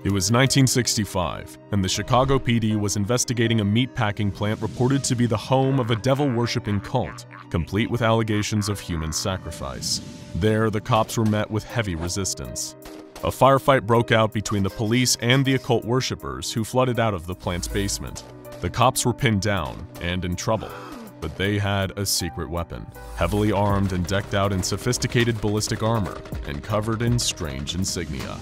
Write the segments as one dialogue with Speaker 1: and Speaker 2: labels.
Speaker 1: It was 1965, and the Chicago PD was investigating a meatpacking plant reported to be the home of a devil-worshipping cult, complete with allegations of human sacrifice. There, the cops were met with heavy resistance. A firefight broke out between the police and the occult worshippers who flooded out of the plant's basement. The cops were pinned down and in trouble, but they had a secret weapon, heavily armed and decked out in sophisticated ballistic armor and covered in strange insignia.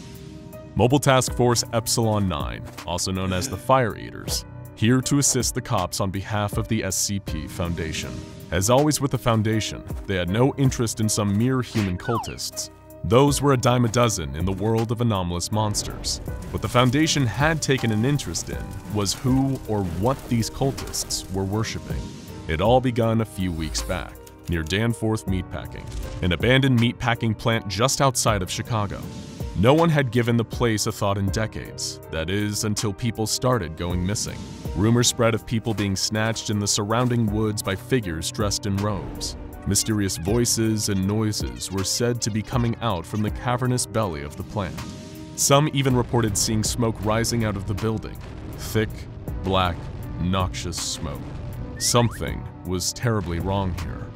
Speaker 1: Mobile Task Force Epsilon 9, also known as the Fire Eaters, here to assist the cops on behalf of the SCP Foundation. As always with the Foundation, they had no interest in some mere human cultists. Those were a dime a dozen in the world of anomalous monsters. What the Foundation had taken an interest in was who or what these cultists were worshipping. It all begun a few weeks back, near Danforth Meatpacking, an abandoned meatpacking plant just outside of Chicago. No one had given the place a thought in decades, that is, until people started going missing. Rumors spread of people being snatched in the surrounding woods by figures dressed in robes. Mysterious voices and noises were said to be coming out from the cavernous belly of the plant. Some even reported seeing smoke rising out of the building. Thick, black, noxious smoke. Something was terribly wrong here.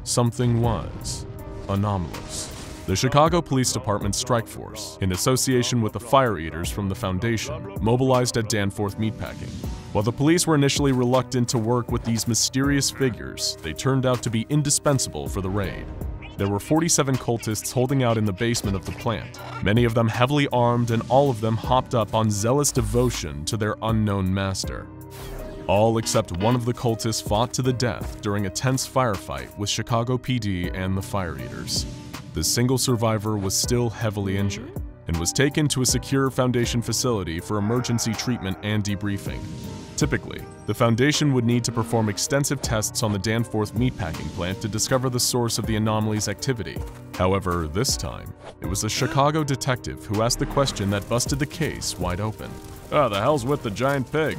Speaker 1: Something was anomalous. The Chicago Police Department Strike Force, in association with the Fire Eaters from the Foundation, mobilized at Danforth Meatpacking. While the police were initially reluctant to work with these mysterious figures, they turned out to be indispensable for the raid. There were 47 cultists holding out in the basement of the plant, many of them heavily armed, and all of them hopped up on zealous devotion to their unknown master. All except one of the cultists fought to the death during a tense firefight with Chicago PD and the Fire Eaters. The single survivor was still heavily injured and was taken to a secure Foundation facility for emergency treatment and debriefing. Typically, the Foundation would need to perform extensive tests on the Danforth meatpacking plant to discover the source of the anomaly's activity. However, this time, it was a Chicago detective who asked the question that busted the case wide open. "Ah, the hell's with the giant pig?"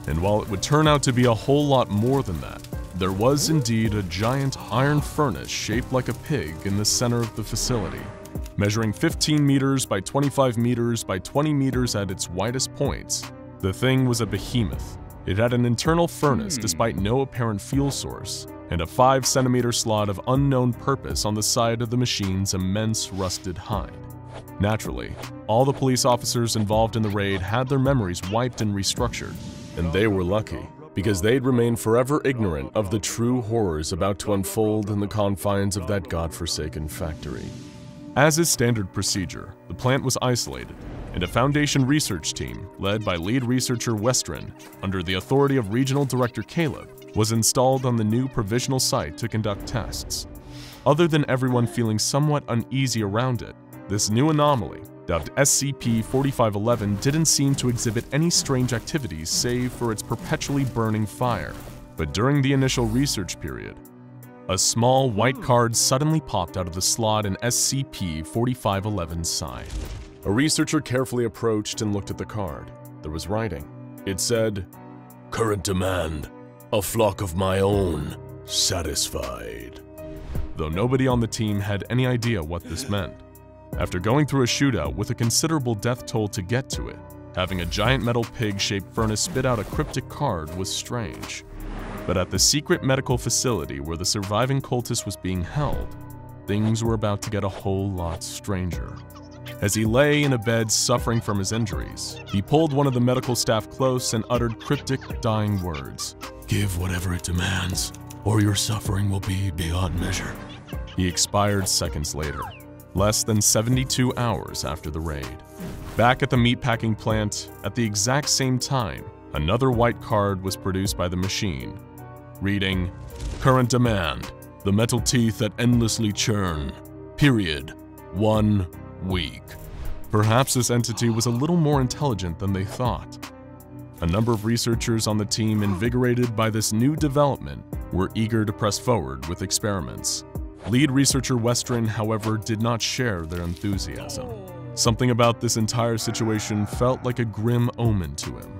Speaker 1: And while it would turn out to be a whole lot more than that, there was indeed a giant iron furnace shaped like a pig in the center of the facility. Measuring 15 meters by 25 meters by 20 meters at its widest points, the thing was a behemoth. It had an internal furnace despite no apparent fuel source, and a 5-centimeter slot of unknown purpose on the side of the machine's immense rusted hide. Naturally, all the police officers involved in the raid had their memories wiped and restructured, and they were lucky, because they'd remain forever ignorant of the true horrors about to unfold in the confines of that godforsaken factory. As is standard procedure, the plant was isolated, and a Foundation research team, led by lead researcher Westrin, under the authority of Regional Director Caleb, was installed on the new provisional site to conduct tests. Other than everyone feeling somewhat uneasy around it, this new anomaly, dubbed SCP-4511, didn't seem to exhibit any strange activities save for its perpetually burning fire. But during the initial research period, a small white card suddenly popped out of the slot in SCP-4511's side. A researcher carefully approached and looked at the card. There was writing. It said, "Current demand, a flock of my own, satisfied." Though nobody on the team had any idea what this meant. After going through a shootout with a considerable death toll to get to it, having a giant metal pig-shaped furnace spit out a cryptic card was strange. But at the secret medical facility where the surviving cultist was being held, things were about to get a whole lot stranger. As he lay in a bed suffering from his injuries, he pulled one of the medical staff close and uttered cryptic, dying words. "Give whatever it demands, or your suffering will be beyond measure." He expired seconds later, less than 72 hours after the raid. Back at the meatpacking plant, at the exact same time, another white card was produced by the machine, reading, "Current demand, the metal teeth that endlessly churn. Period. 1 week." Perhaps this entity was a little more intelligent than they thought. A number of researchers on the team, invigorated by this new development, were eager to press forward with experiments. Lead researcher Westrin, however, did not share their enthusiasm. Something about this entire situation felt like a grim omen to him.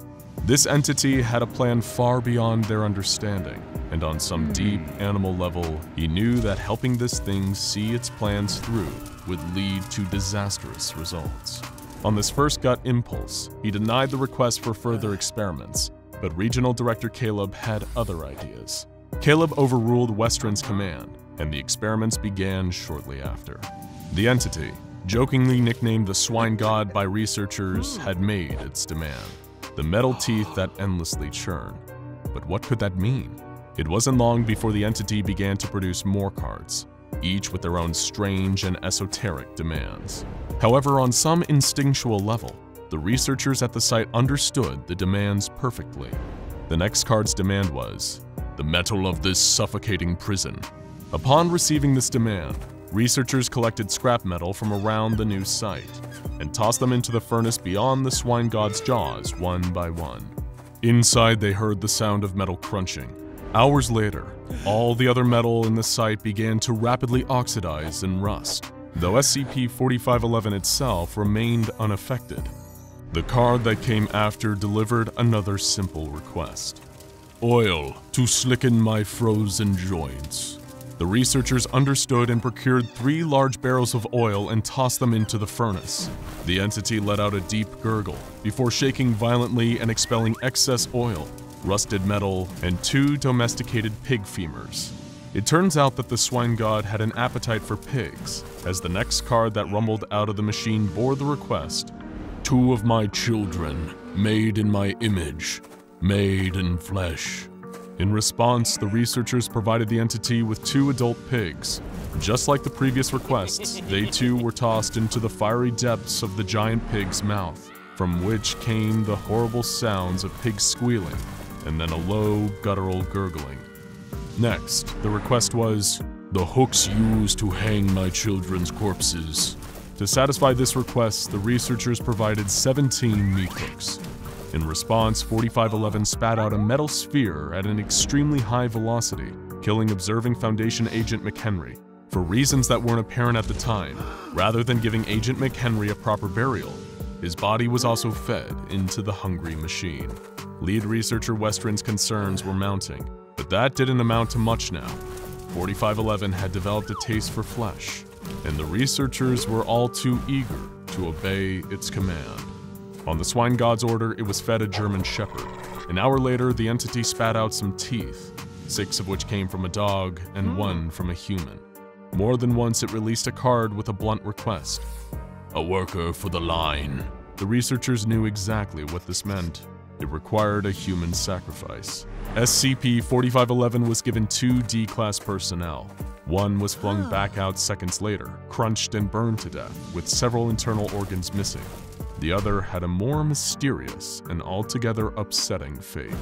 Speaker 1: This entity had a plan far beyond their understanding, and on some deep animal level, he knew that helping this thing see its plans through would lead to disastrous results. On this first gut impulse, he denied the request for further experiments, but Regional Director Caleb had other ideas. Caleb overruled Westron's command, and the experiments began shortly after. The entity, jokingly nicknamed the Swine God by researchers, had made its demand: the metal teeth that endlessly churn. But what could that mean? It wasn't long before the entity began to produce more cards, each with their own strange and esoteric demands. However, on some instinctual level, the researchers at the site understood the demands perfectly. The next card's demand was, the metal of this suffocating prison. Upon receiving this demand, researchers collected scrap metal from around the new site and tossed them into the furnace beyond the Swine God's jaws one by one. Inside, they heard the sound of metal crunching. Hours later, all the other metal in the site began to rapidly oxidize and rust, though SCP-4511 itself remained unaffected. The card that came after delivered another simple request: oil to slicken my frozen joints. The researchers understood and procured 3 large barrels of oil and tossed them into the furnace. The entity let out a deep gurgle before shaking violently and expelling excess oil, rusted metal, and 2 domesticated pig femurs. It turns out that the Swine God had an appetite for pigs, as the next card that rumbled out of the machine bore the request: 2 of my children, made in my image, made in flesh. In response, the researchers provided the entity with 2 adult pigs. Just like the previous requests, they too were tossed into the fiery depths of the giant pig's mouth, from which came the horrible sounds of pigs squealing, and then a low, guttural gurgling. Next, the request was, the hooks used to hang my children's corpses. To satisfy this request, the researchers provided 17 meat hooks. In response, 4511 spat out a metal sphere at an extremely high velocity, killing observing Foundation Agent McHenry. For reasons that weren't apparent at the time, rather than giving Agent McHenry a proper burial, his body was also fed into the hungry machine. Lead researcher Westron's concerns were mounting, but that didn't amount to much now. 4511 had developed a taste for flesh, and the researchers were all too eager to obey its command. On the Swine God's order, it was fed a German Shepherd. An hour later, the entity spat out some teeth, 6 of which came from a dog and 1 from a human. More than once, it released a card with a blunt request: a worker for the line. The researchers knew exactly what this meant. It required a human sacrifice. SCP-4511 was given 2 D-Class personnel. One was flung back out seconds later, crunched and burned to death, with several internal organs missing. The other had a more mysterious and altogether upsetting fate.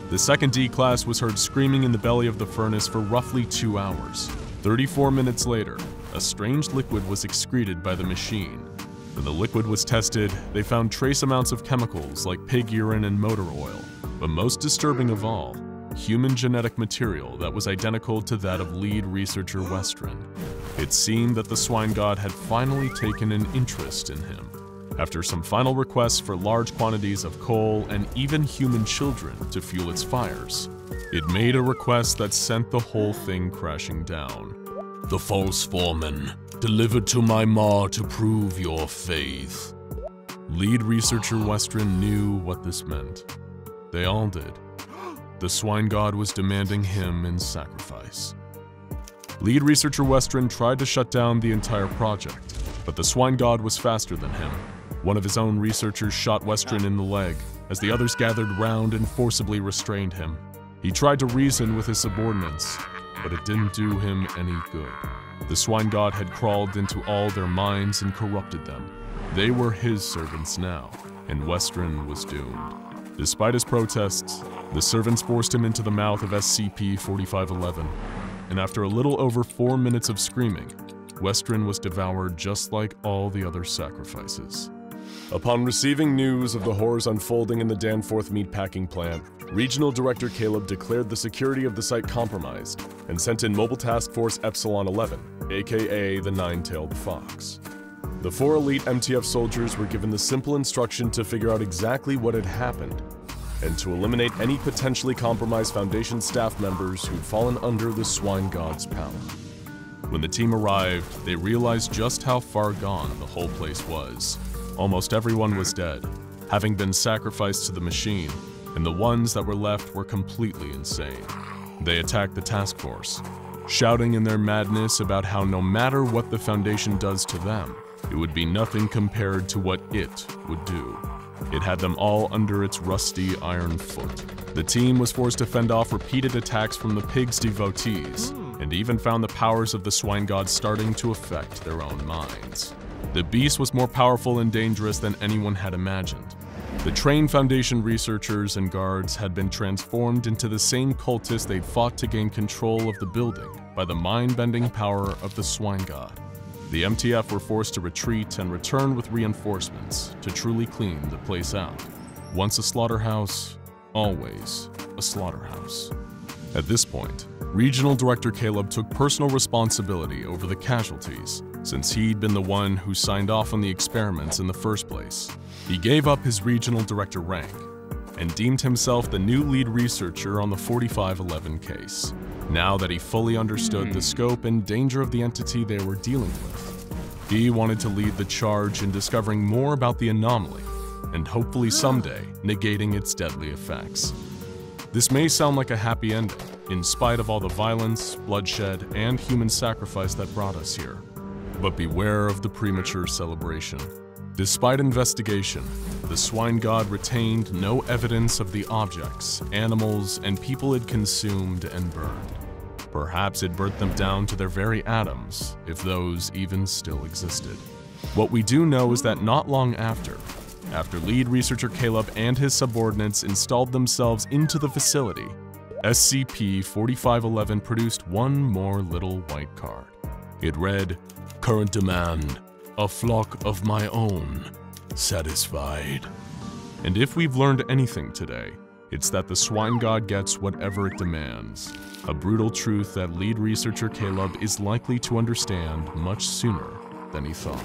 Speaker 1: The second D-Class was heard screaming in the belly of the furnace for roughly 2 hours. 34 minutes later, a strange liquid was excreted by the machine. When the liquid was tested, they found trace amounts of chemicals like pig urine and motor oil, but most disturbing of all, human genetic material that was identical to that of lead researcher Westron. It seemed that the Swine God had finally taken an interest in him. After some final requests for large quantities of coal and even human children to fuel its fires, it made a request that sent the whole thing crashing down. The false foreman, delivered to my maw to prove your faith. Lead researcher Westron knew what this meant. They all did. The Swine God was demanding him in sacrifice. Lead researcher Westron tried to shut down the entire project, but the Swine God was faster than him. One of his own researchers shot Westron in the leg, as the others gathered round and forcibly restrained him. He tried to reason with his subordinates, but it didn't do him any good. The Swine God had crawled into all their minds and corrupted them. They were his servants now, and Westron was doomed. Despite his protests, the servants forced him into the mouth of SCP-4511, and after a little over 4 minutes of screaming, Westron was devoured just like all the other sacrifices. Upon receiving news of the horrors unfolding in the Danforth meatpacking plant, Regional Director Caleb declared the security of the site compromised and sent in Mobile Task Force Epsilon 11, aka the Nine-Tailed Fox. The 4 elite MTF soldiers were given the simple instruction to figure out exactly what had happened and to eliminate any potentially compromised Foundation staff members who'd fallen under the Swine God's power. When the team arrived, they realized just how far gone the whole place was. Almost everyone was dead, having been sacrificed to the machine, and the ones that were left were completely insane. They attacked the task force, shouting in their madness about how no matter what the Foundation does to them, it would be nothing compared to what it would do. It had them all under its rusty iron foot. The team was forced to fend off repeated attacks from the pig's devotees, and even found the powers of the swine god starting to affect their own minds. The beast was more powerful and dangerous than anyone had imagined. The trained Foundation researchers and guards had been transformed into the same cultists they'd fought to gain control of the building by the mind-bending power of the swine god. The MTF were forced to retreat and return with reinforcements to truly clean the place out. Once a slaughterhouse, always a slaughterhouse. At this point, Regional Director Caleb took personal responsibility over the casualties, since he'd been the one who signed off on the experiments in the first place. He gave up his Regional Director rank and deemed himself the new lead researcher on the 4511 case. Now that he fully understood the scope and danger of the entity they were dealing with, he wanted to lead the charge in discovering more about the anomaly and hopefully someday negating its deadly effects. This may sound like a happy ending, in spite of all the violence, bloodshed, and human sacrifice that brought us here. But beware of the premature celebration. Despite investigation, the swine god retained no evidence of the objects, animals, and people it consumed and burned. Perhaps it burnt them down to their very atoms, if those even still existed. What we do know is that not long after lead researcher Caleb and his subordinates installed themselves into the facility, SCP-4511 produced one more little white card. It read, "Current demand, a flock of my own, satisfied." And if we've learned anything today, it's that the swine god gets whatever it demands. A brutal truth that lead researcher Caleb is likely to understand much sooner than he thought.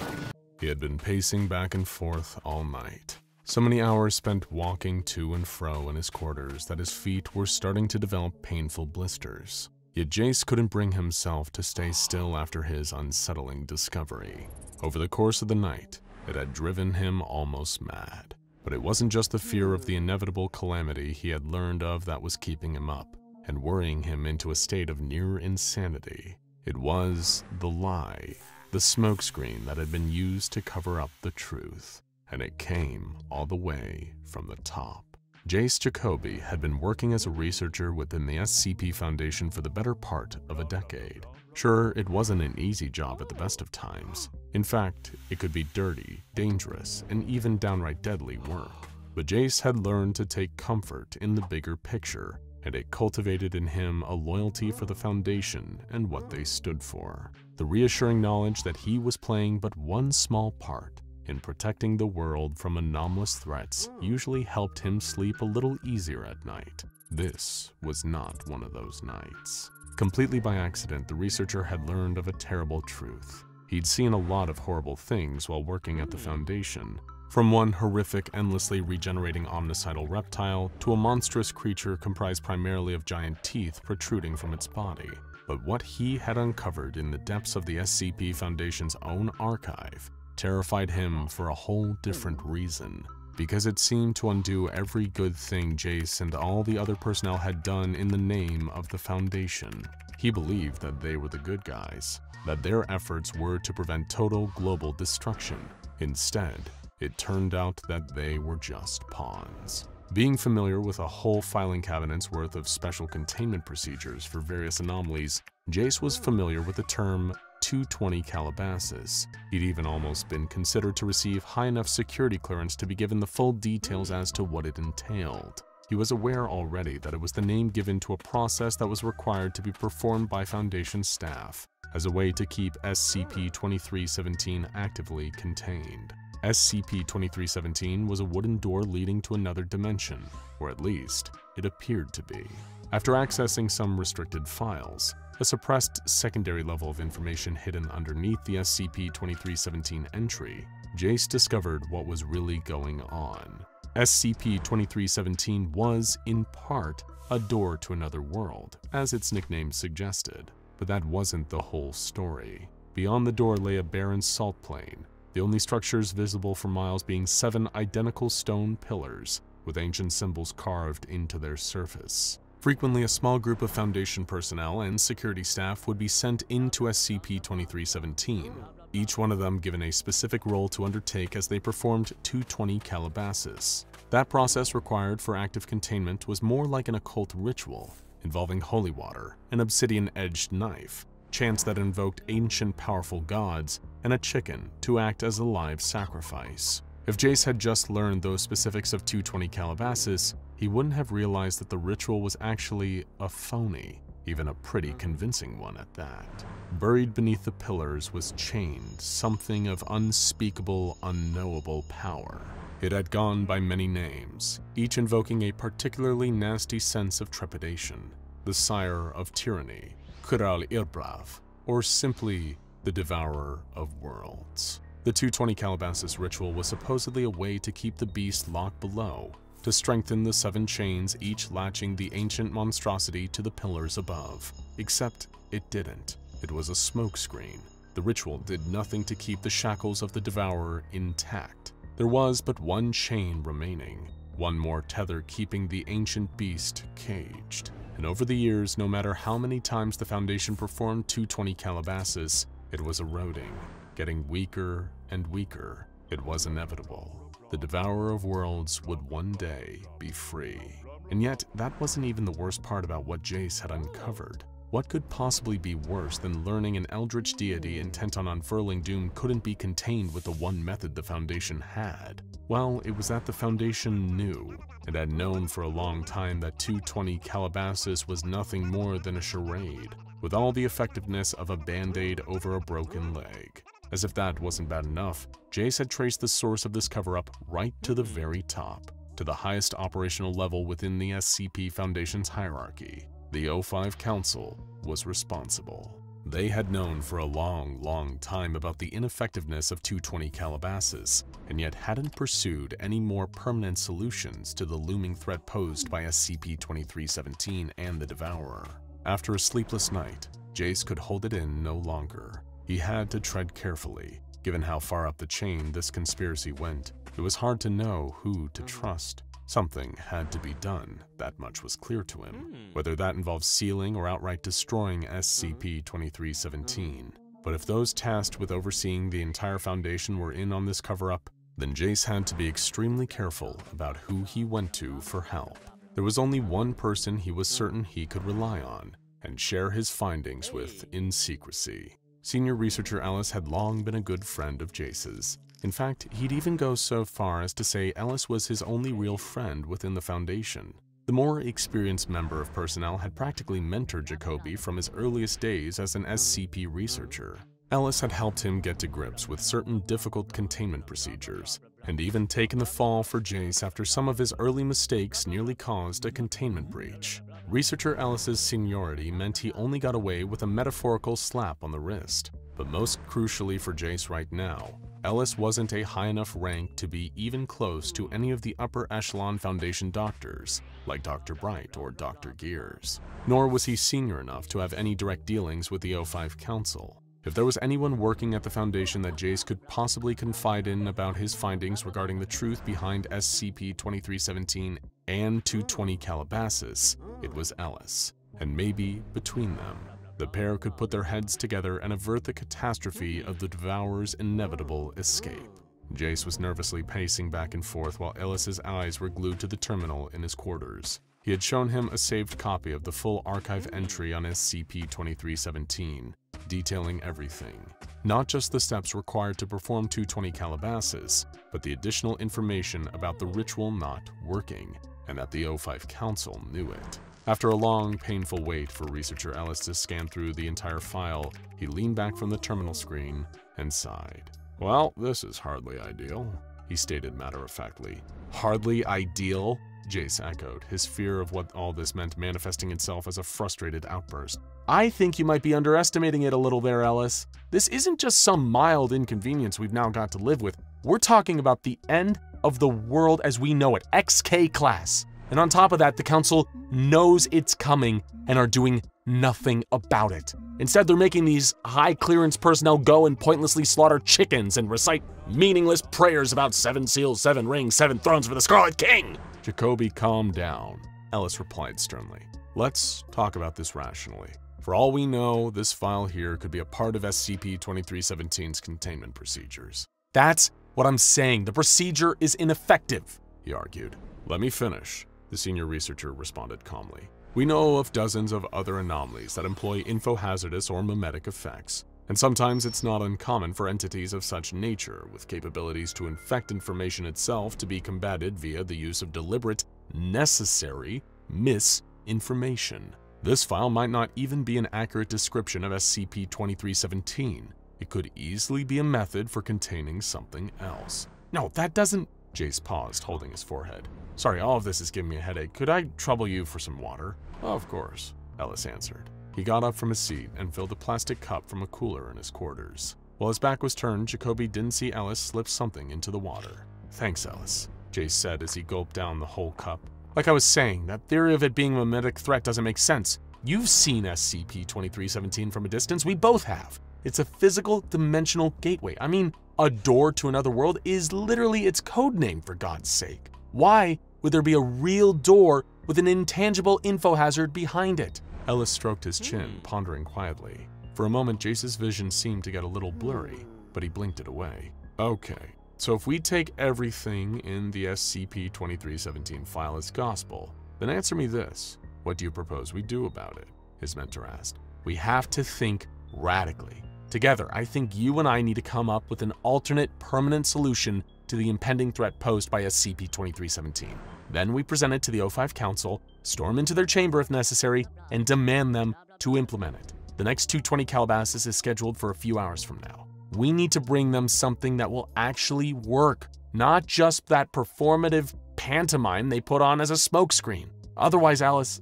Speaker 1: He had been pacing back and forth all night. So many hours spent walking to and fro in his quarters that his feet were starting to develop painful blisters. Yet Jace couldn't bring himself to stay still after his unsettling discovery. Over the course of the night, it had driven him almost mad. But it wasn't just the fear of the inevitable calamity he had learned of that was keeping him up and worrying him into a state of near insanity. It was the lie, the smokescreen that had been used to cover up the truth. And it came all the way from the top. Jace Jacoby had been working as a researcher within the SCP Foundation for the better part of a decade. Sure, it wasn't an easy job at the best of times. In fact, it could be dirty, dangerous, and even downright deadly work. But Jace had learned to take comfort in the bigger picture, and it cultivated in him a loyalty for the Foundation and what they stood for. The reassuring knowledge that he was playing but one small part in protecting the world from anomalous threats usually helped him sleep a little easier at night. This was not one of those nights. Completely by accident, the researcher had learned of a terrible truth. He'd seen a lot of horrible things while working at the Foundation, from one horrific, endlessly regenerating omnicidal reptile to a monstrous creature comprised primarily of giant teeth protruding from its body. But what he had uncovered in the depths of the SCP Foundation's own archive terrified him for a whole different reason, because it seemed to undo every good thing Jace and all the other personnel had done in the name of the Foundation. He believed that they were the good guys, that their efforts were to prevent total global destruction. Instead, it turned out that they were just pawns. Being familiar with a whole filing cabinet's worth of special containment procedures for various anomalies, Jace was familiar with the term 220 Calabasas. He'd even almost been considered to receive high enough security clearance to be given the full details as to what it entailed. He was aware already that it was the name given to a process that was required to be performed by Foundation staff as a way to keep SCP-4317 actively contained. SCP-4317 was a wooden door leading to another dimension, or at least, it appeared to be. After accessing some restricted files, a suppressed secondary level of information hidden underneath the SCP-2317 entry, Jace discovered what was really going on. SCP-2317 was, in part, a door to another world, as its nickname suggested. But that wasn't the whole story. Beyond the door lay a barren salt plain, the only structures visible for miles being 7 identical stone pillars with ancient symbols carved into their surface. Frequently, a small group of Foundation personnel and security staff would be sent into SCP-4317, each one of them given a specific role to undertake as they performed 220 Calabasas. That process required for active containment was more like an occult ritual, involving holy water, an obsidian-edged knife, chants that invoked ancient powerful gods, and a chicken to act as a live sacrifice. If Jace had just learned those specifics of 220 Calabasas, he wouldn't have realized that the ritual was actually a phony, even a pretty convincing one at that. Buried beneath the pillars was chained something of unspeakable, unknowable power. It had gone by many names, each invoking a particularly nasty sense of trepidation. The Sire of Tyranny, Kural Irbrav, or simply the Devourer of Worlds. The 220 Calabasas ritual was supposedly a way to keep the beast locked below, to strengthen the 7 chains each latching the ancient monstrosity to the pillars above. Except it didn't. It was a smokescreen. The ritual did nothing to keep the shackles of the Devourer intact. There was but one chain remaining, one more tether keeping the ancient beast caged. And over the years, no matter how many times the Foundation performed 220 Calabasas, it was eroding, getting weaker and weaker. It was inevitable. The Devourer of Worlds would one day be free. And yet, that wasn't even the worst part about what Jace had uncovered. What could possibly be worse than learning an eldritch deity intent on unfurling doom couldn't be contained with the one method the Foundation had? Well, it was that the Foundation knew, and had known for a long time, that 220 Calabasas was nothing more than a charade, with all the effectiveness of a band-aid over a broken leg. As if that wasn't bad enough, Jace had traced the source of this cover-up right to the very top, to the highest operational level within the SCP Foundation's hierarchy. The O5 Council was responsible. They had known for a long time about the ineffectiveness of 220 Calabasas, and yet hadn't pursued any more permanent solutions to the looming threat posed by SCP-4317 and the Devourer. After a sleepless night, Jace could hold it in no longer. He had to tread carefully. Given how far up the chain this conspiracy went, it was hard to know who to trust. Something had to be done, that much was clear to him, whether that involved sealing or outright destroying SCP-4317. But if those tasked with overseeing the entire Foundation were in on this cover-up, then Jace had to be extremely careful about who he went to for help. There was only one person he was certain he could rely on, and share his findings with in secrecy. Senior researcher Ellis had long been a good friend of Jace's. In fact, he'd even go so far as to say Ellis was his only real friend within the Foundation. The more experienced member of personnel had practically mentored Jacoby from his earliest days as an SCP researcher. Ellis had helped him get to grips with certain difficult containment procedures, and even taken the fall for Jace after some of his early mistakes nearly caused a containment breach. Researcher Ellis's seniority meant he only got away with a metaphorical slap on the wrist. But most crucially for Jace right now, Ellis wasn't a high enough rank to be even close to any of the upper echelon Foundation doctors, like Dr. Bright or Dr. Gears. Nor was he senior enough to have any direct dealings with the O5 Council. If there was anyone working at the Foundation that Jace could possibly confide in about his findings regarding the truth behind SCP-4317 and 220 Calabasas, it was Ellis. And maybe, between them, the pair could put their heads together and avert the catastrophe of the Devourer's inevitable escape. Jace was nervously pacing back and forth while Ellis's eyes were glued to the terminal in his quarters. He had shown him a saved copy of the full archive entry on SCP-2317, detailing everything. Not just the steps required to perform 220 Calabasas, but the additional information about the ritual not working, and that the O5 Council knew it. After a long, painful wait for researcher Ellis to scan through the entire file, he leaned back from the terminal screen and sighed. "Well, this is hardly ideal," he stated matter-of-factly. "Hardly ideal?" Jace echoed, his fear of what all this meant manifesting itself as a frustrated outburst. "I think you might be underestimating it a little there, Ellis. This isn't just some mild inconvenience we've now got to live with. We're talking about the end of the world as we know it, XK class. And on top of that, the Council knows it's coming and are doing
Speaker 2: nothing about it. Instead, they're making these high-clearance personnel go and pointlessly slaughter chickens and recite meaningless prayers about 7 seals, 7 rings, 7 thrones for the Scarlet King.
Speaker 1: Jacoby, calm down, Ellis replied sternly. Let's talk about this rationally. For all we know, this file here could be a part of SCP-4317's containment procedures.
Speaker 2: That's what I'm saying. The procedure is ineffective,
Speaker 1: he argued. Let me finish, the senior researcher responded calmly. We know of dozens of other anomalies that employ infohazardous or mimetic effects, and sometimes it's not uncommon for entities of such nature, with capabilities to infect information itself, to be combated via the use of deliberate, necessary misinformation. This file might not even be an accurate description of SCP-4317. It could easily be a method for containing something else.
Speaker 2: No, that doesn't...
Speaker 1: Jace paused, holding his forehead. Sorry, all of this is giving me a headache. Could I trouble you for some water? Of course, Ellis answered. He got up from his seat and filled a plastic cup from a cooler in his quarters. While his back was turned, Jacoby didn't see Ellis slip something into the water. Thanks, Ellis, Jace said as he gulped down the whole cup.
Speaker 2: Like I was saying, that theory of it being a mimetic threat doesn't make sense. You've seen SCP-4317 from a distance. We both have. It's a physical dimensional gateway. I mean, a door to another world is literally its code name, for God's sake. Why would there be a real door with an intangible info hazard behind it?
Speaker 1: Ellis stroked his chin, pondering quietly. For a moment, Jace's vision seemed to get a little blurry, but he blinked it away. Okay, so if we take everything in the SCP-4317 file as gospel, then answer me this. What do you propose we do about it? His mentor asked.
Speaker 2: We have to think radically. Together, I think you and I need to come up with an alternate permanent solution to the impending threat posed by SCP-4317. Then we present it to the O5 Council, storm into their chamber if necessary, and demand them to implement it. The next 220 Calabasas is scheduled for a few hours from now. We need to bring them something that will actually work, not just that performative pantomime they put on as a smokescreen. Otherwise, Alice...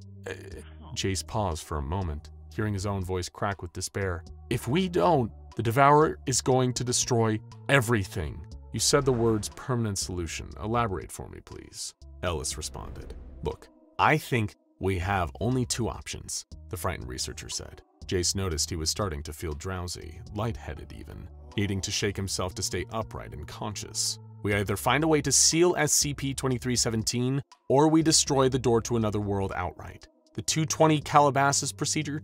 Speaker 1: Jace paused for a moment, hearing his own voice crack with despair.
Speaker 2: If we don't, the Devourer is going to destroy everything.
Speaker 1: You said the words permanent solution. Elaborate for me, please. Ellis responded.
Speaker 2: Look, I think we have only 2 options, the frightened researcher said.
Speaker 1: Jace noticed he was starting to feel drowsy, lightheaded even, needing to shake himself to stay upright and conscious.
Speaker 2: We either find a way to seal SCP-2317, or we destroy the door to another world outright. The 220 Calabasas procedure,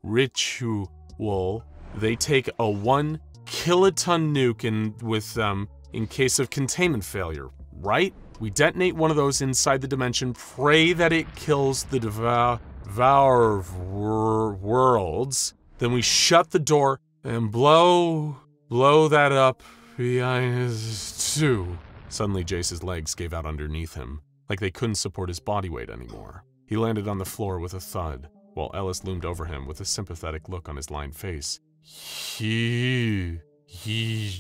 Speaker 2: ritual, they take a 1 kiloton nuke in case of containment failure, right? We detonate one of those inside the dimension, pray that it kills the Devourer worlds, then we shut the door and blow that up behind us too.
Speaker 1: Suddenly, Jace's legs gave out underneath him, like they couldn't support his body weight anymore. He landed on the floor with a thud, while Ellis loomed over him with a sympathetic look on his lined face.
Speaker 2: He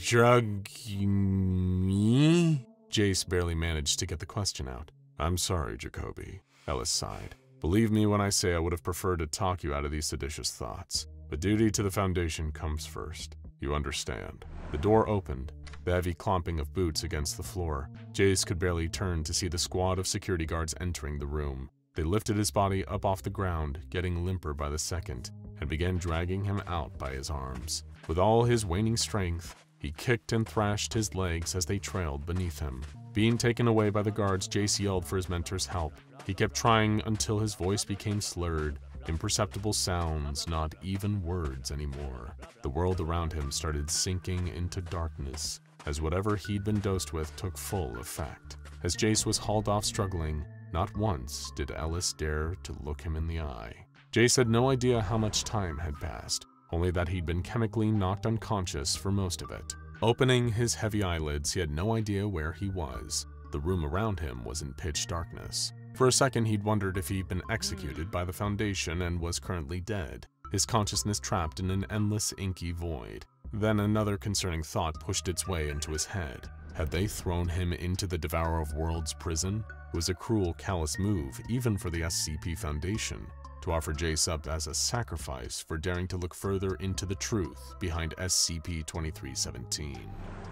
Speaker 2: drugged me?
Speaker 1: Jace barely managed to get the question out. I'm sorry, Jacoby, Ellis sighed. Believe me when I say I would have preferred to talk you out of these seditious thoughts, but duty to the Foundation comes first. You understand. The door opened, the heavy clomping of boots against the floor. Jace could barely turn to see the squad of security guards entering the room. They lifted his body up off the ground, getting limper by the second, and began dragging him out by his arms. With all his waning strength, he kicked and thrashed his legs as they trailed beneath him. Being taken away by the guards, Jace yelled for his mentor's help. He kept trying until his voice became slurred, imperceptible sounds, not even words anymore. The world around him started sinking into darkness, as whatever he'd been dosed with took full effect. As Jace was hauled off struggling, not once did Ellis dare to look him in the eye. Jace had no idea how much time had passed, only that he'd been chemically knocked unconscious for most of it. Opening his heavy eyelids, he had no idea where he was. The room around him was in pitch darkness. For a second, he'd wondered if he'd been executed by the Foundation and was currently dead, his consciousness trapped in an endless inky void. Then another concerning thought pushed its way into his head. Had they thrown him into the Devourer of Worlds prison? It was a cruel, callous move, even for the SCP Foundation, to offer Jace up as a sacrifice for daring to look further into the truth behind SCP-2317.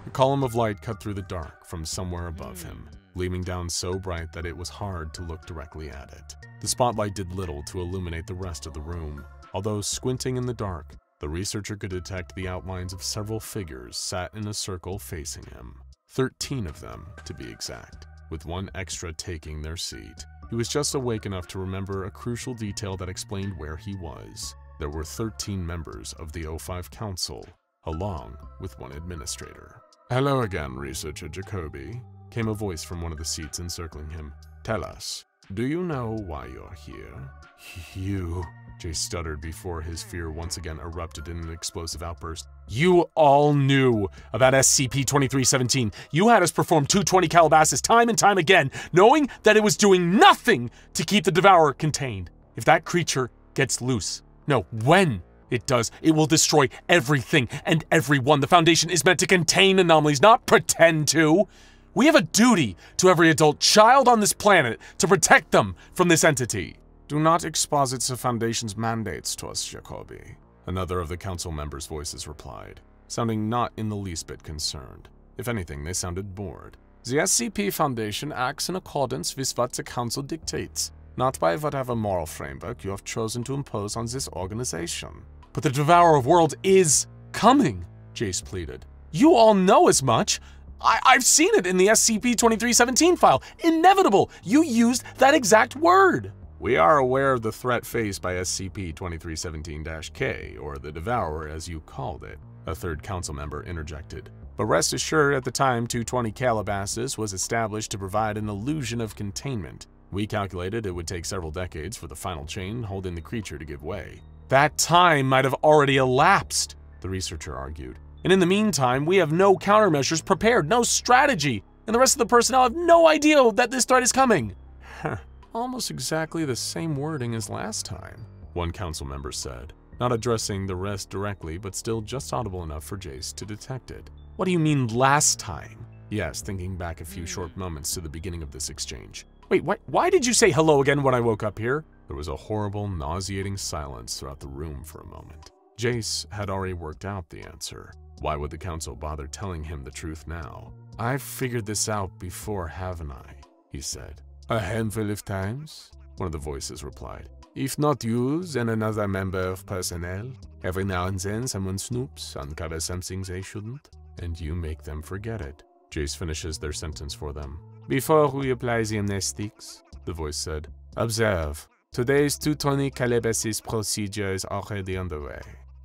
Speaker 1: A column of light cut through the dark from somewhere above him,
Speaker 2: gleaming down so bright that it was hard to look directly at it. The spotlight did little to illuminate the rest of the room. Although squinting in the dark, the researcher could detect the outlines of several figures sat in a circle facing him. 13 of them, to be exact, with one extra taking their seat. He was just awake enough to remember a crucial detail that explained where he was. There were 13 members of the O5 Council, along with one administrator. "Hello again, Researcher Jacoby," came a voice from one of the seats encircling him. "Tell us, do you know why you're here?" "You," Jay stuttered before his fear once again erupted in an explosive outburst. "You all knew about SCP-4317. You had us perform 220 Calabasas time and time again, knowing that it was doing nothing to keep the Devourer contained. If that creature gets loose, no, when it does, it will destroy everything and everyone. The Foundation is meant to contain anomalies, not pretend to. We have a duty to every adult child on this planet to protect them from this entity." "Do not exposit the Foundation's mandates to us, Jacoby," another of the council members' voices replied, sounding not in the least bit concerned. If anything, they sounded bored. "The SCP Foundation acts in accordance with what the council dictates, not by whatever moral framework you have chosen to impose on this organization." "But the Devourer of Worlds is coming," Jace pleaded. "You all know as much. I've seen it in the SCP-2317 file. Inevitable. You used that exact word." "We are aware of the threat faced by SCP-2317-K, or the Devourer as you called it," a third council member interjected. "But rest assured, at the time 220 Calabasas was established to provide an illusion of containment. We calculated it would take several decades for the final chain holding the creature to give way." "That time might have already elapsed," the researcher argued. "And in the meantime, we have no countermeasures prepared, no strategy, and the rest of the personnel have no idea that this threat is coming." "Almost exactly the same wording as last time," one council member said, not addressing the rest directly but still just audible enough for Jace to detect it. "What do you mean last time?" he asked, thinking back a few short moments to the beginning of this exchange. "Wait, why did you say hello again when I woke up here?" There was a horrible, nauseating silence throughout the room for a moment. Jace had already worked out the answer. Why would the council bother telling him the truth now? "I've figured this out before, haven't I?" he said. "A handful of times," one of the voices replied. "If not you, then another member of personnel. Every now and then someone snoops, uncovers something they shouldn't, and you make them forget it." Jace finishes their sentence for them. "Before we apply the amnestics," the voice said, "observe. Today's 220 Calabasas procedure is already underway."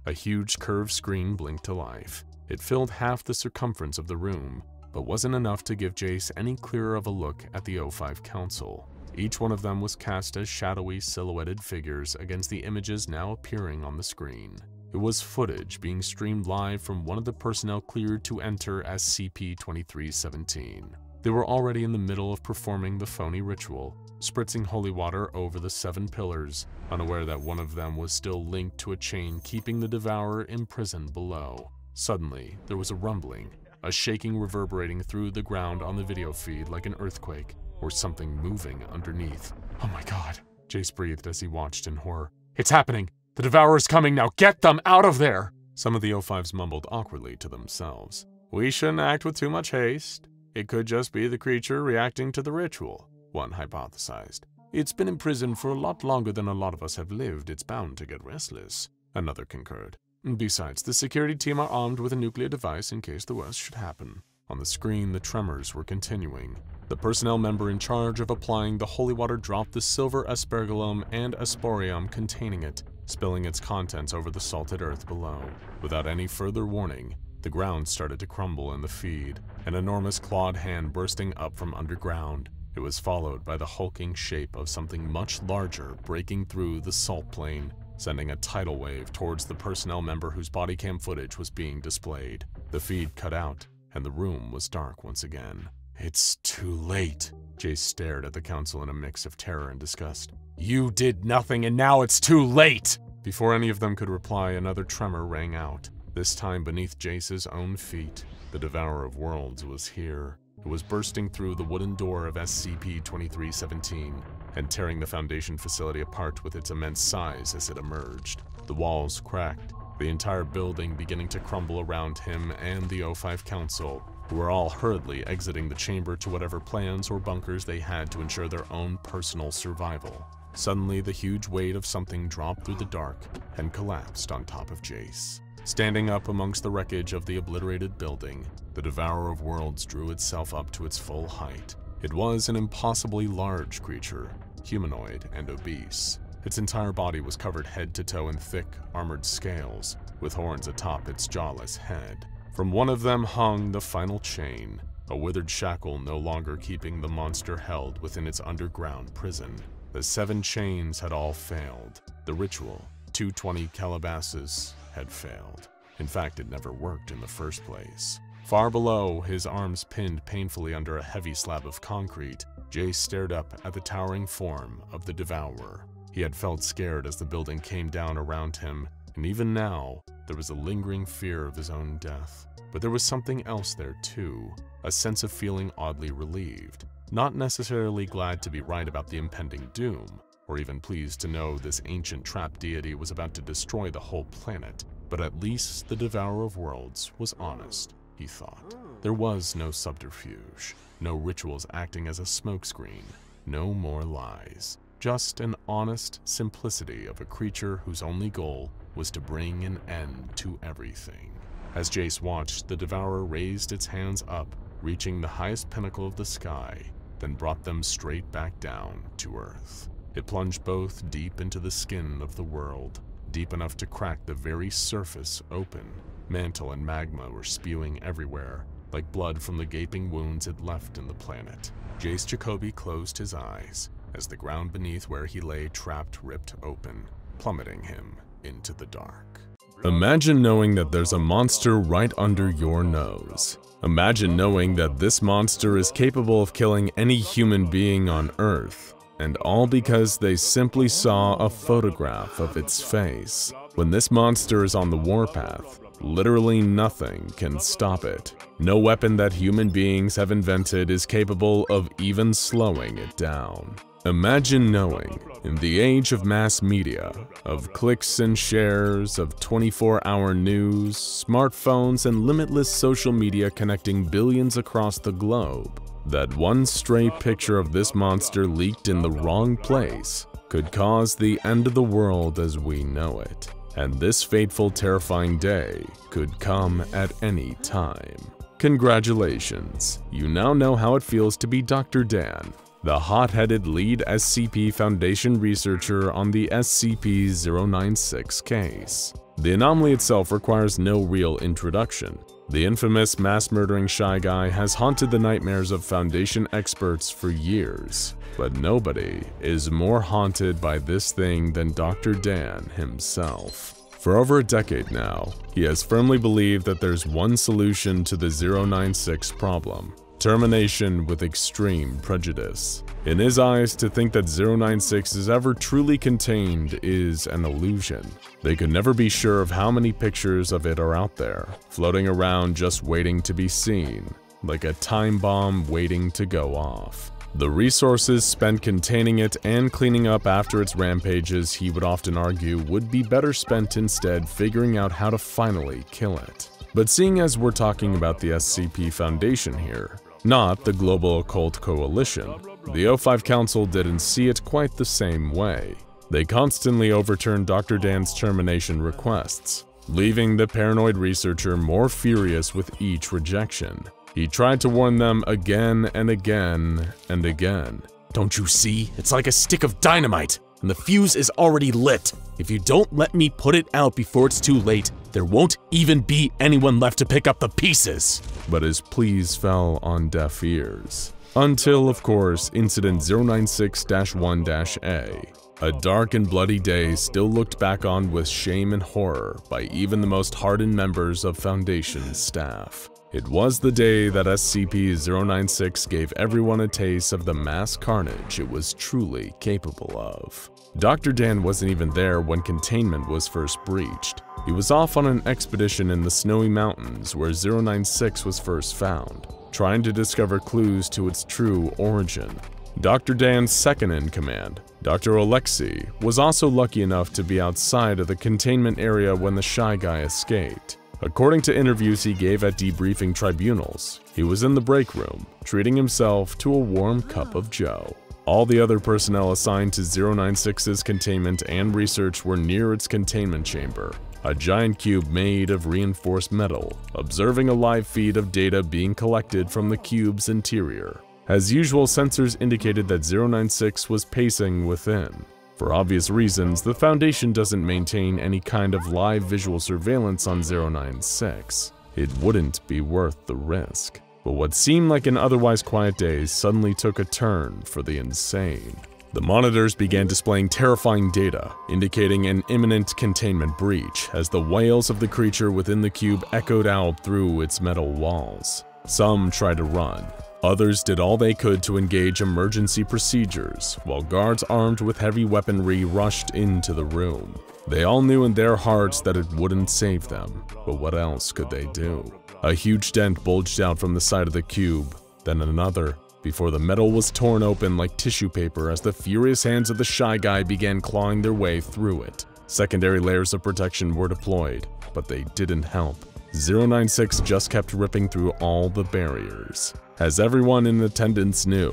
Speaker 2: A huge curved screen blinked to life. It filled half the circumference of the room, but wasn't enough to give Jace any clearer of a look at the O5 Council. Each one of them was cast as shadowy, silhouetted figures against the images now appearing on the screen. It was footage being streamed live from one of the personnel cleared to enter SCP-2317. They were already in the middle of performing the phony ritual, spritzing holy water over the 7 pillars, unaware that one of them was still linked to a chain keeping the Devourer imprisoned below. Suddenly, there was a rumbling, a shaking reverberating through the ground on the video feed like an earthquake, or something moving underneath. "Oh my god," Jace breathed as he watched in horror. "It's happening! The Devourer is coming now! Get them out of there!" Some of the O5s mumbled awkwardly to themselves. "We shouldn't act with too much haste. It could just be the creature reacting to the ritual," one hypothesized. "It's been imprisoned for a lot longer than a lot of us have lived. It's bound to get restless," another concurred. "Besides, the security team are armed with a nuclear device in case the worst should happen." On the screen, the tremors were continuing. The personnel member in charge of applying the holy water dropped the silver aspergillum and asporium containing it, spilling its contents over the salted earth below. Without any further warning, the ground started to crumble in the feed, an enormous clawed hand bursting up from underground. It was followed by the hulking shape of something much larger breaking through the salt plain, sending a tidal wave towards the personnel member whose body cam footage was being displayed. The feed cut out, and the room was dark once again. "It's too late." Jace stared at the council in a mix of terror and disgust. "You did nothing, and now it's too late!" Before any of them could reply, another tremor rang out, this time beneath Jace's own feet. The Devourer of Worlds was here. It was bursting through the wooden door of SCP-2317 and tearing the Foundation facility apart with its immense size as it emerged. The walls cracked, the entire building beginning to crumble around him and the O5 Council, who were all hurriedly exiting the chamber to whatever plans or bunkers they had to ensure their own personal survival. Suddenly, the huge weight of something dropped through the dark and collapsed on top of Jace. Standing up amongst the wreckage of the obliterated building, the Devourer of Worlds drew itself up to its full height. It was an impossibly large creature, humanoid and obese. Its entire body was covered head to toe in thick, armored scales, with horns atop its jawless head. From one of them hung the final chain, a withered shackle no longer keeping the monster held within its underground prison. The 7 chains had all failed. The ritual, 220 Calabasas, had failed. In fact, it never worked in the first place. Far below, his arms pinned painfully under a heavy slab of concrete, Jace stared up at the towering form of the Devourer. He had felt scared as the building came down around him, and even now, there was a lingering fear of his own death. But there was something else there too, a sense of feeling oddly relieved. Not necessarily glad to be right about the impending doom, or even pleased to know this ancient trap deity was about to destroy the whole planet, but at least the Devourer of Worlds was honest, he thought. There was no subterfuge, no rituals acting as a smokescreen, no more lies. Just an honest simplicity of a creature whose only goal was to bring an end to everything. As Jace watched, the Devourer raised its hands up, reaching the highest pinnacle of the sky, then brought them straight back down to Earth. It plunged both deep into the skin of the world, deep enough to crack the very surface open. Mantle and magma were spewing everywhere, like blood from the gaping wounds it left in the planet. Jace Jacoby closed his eyes as the ground beneath where he lay trapped ripped open, plummeting him into the dark.
Speaker 1: Imagine knowing that there's a monster right under your nose. Imagine knowing that this monster is capable of killing any human being on Earth, and all because they simply saw a photograph of its face. When this monster is on the warpath, literally nothing can stop it. No weapon that human beings have invented is capable of even slowing it down. Imagine knowing, in the age of mass media, of clicks and shares, of 24-hour news, smartphones, and limitless social media connecting billions across the globe, that one stray picture of this monster leaked in the wrong place could cause the end of the world as we know it. And this fateful, terrifying day could come at any time. Congratulations, you now know how it feels to be Dr. Dan, the hot-headed lead SCP Foundation researcher on the SCP-096 case. The anomaly itself requires no real introduction. The infamous mass-murdering Shy Guy has haunted the nightmares of Foundation experts for years, but nobody is more haunted by this thing than Dr. Dan himself. For over a decade now, he has firmly believed that there's one solution to the 096 problem: termination with extreme prejudice. In his eyes, to think that 096 is ever truly contained is an illusion. They could never be sure of how many pictures of it are out there, floating around just waiting to be seen, like a time bomb waiting to go off. The resources spent containing it and cleaning up after its rampages, he would often argue, would be better spent instead figuring out how to finally kill it. But seeing as we're talking about the SCP Foundation here, not the Global Occult Coalition, the O5 Council didn't see it quite the same way. They constantly overturned Dr. Dan's termination requests, leaving the paranoid researcher more furious with each rejection. He tried to warn them again and again and again.
Speaker 3: Don't you see? It's like a stick of dynamite, and the fuse is already lit. If you don't let me put it out before it's too late, there won't even be anyone left to pick up the pieces.
Speaker 1: But his pleas fell on deaf ears. Until, of course, Incident 096-1-A. A dark and bloody day still looked back on with shame and horror by even the most hardened members of Foundation staff. It was the day that SCP-096 gave everyone a taste of the mass carnage it was truly capable of. Dr. Dan wasn't even there when Containment was first breached. He was off on an expedition in the snowy mountains where 096 was first found, trying to discover clues to its true origin. Dr. Dan's second-in-command, Dr. Alexei, was also lucky enough to be outside of the containment area when the Shy Guy escaped. According to interviews he gave at debriefing tribunals, he was in the break room, treating himself to a warm cup of joe. All the other personnel assigned to 096's containment and research were near its containment chamber, a giant cube made of reinforced metal, observing a live feed of data being collected from the cube's interior. As usual, sensors indicated that 096 was pacing within. For obvious reasons, the Foundation doesn't maintain any kind of live visual surveillance on 096. It wouldn't be worth the risk. But what seemed like an otherwise quiet day suddenly took a turn for the insane. The monitors began displaying terrifying data, indicating an imminent containment breach as the wails of the creature within the cube echoed out through its metal walls. Some tried to run. Others did all they could to engage emergency procedures, while guards armed with heavy weaponry rushed into the room. They all knew in their hearts that it wouldn't save them, but what else could they do? A huge dent bulged out from the side of the cube, then another, before the metal was torn open like tissue paper as the furious hands of the Shy Guy began clawing their way through it. Secondary layers of protection were deployed, but they didn't help. 096 just kept ripping through all the barriers. As everyone in attendance knew,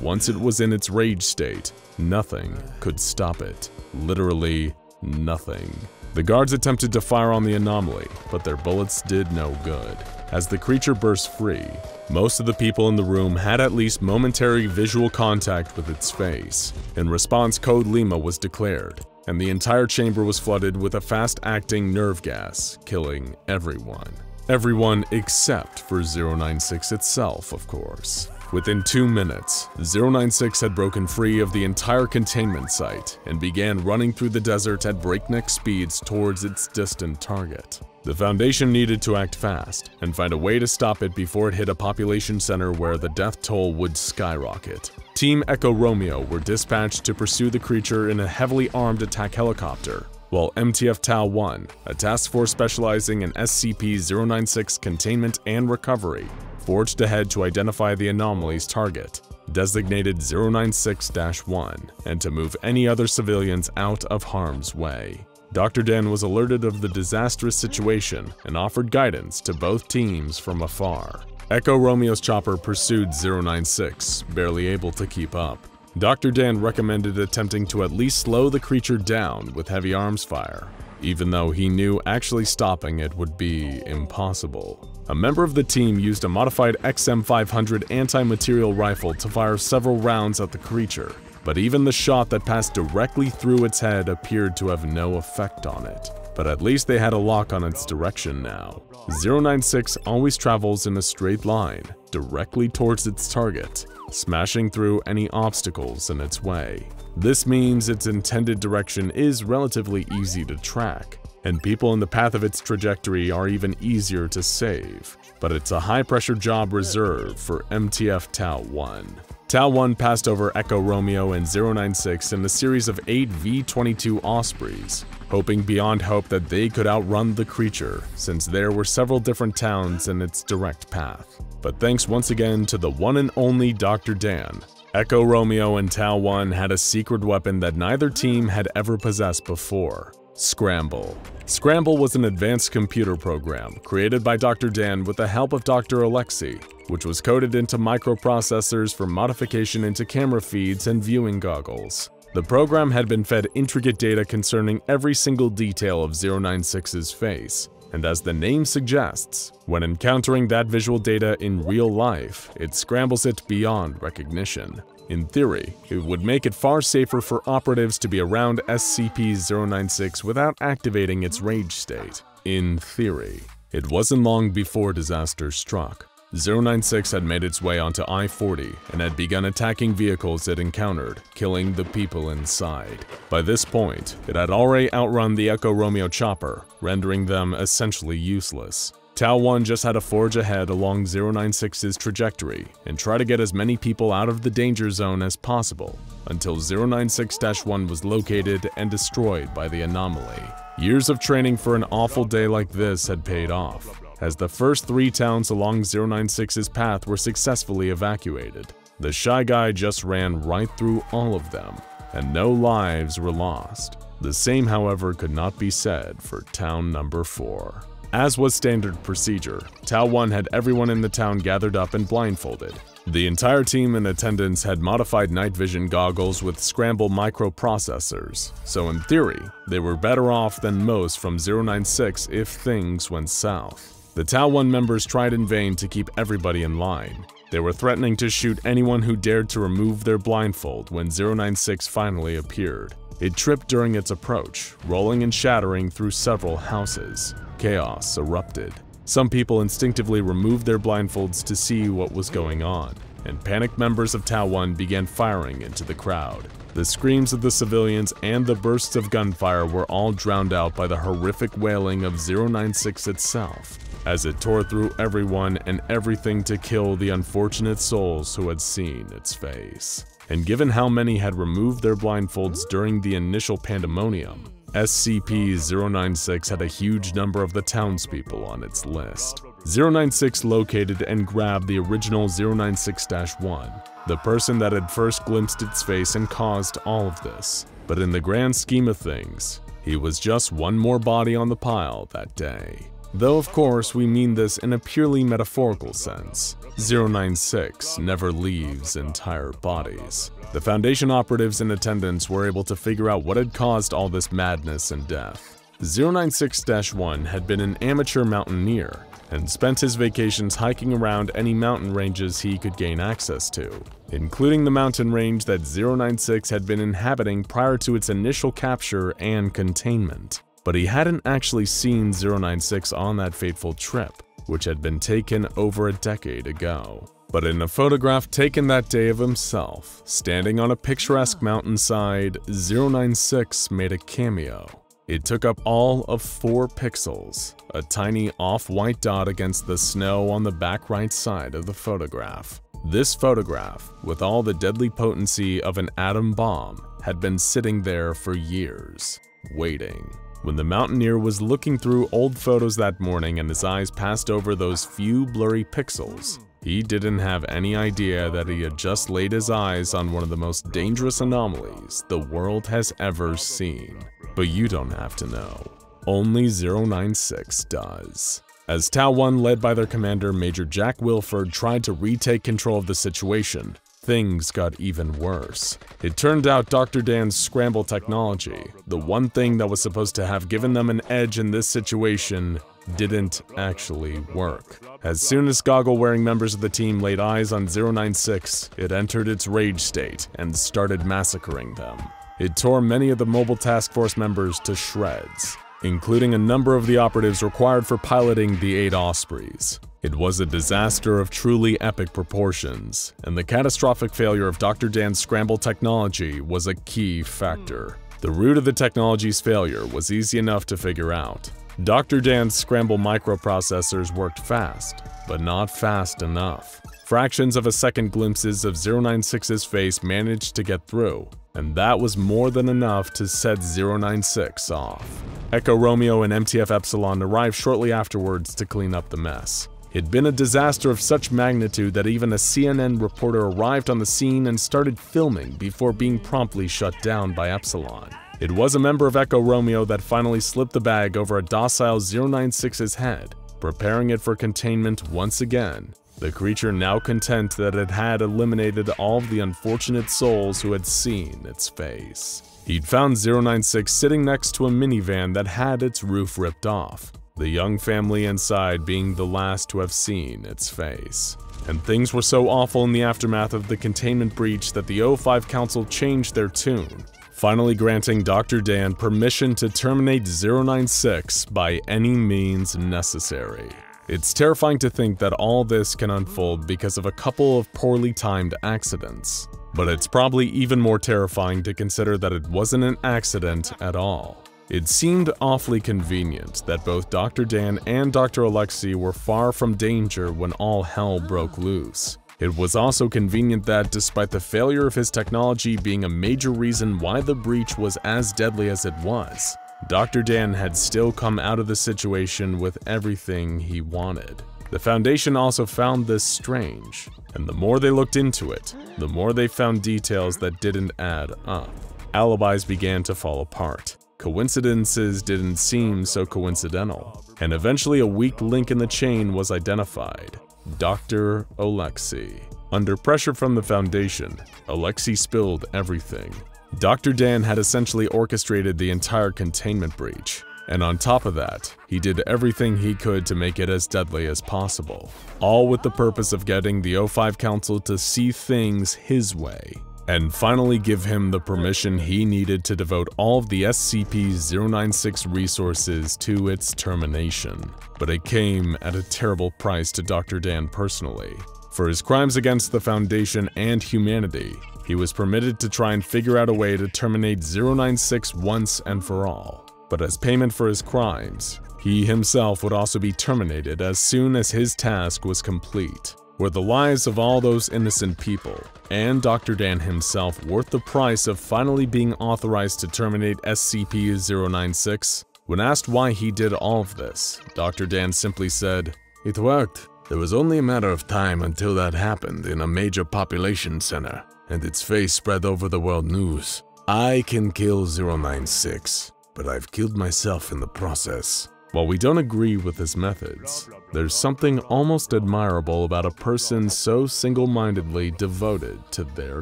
Speaker 1: once it was in its rage state, nothing could stop it. Literally nothing. The guards attempted to fire on the anomaly, but their bullets did no good. As the creature burst free, most of the people in the room had at least momentary visual contact with its face. In response, Code Lima was declared, and the entire chamber was flooded with a fast-acting nerve gas, killing everyone. Everyone except for 096 itself, of course. Within 2 minutes, 096 had broken free of the entire containment site and began running through the desert at breakneck speeds towards its distant target. The Foundation needed to act fast and find a way to stop it before it hit a population center where the death toll would skyrocket. Team Echo Romeo were dispatched to pursue the creature in a heavily armed attack helicopter, while MTF Tau-1, a task force specializing in SCP-096 containment and recovery, forged ahead to identify the anomaly's target, designated 096-1, and to move any other civilians out of harm's way. Dr. Dan was alerted of the disastrous situation and offered guidance to both teams from afar. Echo Romeo's chopper pursued 096, barely able to keep up. Dr. Dan recommended attempting to at least slow the creature down with heavy arms fire, even though he knew actually stopping it would be impossible. A member of the team used a modified XM500 anti-material rifle to fire several rounds at the creature, but even the shot that passed directly through its head appeared to have no effect on it. But at least they had a lock on its direction now. 096 always travels in a straight line, directly towards its target, smashing through any obstacles in its way. This means its intended direction is relatively easy to track, and people in the path of its trajectory are even easier to save. But it's a high-pressure job reserved for MTF Tau-1. Tau-1 passed over Echo Romeo and 096 in a series of 8 V-22 Ospreys, hoping beyond hope that they could outrun the creature, since there were several different towns in its direct path. But thanks once again to the one and only Dr. Dan, Echo Romeo and Tau-1 had a secret weapon that neither team had ever possessed before: Scramble. Scramble was an advanced computer program created by Dr. Dan with the help of Dr. Alexei, which was coded into microprocessors for modification into camera feeds and viewing goggles. The program had been fed intricate data concerning every single detail of 096's face, and as the name suggests, when encountering that visual data in real life, it scrambles it beyond recognition. In theory, it would make it far safer for operatives to be around SCP-096 without activating its rage state. In theory. It wasn't long before disaster struck. 096 had made its way onto I-40 and had begun attacking vehicles it encountered, killing the people inside. By this point, it had already outrun the Echo Romeo chopper, rendering them essentially useless. Tau-1 just had to forge ahead along 096's trajectory and try to get as many people out of the danger zone as possible, until 096-1 was located and destroyed by the anomaly. Years of training for an awful day like this had paid off, as the first 3 towns along 096's path were successfully evacuated. The Shy Guy just ran right through all of them, and no lives were lost. The same, however, could not be said for town number 4. As was standard procedure, Tau 1 had everyone in the town gathered up and blindfolded. The entire team in attendance had modified night vision goggles with scramble microprocessors, so in theory, they were better off than most from 096 if things went south. The Tau 1 members tried in vain to keep everybody in line. They were threatening to shoot anyone who dared to remove their blindfold when 096 finally appeared. It tripped during its approach, rolling and shattering through several houses. Chaos erupted. Some people instinctively removed their blindfolds to see what was going on, and panicked members of Tau 1 began firing into the crowd. The screams of the civilians and the bursts of gunfire were all drowned out by the horrific wailing of 096 itself, as it tore through everyone and everything to kill the unfortunate souls who had seen its face. And given how many had removed their blindfolds during the initial pandemonium, SCP-096 had a huge number of the townspeople on its list. 096 located and grabbed the original 096-1, the person that had first glimpsed its face and caused all of this. But in the grand scheme of things, he was just one more body on the pile that day. Though of course we mean this in a purely metaphorical sense. 096 never leaves entire bodies. The Foundation operatives in attendance were able to figure out what had caused all this madness and death. 096-1 had been an amateur mountaineer and spent his vacations hiking around any mountain ranges he could gain access to, including the mountain range that 096 had been inhabiting prior to its initial capture and containment. But he hadn't actually seen 096 on that fateful trip, which had been taken over a decade ago. But in a photograph taken that day of himself, standing on a picturesque mountainside, 096 made a cameo. It took up all of 4 pixels, a tiny off-white dot against the snow on the back right side of the photograph. This photograph, with all the deadly potency of an atom bomb, had been sitting there for years, waiting. When the mountaineer was looking through old photos that morning and his eyes passed over those few blurry pixels, he didn't have any idea that he had just laid his eyes on one of the most dangerous anomalies the world has ever seen. But you don't have to know. Only 096 does. As Tau 1, led by their commander Major Jack Wilford, tried to retake control of the situation, things got even worse. It turned out Dr. Dan's scramble technology, the one thing that was supposed to have given them an edge in this situation, didn't actually work. As soon as goggle-wearing members of the team laid eyes on 096, it entered its rage state and started massacring them. It tore many of the Mobile Task Force members to shreds, including a number of the operatives required for piloting the 8 Ospreys. It was a disaster of truly epic proportions, and the catastrophic failure of Dr. Dan's scramble technology was a key factor. The root of the technology's failure was easy enough to figure out. Dr. Dan's scramble microprocessors worked fast, but not fast enough. Fractions of a second glimpses of 096's face managed to get through, and that was more than enough to set 096 off. Echo Romeo and MTF Epsilon arrived shortly afterwards to clean up the mess. It'd been a disaster of such magnitude that even a CNN reporter arrived on the scene and started filming before being promptly shut down by Epsilon. It was a member of Echo Romeo that finally slipped the bag over a docile 096's head, preparing it for containment once again, the creature now content that it had eliminated all of the unfortunate souls who had seen its face. He'd found 096 sitting next to a minivan that had its roof ripped off, the young family inside being the last to have seen its face. And things were so awful in the aftermath of the containment breach that the O5 Council changed their tune, finally granting Dr. Dan permission to terminate 096 by any means necessary. It's terrifying to think that all this can unfold because of a couple of poorly timed accidents. But it's probably even more terrifying to consider that it wasn't an accident at all. It seemed awfully convenient that both Dr. Dan and Dr. Alexei were far from danger when all hell broke loose. It was also convenient that, despite the failure of his technology being a major reason why the breach was as deadly as it was, Dr. Dan had still come out of the situation with everything he wanted. The Foundation also found this strange, and the more they looked into it, the more they found details that didn't add up. Alibis began to fall apart. Coincidences didn't seem so coincidental, and eventually a weak link in the chain was identified: Dr. Alexei. Under pressure from the Foundation, Alexei spilled everything. Dr. Dan had essentially orchestrated the entire containment breach, and on top of that, he did everything he could to make it as deadly as possible, all with the purpose of getting the O5 Council to see things his way, and finally give him the permission he needed to devote all of the SCP-096 resources to its termination. But it came at a terrible price to Dr. Dan personally. For his crimes against the Foundation and humanity, he was permitted to try and figure out a way to terminate 096 once and for all. But as payment for his crimes, he himself would also be terminated as soon as his task was complete. Were the lives of all those innocent people, and Dr. Dan himself, worth the price of finally being authorized to terminate SCP-096? When asked why he did all of this, Dr. Dan simply said, "It worked. There was only a matter of time until that happened in a major population center, and its face spread over the world news. I can kill 096, but I've killed myself in the process." While we don't agree with his methods, there's something almost admirable about a person so single-mindedly devoted to their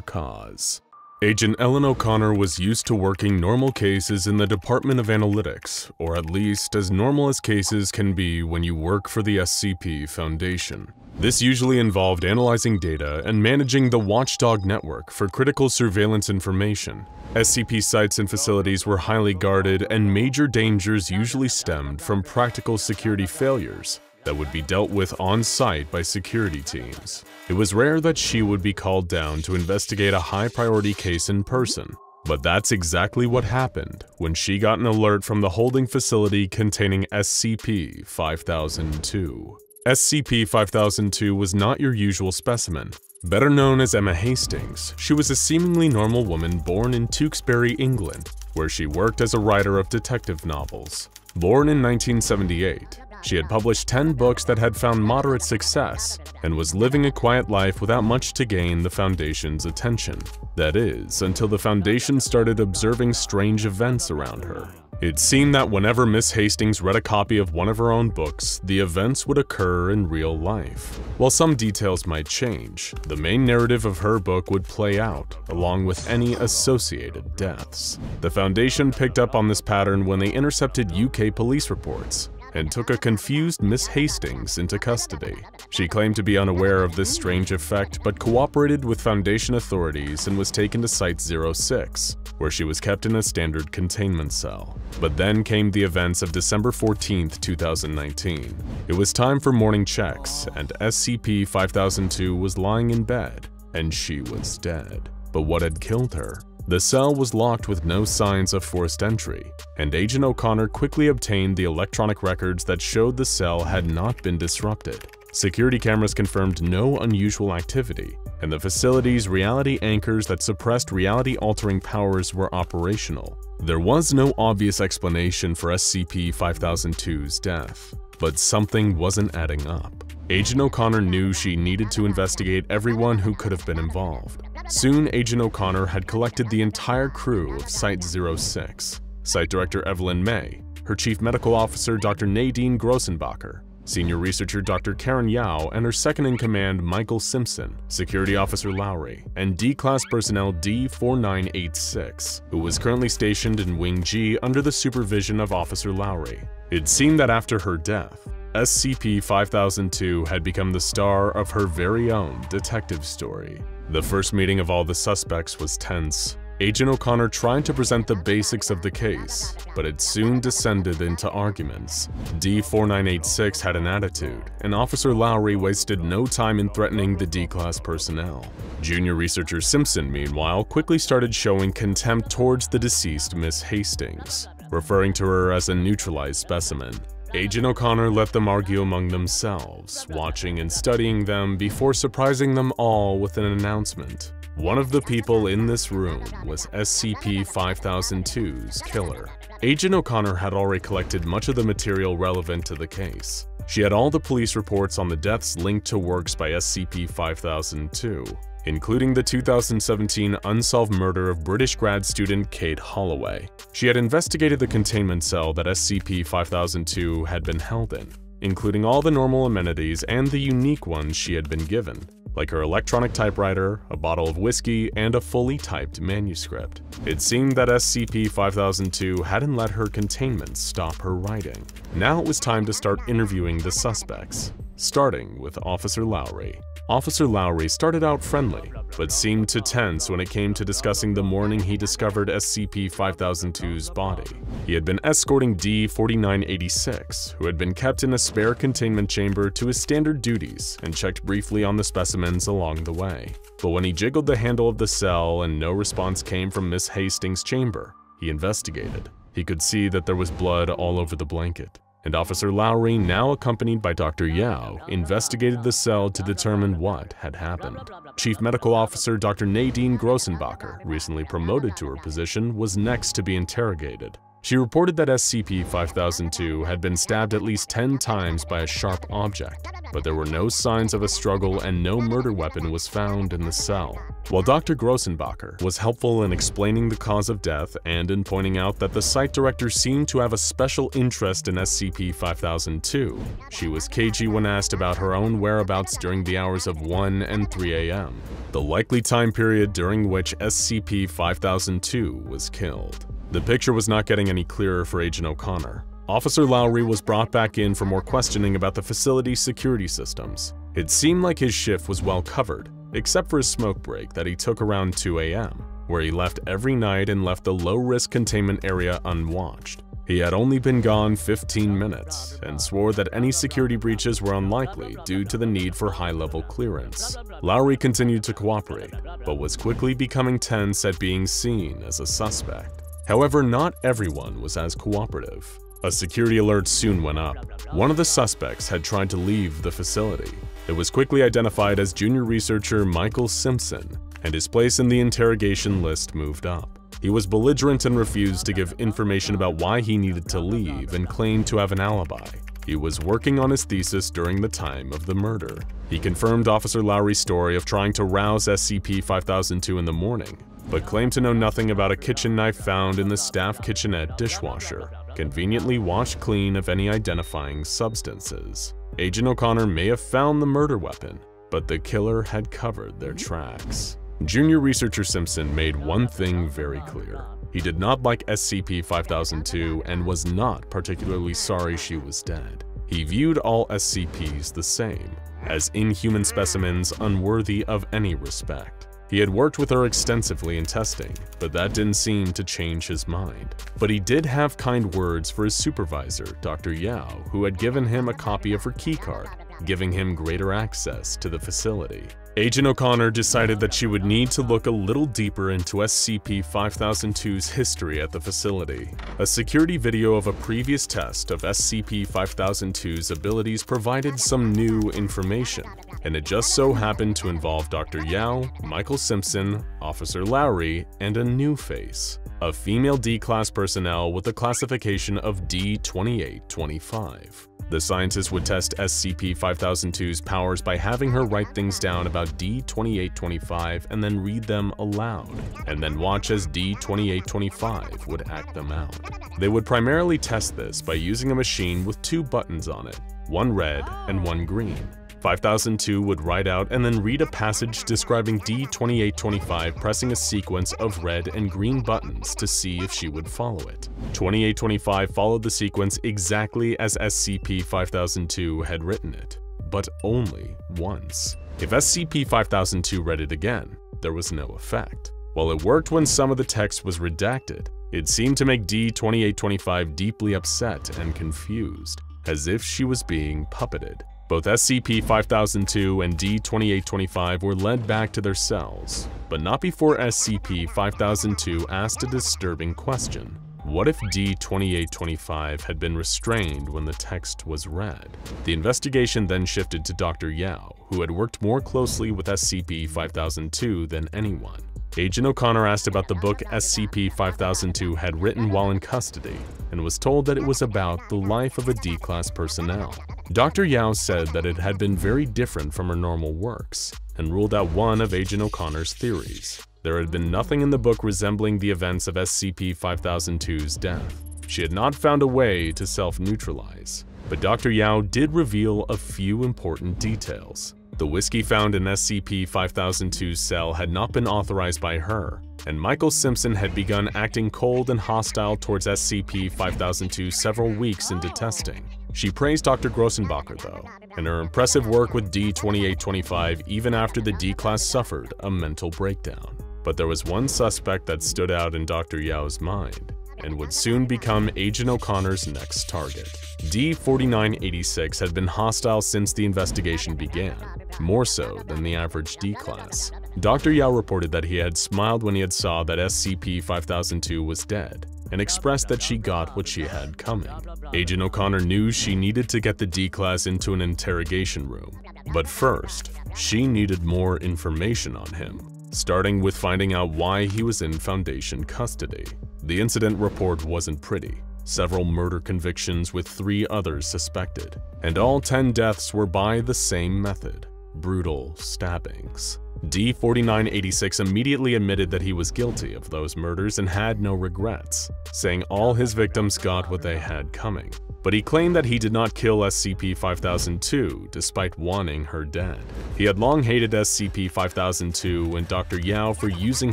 Speaker 1: cause. Agent Ellen O'Connor was used to working normal cases in the Department of Analytics, or at least as normal as cases can be when you work for the SCP Foundation. This usually involved analyzing data and managing the Watchdog network for critical surveillance information. SCP sites and facilities were highly guarded, and major dangers usually stemmed from practical security failures that would be dealt with on-site by security teams. It was rare that she would be called down to investigate a high-priority case in person, but that's exactly what happened when she got an alert from the holding facility containing SCP-5002. SCP-5002 was not your usual specimen. Better known as Emma Hastings, she was a seemingly normal woman born in Tewkesbury, England, where she worked as a writer of detective novels. Born in 1978, she had published 10 books that had found moderate success and was living a quiet life without much to gain the Foundation's attention. That is, until the Foundation started observing strange events around her. It seemed that whenever Miss Hastings read a copy of one of her own books, the events would occur in real life. While some details might change, the main narrative of her book would play out, along with any associated deaths. The Foundation picked up on this pattern when they intercepted UK police reports and took a confused Miss Hastings into custody. She claimed to be unaware of this strange effect, but cooperated with Foundation authorities and was taken to Site-06, where she was kept in a standard containment cell. But then came the events of December 14th, 2019. It was time for morning checks, and SCP-5002 was lying in bed, and she was dead. But what had killed her? The cell was locked with no signs of forced entry, and Agent O'Connor quickly obtained the electronic records that showed the cell had not been disrupted. Security cameras confirmed no unusual activity, and the facility's reality anchors that suppressed reality-altering powers were operational. There was no obvious explanation for SCP-5002's death, but something wasn't adding up. Agent O'Connor knew she needed to investigate everyone who could have been involved. Soon, Agent O'Connor had collected the entire crew of Site-06, Site Director Evelyn May, her Chief Medical Officer Dr. Nadine Grossenbacher, Senior Researcher Dr. Karen Yao, and her second-in-command Michael Simpson, Security Officer Lowry, and D-Class Personnel D-4986, who was currently stationed in Wing G under the supervision of Officer Lowry. It seemed that after her death, SCP-5002 had become the star of her very own detective story. The first meeting of all the suspects was tense. Agent O'Connor tried to present the basics of the case, but it soon descended into arguments. D-4986 had an attitude, and Officer Lowry wasted no time in threatening the D-Class personnel. Junior Researcher Simpson, meanwhile, quickly started showing contempt towards the deceased Miss Hastings, referring to her as a neutralized specimen. Agent O'Connor let them argue among themselves, watching and studying them before surprising them all with an announcement. One of the people in this room was SCP-5002's killer. Agent O'Connor had already collected much of the material relevant to the case. She had all the police reports on the deaths linked to works by SCP-5002, including the 2017 unsolved murder of British grad student Kate Holloway. She had investigated the containment cell that SCP-5002 had been held in, including all the normal amenities and the unique ones she had been given, like her electronic typewriter, a bottle of whiskey, and a fully typed manuscript. It seemed that SCP-5002 hadn't let her containment stop her writing. Now it was time to start interviewing the suspects, starting with Officer Lowry. Officer Lowry started out friendly, but seemed to tense when it came to discussing the morning he discovered SCP-5002's body. He had been escorting D-4986, who had been kept in a spare containment chamber, to his standard duties and checked briefly on the specimens along the way. But when he jiggled the handle of the cell and no response came from Miss Hastings' chamber, he investigated. He could see that there was blood all over the blanket, and Officer Lowry, now accompanied by Dr. Yao, investigated the cell to determine what had happened. Chief Medical Officer Dr. Nadine Grossenbacher, recently promoted to her position, was next to be interrogated. She reported that SCP-5002 had been stabbed at least 10 times by a sharp object, but there were no signs of a struggle and no murder weapon was found in the cell. While Dr. Grossenbacher was helpful in explaining the cause of death and in pointing out that the site director seemed to have a special interest in SCP-5002, she was cagey when asked about her own whereabouts during the hours of 1 and 3 a.m., the likely time period during which SCP-5002 was killed. The picture was not getting any clearer for Agent O'Connor. Officer Lowry was brought back in for more questioning about the facility's security systems. It seemed like his shift was well covered, except for his smoke break that he took around 2 a.m., where he left every night and left the low-risk containment area unwatched. He had only been gone 15 minutes and swore that any security breaches were unlikely due to the need for high-level clearance. Lowry continued to cooperate, but was quickly becoming tense at being seen as a suspect. However, not everyone was as cooperative. A security alert soon went up. One of the suspects had tried to leave the facility. It was quickly identified as junior researcher Michael Simpson, and his place in the interrogation list moved up. He was belligerent and refused to give information about why he needed to leave and claimed to have an alibi. He was working on his thesis during the time of the murder. He confirmed Officer Lowry's story of trying to rouse SCP-5002 in the morning, but claimed to know nothing about a kitchen knife found in the staff kitchenette dishwasher, conveniently washed clean of any identifying substances. Agent O'Connor may have found the murder weapon, but the killer had covered their tracks. Junior researcher Simpson made one thing very clear. He did not like SCP-5002 and was not particularly sorry she was dead. He viewed all SCPs the same, as inhuman specimens unworthy of any respect. He had worked with her extensively in testing, but that didn't seem to change his mind. But he did have kind words for his supervisor, Dr. Yao, who had given him a copy of her keycard, giving him greater access to the facility. Agent O'Connor decided that she would need to look a little deeper into SCP-5002's history at the facility. A security video of a previous test of SCP-5002's abilities provided some new information, and it just so happened to involve Dr. Yao, Michael Simpson, Officer Lowry, and a new face, a female D-Class personnel with a classification of D-2825. The scientist would test SCP-5002's powers by having her write things down about D-2825 and then read them aloud, and then watch as D-2825 would act them out. They would primarily test this by using a machine with 2 buttons on it, one red and one green. 5002 would write out and then read a passage describing D-2825 pressing a sequence of red and green buttons to see if she would follow it. 2825 followed the sequence exactly as SCP-5002 had written it, but only once. If SCP-5002 read it again, there was no effect. While it worked when some of the text was redacted, it seemed to make D-2825 deeply upset and confused, as if she was being puppeted. Both SCP-5002 and D-2825 were led back to their cells, but not before SCP-5002 asked a disturbing question. What if D-2825 had been restrained when the text was read? The investigation then shifted to Dr. Yao, who had worked more closely with SCP-5002 than anyone. Agent O'Connor asked about the book SCP-5002 had written while in custody and was told that it was about the life of a D-Class personnel. Dr. Yao said that it had been very different from her normal works and ruled out one of Agent O'Connor's theories. There had been nothing in the book resembling the events of SCP-5002's death. She had not found a way to self-neutralize, but Dr. Yao did reveal a few important details. The whiskey found in SCP-5002's cell had not been authorized by her, and Michael Simpson had begun acting cold and hostile towards SCP-5002 several weeks into testing. She praised Dr. Grossenbacher, though, and her impressive work with D-2825 even after the D-Class suffered a mental breakdown. But there was one suspect that stood out in Dr. Yao's mind, and would soon become Agent O'Connor's next target. D-4986 had been hostile since the investigation began, more so than the average D-Class. Dr. Yao reported that he had smiled when he had saw that SCP-5002 was dead, and expressed that she got what she had coming. Agent O'Connor knew she needed to get the D-Class into an interrogation room, but first, she needed more information on him, starting with finding out why he was in Foundation custody. The incident report wasn't pretty. Several murder convictions with 3 others suspected, and all 10 deaths were by the same method: brutal stabbings. D-4986 immediately admitted that he was guilty of those murders and had no regrets, saying all his victims got what they had coming. But he claimed that he did not kill SCP-5002 despite wanting her dead. He had long hated SCP-5002 and Dr. Yao for using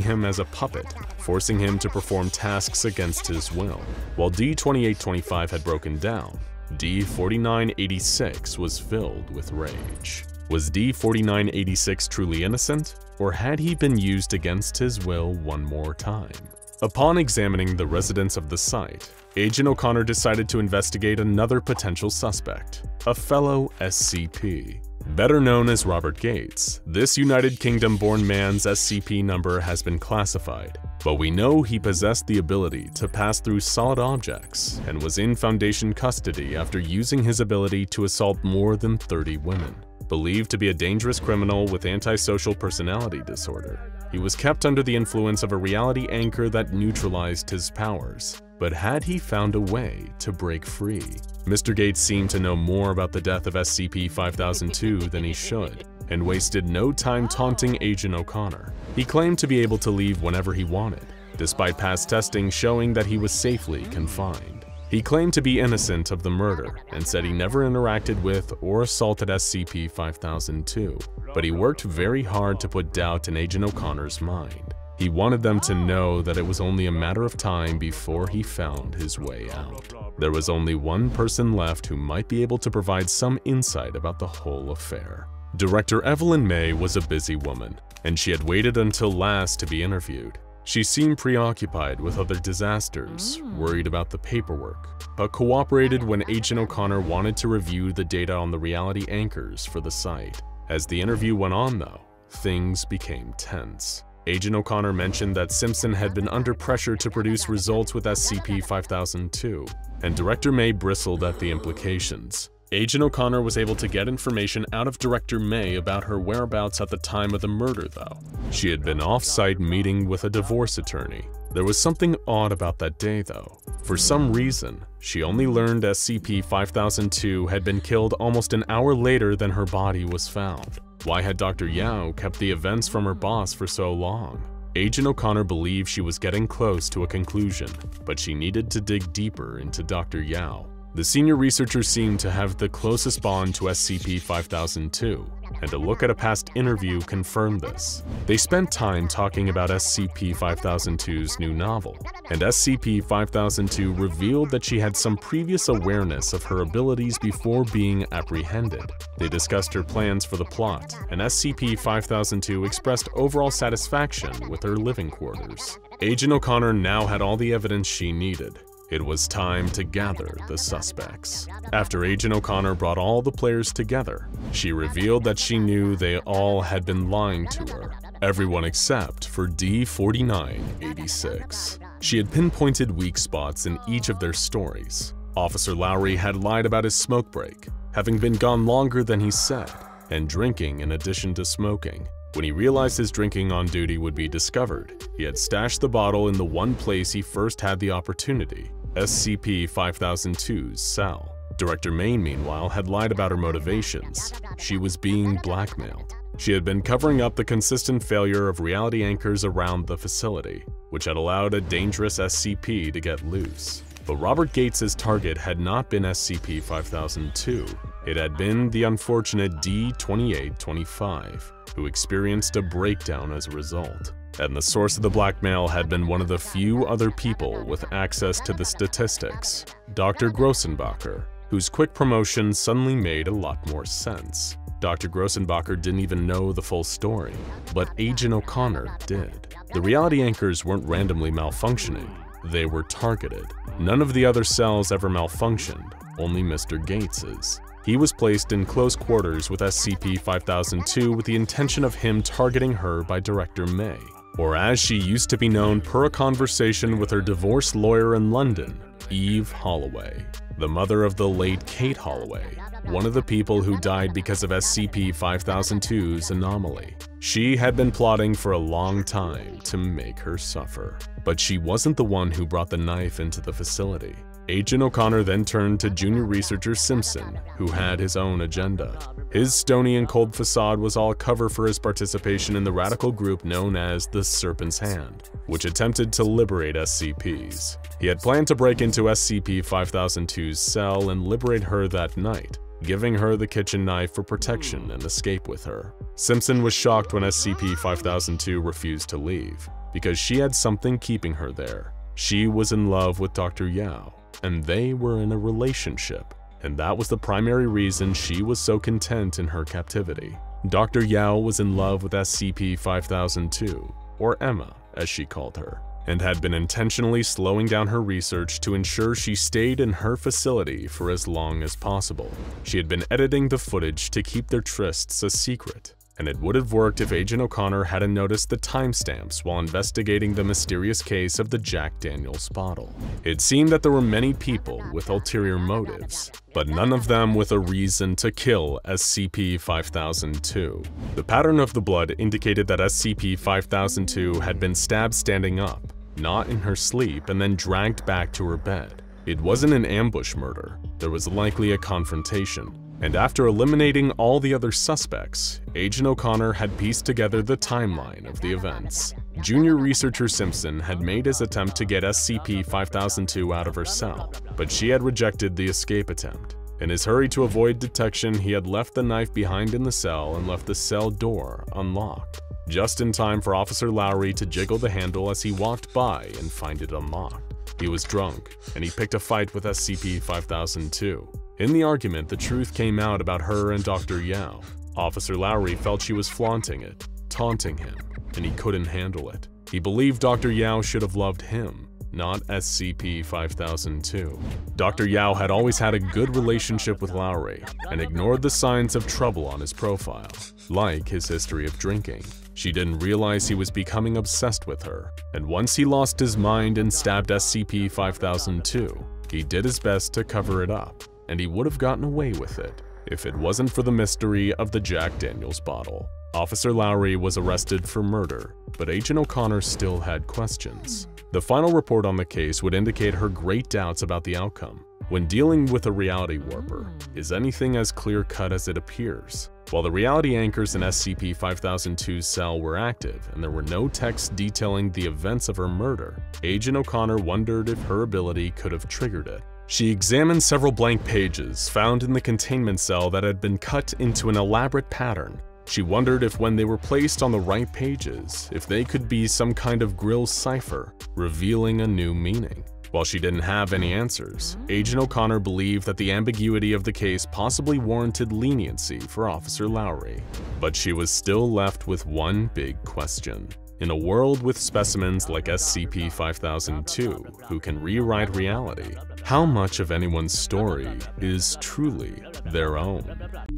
Speaker 1: him as a puppet, forcing him to perform tasks against his will. While D-2825 had broken down, D-4986 was filled with rage. Was D-4986 truly innocent, or had he been used against his will one more time? Upon examining the residents of the site, Agent O'Connor decided to investigate another potential suspect, a fellow SCP. Better known as Robert Gates, this United Kingdom-born man's SCP number has been classified, but we know he possessed the ability to pass through solid objects and was in Foundation custody after using his ability to assault more than 30 women. Believed to be a dangerous criminal with antisocial personality disorder, he was kept under the influence of a reality anchor that neutralized his powers. But had he found a way to break free? Mr. Gates seemed to know more about the death of SCP-5002 than he should, and wasted no time taunting Agent O'Connor. He claimed to be able to leave whenever he wanted, despite past testing showing that he was safely confined. He claimed to be innocent of the murder and said he never interacted with or assaulted SCP-5002, but he worked very hard to put doubt in Agent O'Connor's mind. He wanted them to know that it was only a matter of time before he found his way out. There was only one person left who might be able to provide some insight about the whole affair. Director Evelyn May was a busy woman, and she had waited until last to be interviewed. She seemed preoccupied with other disasters, worried about the paperwork, but cooperated when Agent O'Connor wanted to review the data on the reality anchors for the site. As the interview went on, though, things became tense. Agent O'Connor mentioned that Simpson had been under pressure to produce results with SCP-5002, and Director May bristled at the implications. Agent O'Connor was able to get information out of Director May about her whereabouts at the time of the murder, though. She had been off-site meeting with a divorce attorney. There was something odd about that day, though. For some reason, she only learned SCP-5002 had been killed almost an hour later than her body was found. Why had Dr. Yao kept the events from her boss for so long? Agent O'Connor believed she was getting close to a conclusion, but she needed to dig deeper into Dr. Yao. The senior researcher seemed to have the closest bond to SCP-5002, and a look at a past interview confirmed this. They spent time talking about SCP-5002's new novel, and SCP-5002 revealed that she had some previous awareness of her abilities before being apprehended. They discussed her plans for the plot, and SCP-5002 expressed overall satisfaction with her living quarters. Agent O'Connor now had all the evidence she needed. It was time to gather the suspects. After Agent O'Connor brought all the players together, she revealed that she knew they all had been lying to her. Everyone except for D-4986. She had pinpointed weak spots in each of their stories. Officer Lowry had lied about his smoke break, having been gone longer than he said, and drinking in addition to smoking. When he realized his drinking on duty would be discovered, he had stashed the bottle in the one place he first had the opportunity, SCP-5002's cell. Director Main, meanwhile, had lied about her motivations. She was being blackmailed. She had been covering up the consistent failure of reality anchors around the facility, which had allowed a dangerous SCP to get loose. But Robert Gates's target had not been SCP-5002. It had been the unfortunate D-2825, who experienced a breakdown as a result. And the source of the blackmail had been one of the few other people with access to the statistics, Dr. Grossenbacher, whose quick promotion suddenly made a lot more sense. Dr. Grossenbacher didn't even know the full story, but Agent O'Connor did. The reality anchors weren't randomly malfunctioning, they were targeted. None of the other cells ever malfunctioned, only Mr. Gates's. He was placed in close quarters with SCP-5002 with the intention of him targeting her by Director May, or as she used to be known per a conversation with her divorce lawyer in London, Eve Holloway, the mother of the late Kate Holloway, one of the people who died because of SCP-5002's anomaly. She had been plotting for a long time to make her suffer, but she wasn't the one who brought the knife into the facility. Agent O'Connor then turned to junior researcher Simpson, who had his own agenda. His stony and cold facade was all cover for his participation in the radical group known as the Serpent's Hand, which attempted to liberate SCPs. He had planned to break into SCP-5002's cell and liberate her that night, giving her the kitchen knife for protection and escape with her. Simpson was shocked when SCP-5002 refused to leave, because she had something keeping her there. She was in love with Dr. Yao, and they were in a relationship, and that was the primary reason she was so content in her captivity. Dr. Yao was in love with SCP-5002, or Emma, as she called her, and had been intentionally slowing down her research to ensure she stayed in her facility for as long as possible. She had been editing the footage to keep their trysts a secret, and it would have worked if Agent O'Connor hadn't noticed the timestamps while investigating the mysterious case of the Jack Daniels bottle. It seemed that there were many people with ulterior motives, but none of them with a reason to kill SCP-5002. The pattern of the blood indicated that SCP-5002 had been stabbed standing up, not in her sleep, and then dragged back to her bed. It wasn't an ambush murder, there was likely a confrontation. And after eliminating all the other suspects, Agent O'Connor had pieced together the timeline of the events. Junior researcher Simpson had made his attempt to get SCP-5002 out of her cell, but she had rejected the escape attempt. In his hurry to avoid detection, he had left the knife behind in the cell and left the cell door unlocked, just in time for Officer Lowry to jiggle the handle as he walked by and find it unlocked. He was drunk, and he picked a fight with SCP-5002. In the argument, the truth came out about her and Dr. Yao. Officer Lowry felt she was flaunting it, taunting him, and he couldn't handle it. He believed Dr. Yao should have loved him, not SCP-5002. Dr. Yao had always had a good relationship with Lowry and ignored the signs of trouble on his profile, like his history of drinking. She didn't realize he was becoming obsessed with her, and once he lost his mind and stabbed SCP-5002, he did his best to cover it up, and he would have gotten away with it if it wasn't for the mystery of the Jack Daniels bottle. Officer Lowry was arrested for murder, but Agent O'Connor still had questions. The final report on the case would indicate her great doubts about the outcome. When dealing with a reality warper, is anything as clear-cut as it appears? While the reality anchors in SCP-5002's cell were active and there were no texts detailing the events of her murder, Agent O'Connor wondered if her ability could have triggered it. She examined several blank pages found in the containment cell that had been cut into an elaborate pattern. She wondered if when they were placed on the right pages, if they could be some kind of Grill cipher, revealing a new meaning. While she didn't have any answers, Agent O'Connor believed that the ambiguity of the case possibly warranted leniency for Officer Lowry. But she was still left with one big question. In a world with specimens like SCP-5002, who can rewrite reality, how much of anyone's story is truly their own?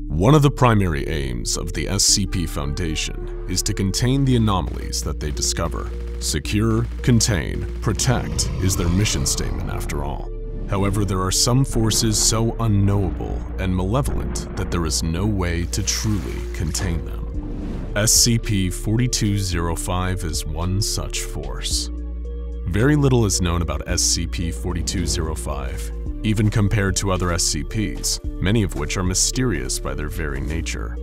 Speaker 1: One of the primary aims of the SCP Foundation is to contain the anomalies that they discover. Secure, contain, protect is their mission statement after all. However, there are some forces so unknowable and malevolent that there is no way to truly contain them. SCP-4511 is one such force. Very little is known about SCP-4511, even compared to other SCPs, many of which are mysterious by their very nature.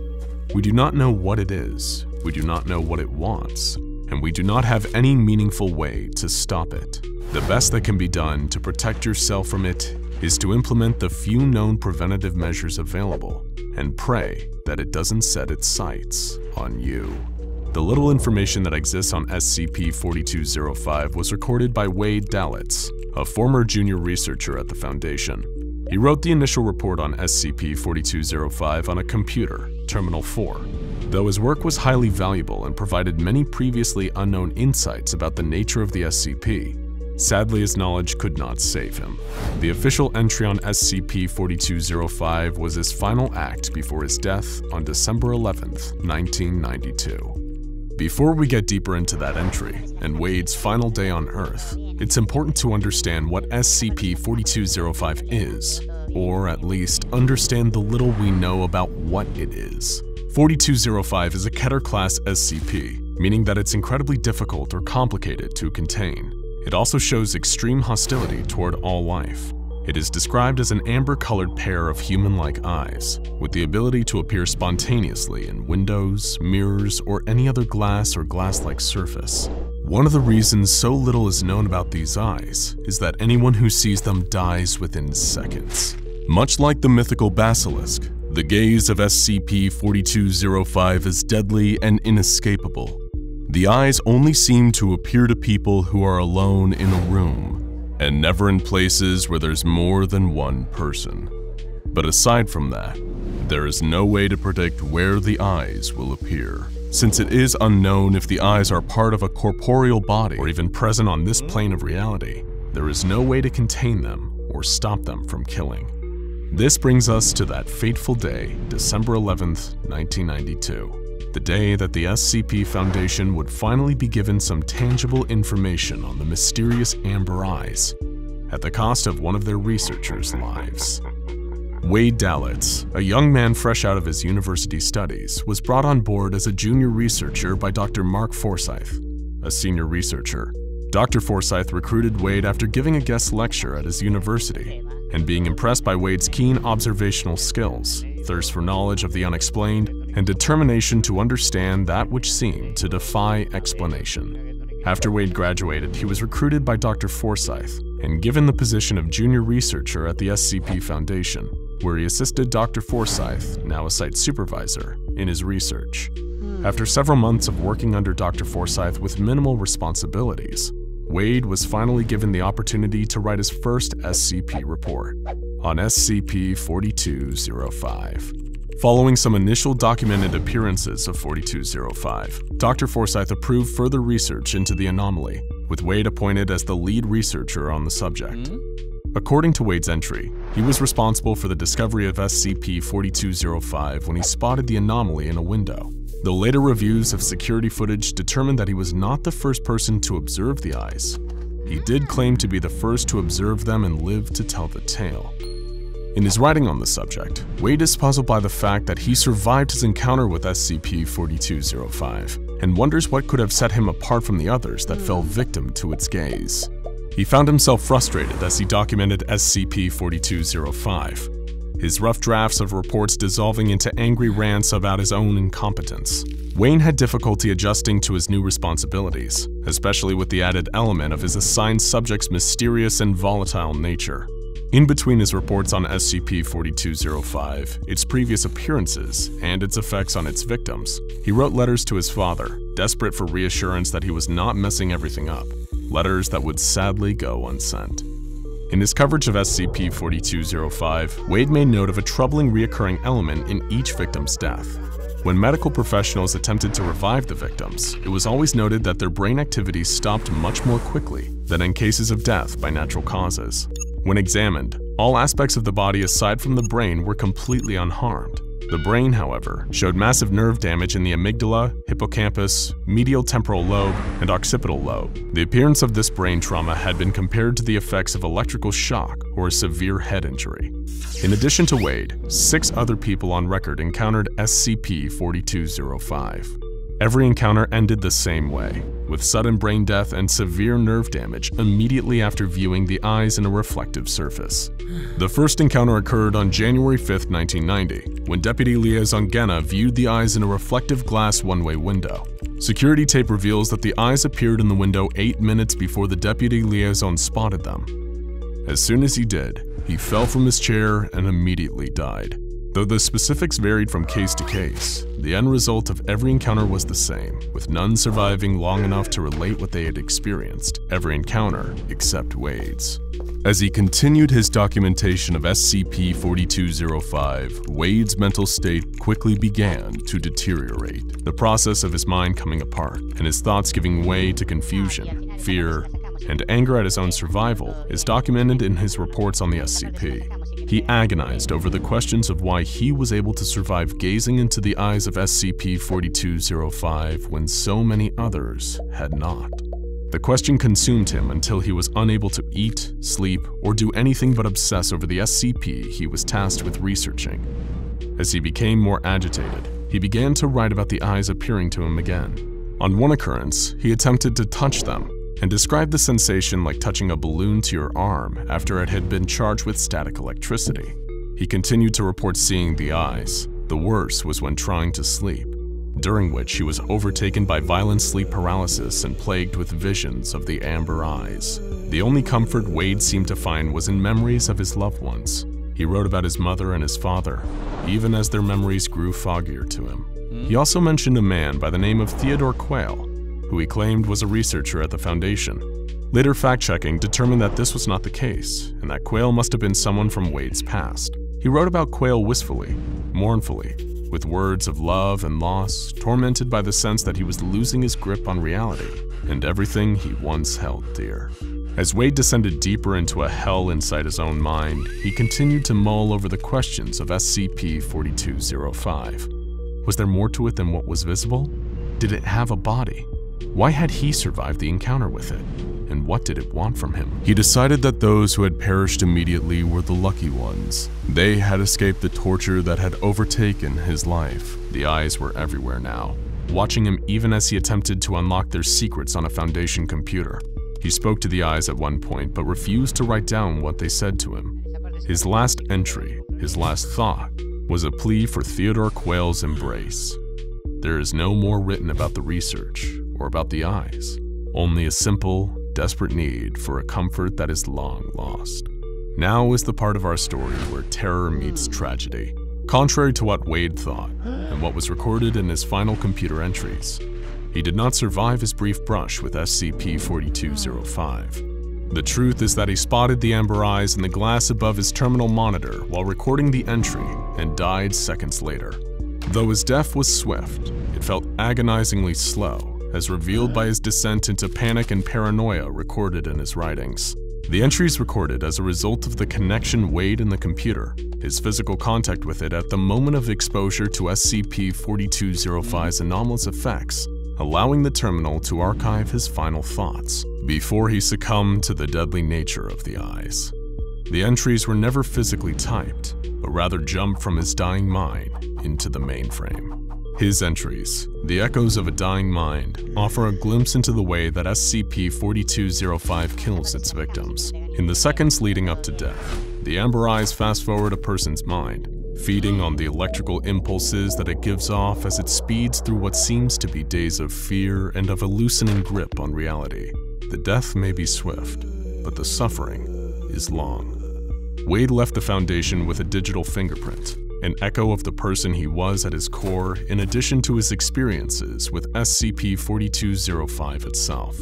Speaker 1: We do not know what it is, we do not know what it wants, and we do not have any meaningful way to stop it. The best that can be done to protect yourself from it is to implement the few known preventative measures available and pray that it doesn't set its sights on you. The little information that exists on SCP-4205 was recorded by Wade Dalitz, a former junior researcher at the Foundation. He wrote the initial report on SCP-4205 on a computer, Terminal 4. Though his work was highly valuable and provided many previously unknown insights about the nature of the SCP, sadly his knowledge could not save him. The official entry on SCP-4205 was his final act before his death on December 11th, 1992. Before we get deeper into that entry and Wade's final day on Earth, it's important to understand what SCP-4205 is, or at least understand the little we know about what it is. 4205 is a Keter-class SCP, meaning that it's incredibly difficult or complicated to contain. It also shows extreme hostility toward all life. It is described as an amber-colored pair of human-like eyes, with the ability to appear spontaneously in windows, mirrors, or any other glass or glass-like surface. One of the reasons so little is known about these eyes is that anyone who sees them dies within seconds. Much like the mythical basilisk, the gaze of SCP-4205 is deadly and inescapable. The eyes only seem to appear to people who are alone in a room, and never in places where there's more than one person. But aside from that, there is no way to predict where the eyes will appear. Since it is unknown if the eyes are part of a corporeal body or even present on this plane of reality, there is no way to contain them or stop them from killing. This brings us to that fateful day, December 11th, 1992. The day that the SCP Foundation would finally be given some tangible information on the mysterious amber eyes, at the cost of one of their researchers' lives. Wade Dalitz, a young man fresh out of his university studies, was brought on board as a junior researcher by Dr. Mark Forsyth, a senior researcher. Dr. Forsyth recruited Wade after giving a guest lecture at his university, and being impressed by Wade's keen observational skills, thirst for knowledge of the unexplained, and determination to understand that which seemed to defy explanation. After Wade graduated, he was recruited by Dr. Forsyth and given the position of junior researcher at the SCP Foundation, where he assisted Dr. Forsyth, now a site supervisor, in his research. After several months of working under Dr. Forsyth with minimal responsibilities, Wade was finally given the opportunity to write his first SCP report on SCP-4205. Following some initial documented appearances of 4205, Dr. Forsyth approved further research into the anomaly, with Wade appointed as the lead researcher on the subject. According to Wade's entry, he was responsible for the discovery of SCP-4205 when he spotted the anomaly in a window. Though later reviews of security footage determined that he was not the first person to observe the eyes, he did claim to be the first to observe them and live to tell the tale. In his writing on the subject, Wade is puzzled by the fact that he survived his encounter with SCP-4205 and wonders what could have set him apart from the others that fell victim to its gaze. He found himself frustrated as he documented SCP-4205, his rough drafts of reports dissolving into angry rants about his own incompetence. Wayne had difficulty adjusting to his new responsibilities, especially with the added element of his assigned subject's mysterious and volatile nature. In between his reports on SCP-4205, its previous appearances, and its effects on its victims, he wrote letters to his father, desperate for reassurance that he was not messing everything up, letters that would sadly go unsent. In his coverage of SCP-4205, Wade made note of a troubling reoccurring element in each victim's death. When medical professionals attempted to revive the victims, it was always noted that their brain activity stopped much more quickly than in cases of death by natural causes. When examined, all aspects of the body aside from the brain were completely unharmed. The brain, however, showed massive nerve damage in the amygdala, hippocampus, medial temporal lobe, and occipital lobe. The appearance of this brain trauma had been compared to the effects of electrical shock or a severe head injury. In addition to Wade, 6 other people on record encountered SCP-4205. Every encounter ended the same way, with sudden brain death and severe nerve damage immediately after viewing the eyes in a reflective surface. The first encounter occurred on January 5, 1990, when Deputy Liaison Genna viewed the eyes in a reflective glass one-way window. Security tape reveals that the eyes appeared in the window 8 minutes before the Deputy Liaison spotted them. As soon as he did, he fell from his chair and immediately died. Though the specifics varied from case to case, the end result of every encounter was the same, with none surviving long enough to relate what they had experienced, every encounter except Wade's. As he continued his documentation of SCP-4511, Wade's mental state quickly began to deteriorate, the process of his mind coming apart, and his thoughts giving way to confusion, fear, and anger at his own survival is documented in his reports on the SCP. He agonized over the questions of why he was able to survive gazing into the eyes of SCP-4205 when so many others had not. The question consumed him until he was unable to eat, sleep, or do anything but obsess over the SCP he was tasked with researching. As he became more agitated, he began to write about the eyes appearing to him again. On one occurrence, he attempted to touch them, and described the sensation like touching a balloon to your arm after it had been charged with static electricity. He continued to report seeing the eyes. The worst was when trying to sleep, during which he was overtaken by violent sleep paralysis and plagued with visions of the amber eyes. The only comfort Wade seemed to find was in memories of his loved ones. He wrote about his mother and his father, even as their memories grew foggier to him. He also mentioned a man by the name of Theodore Quayle, who he claimed was a researcher at the Foundation. Later fact-checking determined that this was not the case, and that Quayle must have been someone from Wade's past. He wrote about Quayle wistfully, mournfully, with words of love and loss, tormented by the sense that he was losing his grip on reality and everything he once held dear. As Wade descended deeper into a hell inside his own mind, he continued to mull over the questions of SCP-4205. Was there more to it than what was visible? Did it have a body? Why had he survived the encounter with it? And what did it want from him? He decided that those who had perished immediately were the lucky ones. They had escaped the torture that had overtaken his life. The eyes were everywhere now, watching him even as he attempted to unlock their secrets on a Foundation computer. He spoke to the eyes at one point, but refused to write down what they said to him. His last entry, his last thought, was a plea for Theodore Quayle's embrace. There is no more written about the research or about the eyes, only a simple, desperate need for a comfort that is long lost. Now is the part of our story where terror meets tragedy. Contrary to what Wade thought, and what was recorded in his final computer entries, he did not survive his brief brush with SCP-4205. The truth is that he spotted the amber eyes in the glass above his terminal monitor while recording the entry and died seconds later. Though his death was swift, it felt agonizingly slow, as revealed by his descent into panic and paranoia recorded in his writings. The entries recorded as a result of the connection Wade in the computer, his physical contact with it at the moment of exposure to SCP-4205's anomalous effects, allowing the terminal to archive his final thoughts before he succumbed to the deadly nature of the eyes. The entries were never physically typed, but rather jumped from his dying mind into the mainframe. His entries, the echoes of a dying mind, offer a glimpse into the way that SCP-4205 kills its victims. In the seconds leading up to death, the amber eyes fast-forward a person's mind, feeding on the electrical impulses that it gives off as it speeds through what seems to be days of fear and of a loosening grip on reality. The death may be swift, but the suffering is long. Wade left the Foundation with a digital fingerprint, an echo of the person he was at his core, in addition to his experiences with SCP-4205 itself.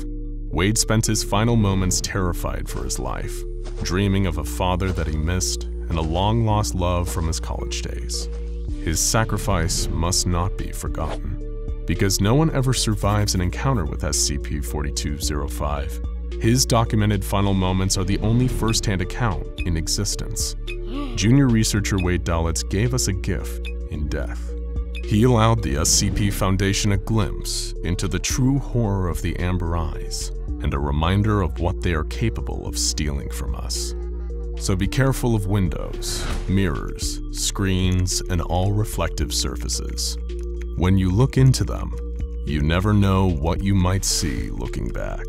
Speaker 1: Wade spent his final moments terrified for his life, dreaming of a father that he missed and a long-lost love from his college days. His sacrifice must not be forgotten, because no one ever survives an encounter with SCP-4205. His documented final moments are the only first-hand account in existence. Junior researcher Wade Dalitz gave us a gift in death. He allowed the SCP Foundation a glimpse into the true horror of the amber eyes and a reminder of what they are capable of stealing from us. So be careful of windows, mirrors, screens, and all reflective surfaces. When you look into them, You never know what you might see looking back.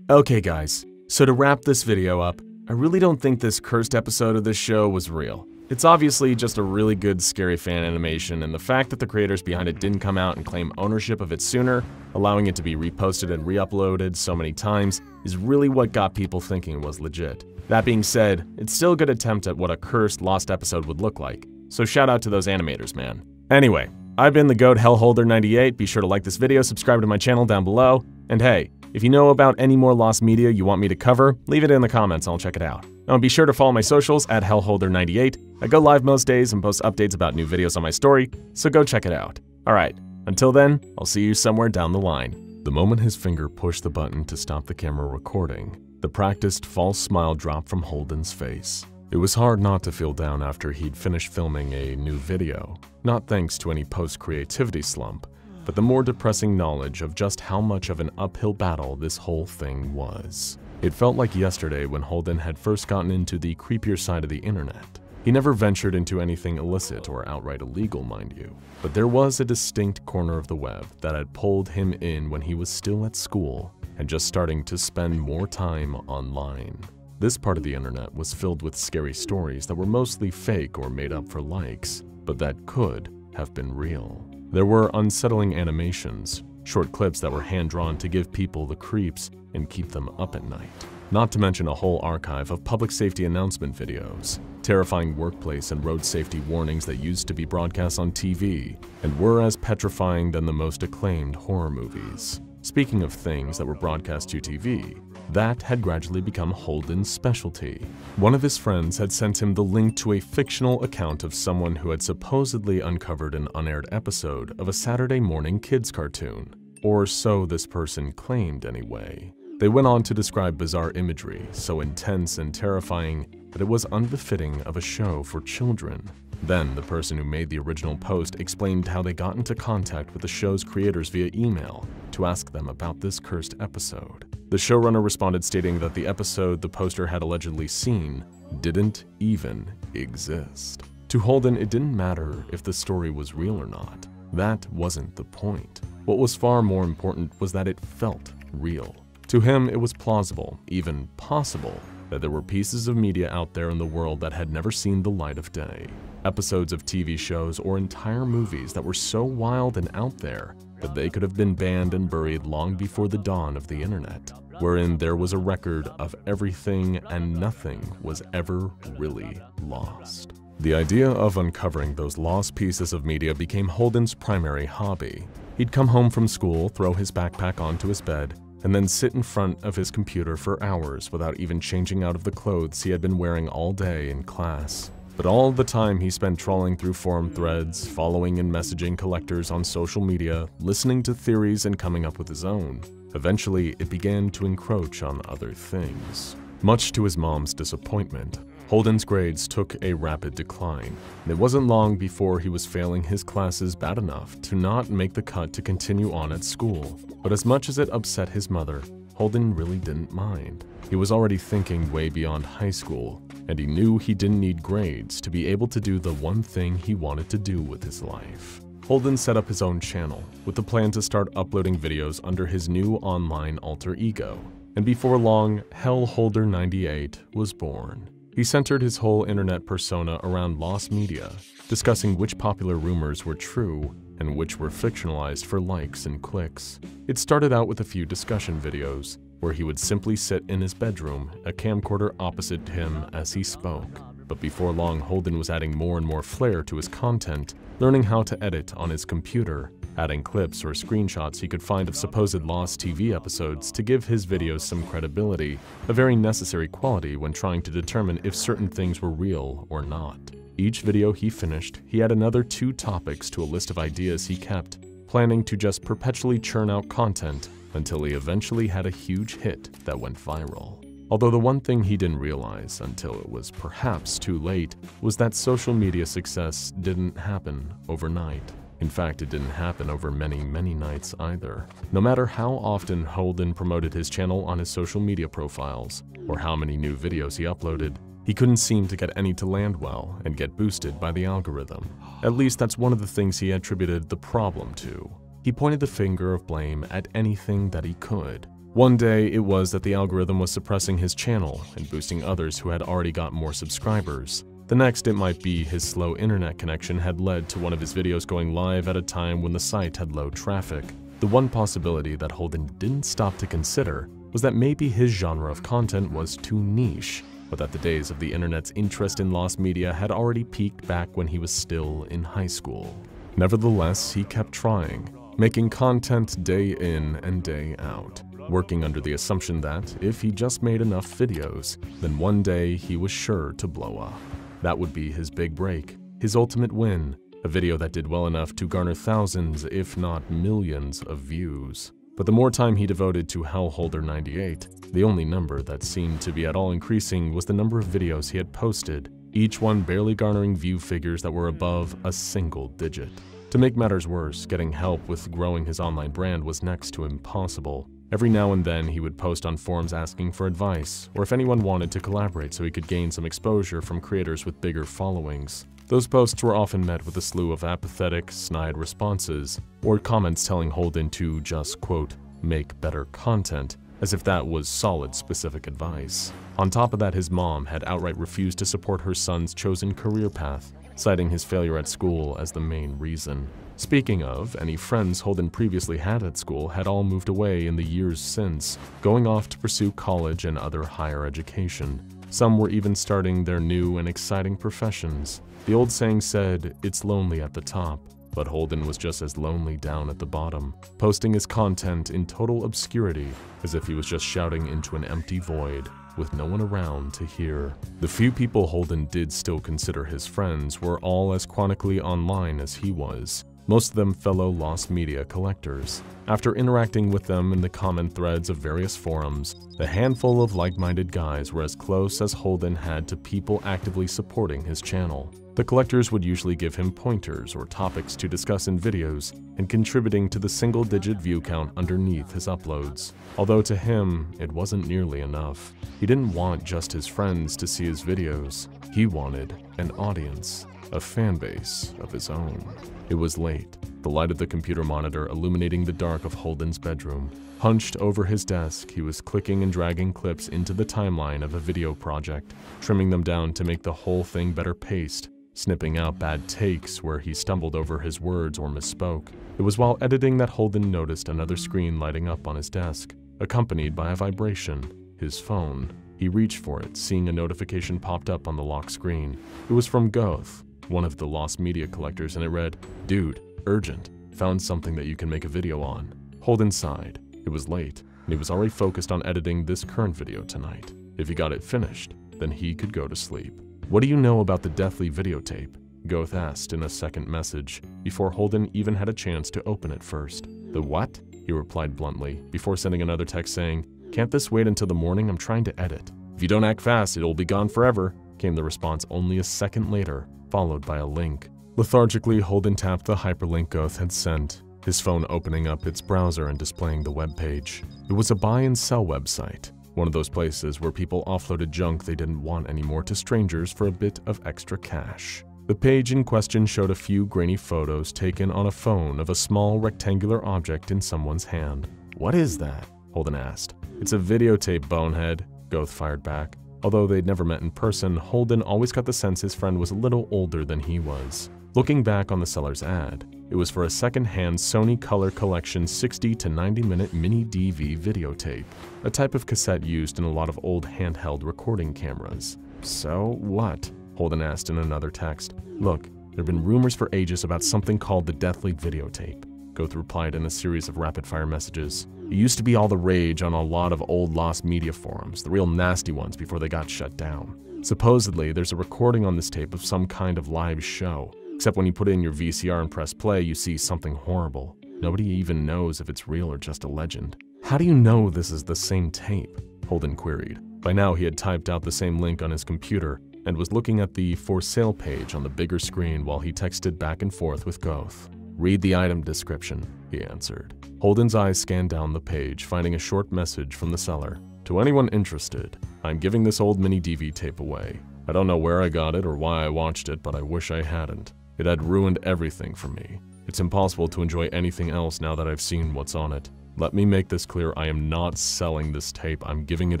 Speaker 3: Okay guys, so to wrap this video up, I really don't think this cursed episode of this show was real. It's obviously just a really good scary fan animation, and the fact that the creators behind it didn't come out and claim ownership of it sooner, allowing it to be reposted and re-uploaded so many times, is really what got people thinking it was legit. That being said, it's still a good attempt at what a cursed lost episode would look like, so shout out to those animators, man. Anyway, I've been the GOAT Hellholder98, be sure to like this video, subscribe to my channel down below, and hey, if you know about any more lost media you want me to cover, leave it in the comments, I'll check it out. Now be sure to follow my socials at Hellholder98. I go live most days and post updates about new videos on my story, so go check it out. Alright, until then, I'll see you somewhere down the line.
Speaker 1: The moment his finger pushed the button to stop the camera recording, the practiced false smile dropped from Holden's face. It was hard not to feel down after he'd finished filming a new video, not thanks to any post-creativity slump, but the more depressing knowledge of just how much of an uphill battle this whole thing was. It felt like yesterday when Holden had first gotten into the creepier side of the internet. He never ventured into anything illicit or outright illegal, mind you, but there was a distinct corner of the web that had pulled him in when he was still at school and just starting to spend more time online. This part of the internet was filled with scary stories that were mostly fake or made up for likes, but that could have been real. There were unsettling animations, short clips that were hand-drawn to give people the creeps and keep them up at night. Not to mention a whole archive of public safety announcement videos, terrifying workplace and road safety warnings that used to be broadcast on TV and were as petrifying than the most acclaimed horror movies. Speaking of things that were broadcast to TV, that had gradually become Holden's specialty. One of his friends had sent him the link to a fictional account of someone who had supposedly uncovered an unaired episode of a Saturday morning kids cartoon. Or so this person claimed anyway. They went on to describe bizarre imagery, so intense and terrifying that it was unbefitting of a show for children. Then the person who made the original post explained how they got into contact with the show's creators via email to ask them about this cursed episode. The showrunner responded stating that the episode the poster had allegedly seen didn't even exist. To Holden, it didn't matter if the story was real or not. That wasn't the point. What was far more important was that it felt real. To him, it was plausible, even possible, that there were pieces of media out there in the world that had never seen the light of day. Episodes of TV shows or entire movies that were so wild and out there that they could have been banned and buried long before the dawn of the internet, wherein there was a record of everything and nothing was ever really lost. The idea of uncovering those lost pieces of media became Holden's primary hobby. He'd come home from school, throw his backpack onto his bed, and then sit in front of his computer for hours without even changing out of the clothes he had been wearing all day in class. But all the time he spent trawling through forum threads, following and messaging collectors on social media, listening to theories and coming up with his own. Eventually, it began to encroach on other things. Much to his mom's disappointment, Holden's grades took a rapid decline, and it wasn't long before he was failing his classes bad enough to not make the cut to continue on at school. But as much as it upset his mother, Holden really didn't mind. He was already thinking way beyond high school, and he knew he didn't need grades to be able to do the one thing he wanted to do with his life. Holden set up his own channel, with the plan to start uploading videos under his new online alter ego, and before long, Hellholder98 was born. He centered his whole internet persona around lost media, discussing which popular rumors were true and which were fictionalized for likes and clicks. It started out with a few discussion videos, where he would simply sit in his bedroom, a camcorder opposite him as he spoke. But before long, Holden was adding more and more flair to his content, learning how to edit on his computer, adding clips or screenshots he could find of supposed lost TV episodes to give his videos some credibility, a very necessary quality when trying to determine if certain things were real or not. Each video he finished, he had another 2 topics to a list of ideas he kept, planning to just perpetually churn out content until he eventually had a huge hit that went viral. Although the one thing he didn't realize until it was perhaps too late was that social media success didn't happen overnight. In fact, it didn't happen over many nights either. No matter how often Holden promoted his channel on his social media profiles, or how many new videos he uploaded, he couldn't seem to get any to land well and get boosted by the algorithm. At least that's one of the things he attributed the problem to.
Speaker 3: He pointed the finger of blame at anything that he could. One day, it was that the algorithm was suppressing his channel and boosting others who had already got more subscribers. The next, it might be his slow internet connection had led to one of his videos going live at a time when the site had low traffic. The one possibility that Holden didn't stop to consider was that maybe his genre of content was too niche, but that the days of the internet's interest in lost media had already peaked back when he was still in high school. Nevertheless, he kept trying, making content day in and day out, working under the assumption that if he just made enough videos, then one day he was sure to blow up. That would be his big break, his ultimate win, a video that did well enough to garner thousands, if not millions, of views. But the more time he devoted to Hellholder98, the only number that seemed to be at all increasing was the number of videos he had posted, each one barely garnering view figures that were above a single digit. To make matters worse, getting help with growing his online brand was next to impossible. Every now and then he would post on forums asking for advice, or if anyone wanted to collaborate so he could gain some exposure from creators with bigger followings. Those posts were often met with a slew of apathetic, snide responses, or comments telling Holden to just, quote, make better content, as if that was solid, specific advice. On top of that, his mom had outright refused to support her son's chosen career path, citing his failure at school as the main reason. Speaking of, any friends Holden previously had at school had all moved away in the years since, going off to pursue college and other higher education. Some were even starting their new and exciting professions. The old saying said, "It's lonely at the top," but Holden was just as lonely down at the bottom, posting his content in total obscurity, as if he was just shouting into an empty void, with no one around to hear. The few people Holden did still consider his friends were all as chronically online as he was, most of them fellow lost media collectors. After interacting with them in the comment threads of various forums, the handful of like-minded guys were as close as Holden had to people actively supporting his channel. The collectors would usually give him pointers or topics to discuss in videos, and contributing to the single-digit view count underneath his uploads. Although to him, it wasn't nearly enough. He didn't want just his friends to see his videos. He wanted an audience, a fan base of his own. It was late, the light of the computer monitor illuminating the dark of Holden's bedroom. Hunched over his desk, he was clicking and dragging clips into the timeline of a video project, trimming them down to make the whole thing better paced, snipping out bad takes where he stumbled over his words or misspoke. It was while editing that Holden noticed another screen lighting up on his desk, accompanied by a vibration, his phone. He reached for it, seeing a notification popped up on the lock screen. It was from Goth, one of the lost media collectors, and it read, "Dude, urgent, found something that you can make a video on." Holden sighed. It was late, and he was already focused on editing this current video tonight. If he got it finished, then he could go to sleep. "What do you know about the deathly videotape?" Goth asked in a second message, before Holden even had a chance to open it first. "The what?" he replied bluntly, before sending another text saying, "Can't this wait until the morning? I'm trying to edit." "If you don't act fast, it'll be gone forever," came the response only a second later, followed by a link. Lethargically, Holden tapped the hyperlink Goth had sent, his phone opening up its browser and displaying the web page. It was a buy and sell website, one of those places where people offloaded junk they didn't want anymore to strangers for a bit of extra cash. The page in question showed a few grainy photos taken on a phone of a small rectangular object in someone's hand. "What is that?" Holden asked. "It's a videotape, bonehead," Goth fired back. Although they'd never met in person, Holden always got the sense his friend was a little older than he was. Looking back on the seller's ad, it was for a second-hand Sony Color Collection 60 to 90-minute mini DV videotape, a type of cassette used in a lot of old handheld recording cameras. "So what?" Holden asked in another text. "Look, there have been rumors for ages about something called the deathly videotape," Goth replied in a series of rapid-fire messages. "It used to be all the rage on a lot of old lost media forums, the real nasty ones before they got shut down. Supposedly, there's a recording on this tape of some kind of live show, except when you put it in your VCR and press play, you see something horrible. Nobody even knows if it's real or just a legend." "How do you know this is the same tape?" Holden queried. By now, he had typed out the same link on his computer and was looking at the for sale page on the bigger screen while he texted back and forth with Goth. "Read the item description," he answered. Holden's eyes scanned down the page, finding a short message from the seller. "To anyone interested, I'm giving this old mini DV tape away. I don't know where I got it or why I watched it, but I wish I hadn't. It had ruined everything for me. It's impossible to enjoy anything else now that I've seen what's on it. Let me make this clear, I am not selling this tape, I'm giving it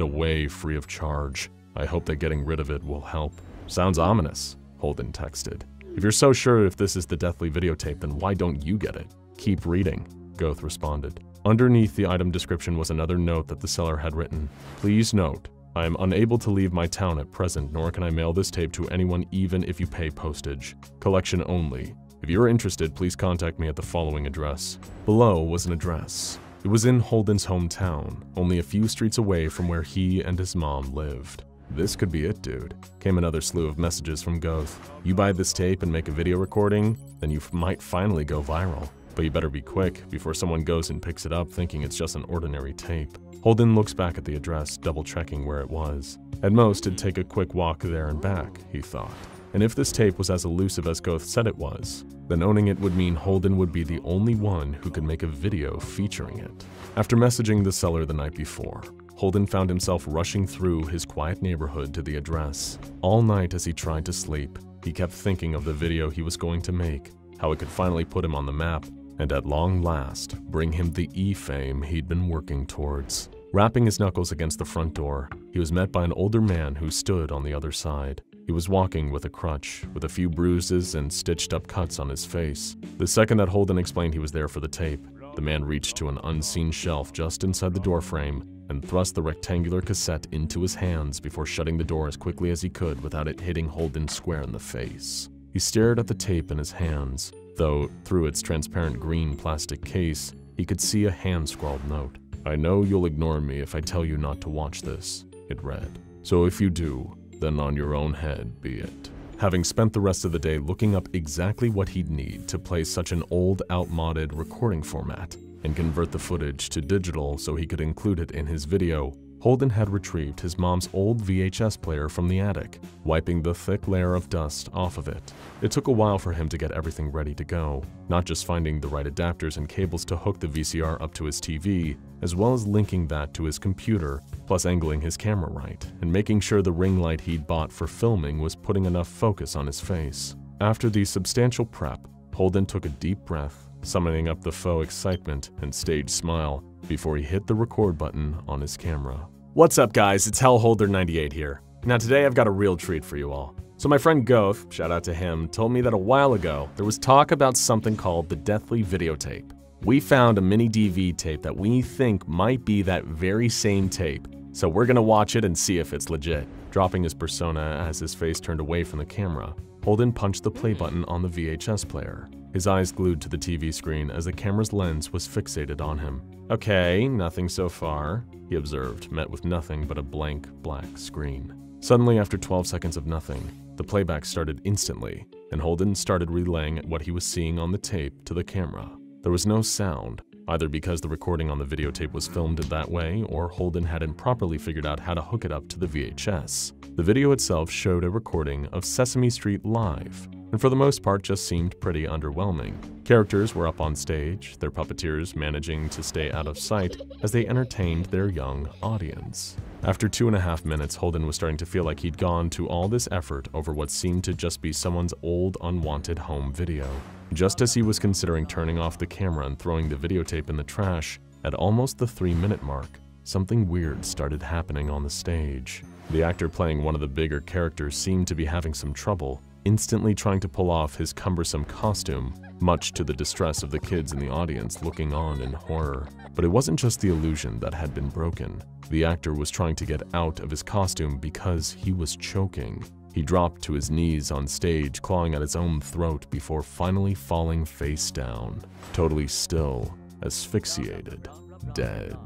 Speaker 3: away free of charge. I hope that getting rid of it will help. Sounds ominous, Holden texted. If you're so sure if this is the deathly videotape, then why don't you get it? Keep reading, Goth responded. Underneath the item description was another note that the seller had written. Please note, I am unable to leave my town at present, nor can I mail this tape to anyone even if you pay postage. Collection only. If you are interested, please contact me at the following address. Below was an address. It was in Holden's hometown, only a few streets away from where he and his mom lived. This could be it, dude. Came another slew of messages from Goth. You buy this tape and make a video recording, then you might finally go viral. But you better be quick before someone goes and picks it up thinking it's just an ordinary tape. Holden looks back at the address, double-checking where it was. At most, it'd take a quick walk there and back, he thought. And if this tape was as elusive as Goth said it was, then owning it would mean Holden would be the only one who could make a video featuring it. After messaging the seller the night before, Holden found himself rushing through his quiet neighborhood to the address. All night as he tried to sleep, he kept thinking of the video he was going to make, how it could finally put him on the map, and at long last, bring him the E-fame he'd been working towards. Rapping his knuckles against the front door, he was met by an older man who stood on the other side. He was walking with a crutch, with a few bruises and stitched-up cuts on his face. The second that Holden explained he was there for the tape, the man reached to an unseen shelf just inside the doorframe and thrust the rectangular cassette into his hands before shutting the door as quickly as he could without it hitting Holden square in the face. He stared at the tape in his hands, though through its transparent green plastic case, he could see a hand-scrawled note. I know you'll ignore me if I tell you not to watch this, it read. So if you do, then on your own head be it. Having spent the rest of the day looking up exactly what he'd need to play such an old, outmoded recording format and convert the footage to digital so he could include it in his video, Holden had retrieved his mom's old VHS player from the attic, wiping the thick layer of dust off of it. It took a while for him to get everything ready to go, not just finding the right adapters and cables to hook the VCR up to his TV, as well as linking that to his computer, plus angling his camera right, and making sure the ring light he'd bought for filming was putting enough focus on his face. After the substantial prep, Holden took a deep breath, summoning up the faux excitement and staged smile before he hit the record button on his camera. What's up guys, it's Hellholder98 here. Now today I've got a real treat for you all. So my friend Goth, shout out to him, told me that a while ago there was talk about something called the Deathly Videotape. We found a mini DV tape that we think might be that very same tape, so we're gonna watch it and see if it's legit. Dropping his persona as his face turned away from the camera, Holden punched the play button on the VHS player, his eyes glued to the TV screen as the camera's lens was fixated on him. Okay, nothing so far, he observed, met with nothing but a blank, black screen. Suddenly, after 12 seconds of nothing, the playback started instantly, and Holden started relaying what he was seeing on the tape to the camera. There was no sound, either because the recording on the videotape was filmed that way or Holden hadn't properly figured out how to hook it up to the VHS. The video itself showed a recording of Sesame Street live, and for the most part just seemed pretty underwhelming. Characters were up on stage, their puppeteers managing to stay out of sight as they entertained their young audience. After 2.5 minutes, Holden was starting to feel like he'd gone to all this effort over what seemed to just be someone's old, unwanted home video. Just as he was considering turning off the camera and throwing the videotape in the trash, at almost the 3-minute mark, something weird started happening on the stage. The actor playing one of the bigger characters seemed to be having some trouble, instantly trying to pull off his cumbersome costume, much to the distress of the kids in the audience looking on in horror. But it wasn't just the illusion that had been broken. The actor was trying to get out of his costume because he was choking. He dropped to his knees on stage, clawing at his own throat before finally falling face down, totally still, asphyxiated, dead.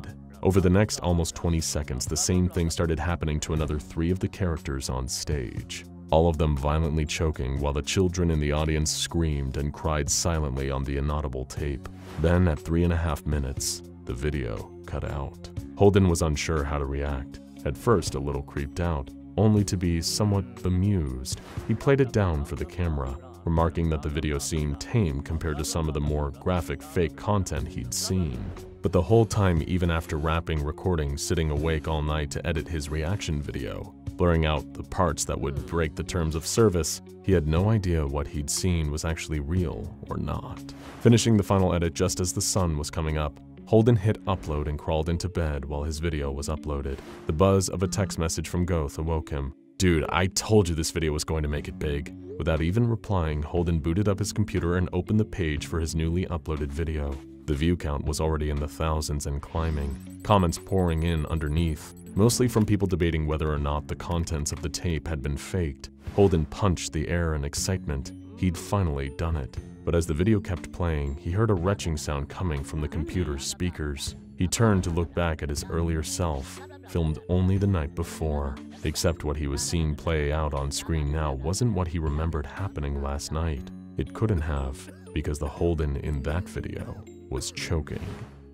Speaker 3: Over the next almost 20 seconds, the same thing started happening to another 3 of the characters on stage, all of them violently choking while the children in the audience screamed and cried silently on the inaudible tape. Then, at 3.5 minutes, the video cut out. Holden was unsure how to react, at first a little creeped out, only to be somewhat bemused. He played it down for the camera, remarking that the video seemed tame compared to some of the more graphic fake content he'd seen. But the whole time, even after wrapping recording, sitting awake all night to edit his reaction video, blurring out the parts that would break the terms of service, he had no idea what he'd seen was actually real or not. Finishing the final edit just as the sun was coming up, Holden hit upload and crawled into bed while his video was uploaded. The buzz of a text message from Goth awoke him. "Dude, I told you this video was going to make it big." Without even replying, Holden booted up his computer and opened the page for his newly uploaded video. The view count was already in the thousands and climbing, comments pouring in underneath, mostly from people debating whether or not the contents of the tape had been faked. Holden punched the air in excitement. He'd finally done it. But as the video kept playing, he heard a retching sound coming from the computer's speakers. He turned to look back at his earlier self, filmed only the night before. Except what he was seeing play out on screen now wasn't what he remembered happening last night. It couldn't have, because the Holden in that video was choking.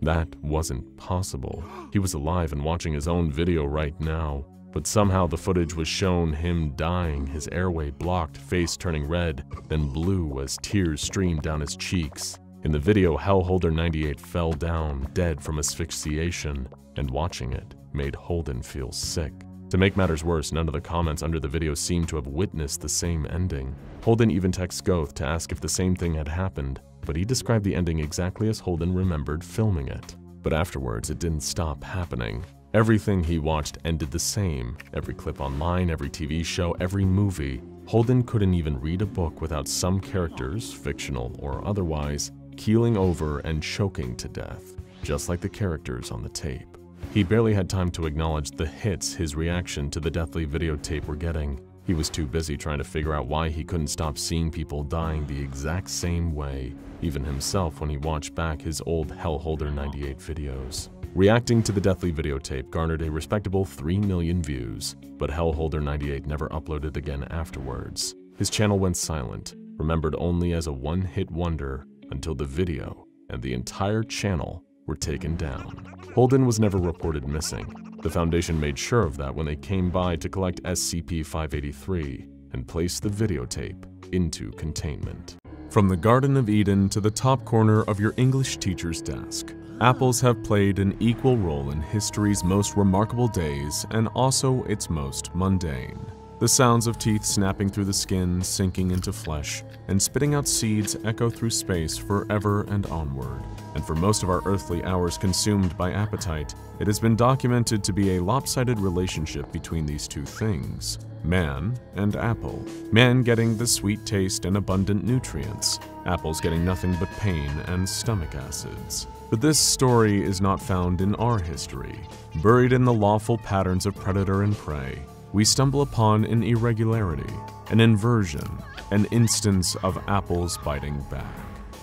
Speaker 3: That wasn't possible. He was alive and watching his own video right now. But somehow the footage was shown him dying, his airway blocked, face turning red, then blue as tears streamed down his cheeks. In the video, Hellholder 98 fell down, dead from asphyxiation, and watching it made Holden feel sick. To make matters worse, none of the comments under the video seemed to have witnessed the same ending. Holden even texts Goth to ask if the same thing had happened, but he described the ending exactly as Holden remembered filming it. But afterwards, it didn't stop happening. Everything he watched ended the same. Every clip online, every TV show, every movie. Holden couldn't even read a book without some characters, fictional or otherwise, keeling over and choking to death, just like the characters on the tape. He barely had time to acknowledge the hits his reaction to the deathly videotape were getting. He was too busy trying to figure out why he couldn't stop seeing people dying the exact same way, even himself when he watched back his old Hellholder 98 videos. Reacting to the deathly videotape garnered a respectable 3 million views, but Hellholder 98 never uploaded again afterwards. His channel went silent, remembered only as a one-hit wonder until the video and the entire channel were taken down. Holden was never reported missing. The Foundation made sure of that when they came by to collect SCP-583 and place the videotape into containment. From the Garden of Eden to the top corner of your English teacher's desk, apples have played an equal role in history's most remarkable days and also its most mundane. The sounds of teeth snapping through the skin, sinking into flesh, and spitting out seeds echo through space forever and onward. And for most of our earthly hours consumed by appetite, it has been documented to be a lopsided relationship between these two things, man and apple. Man getting the sweet taste and abundant nutrients, apples getting nothing but pain and stomach acids. But this story is not found in our history. Buried in the lawful patterns of predator and prey, we stumble upon an irregularity, an inversion, an instance of apples biting back.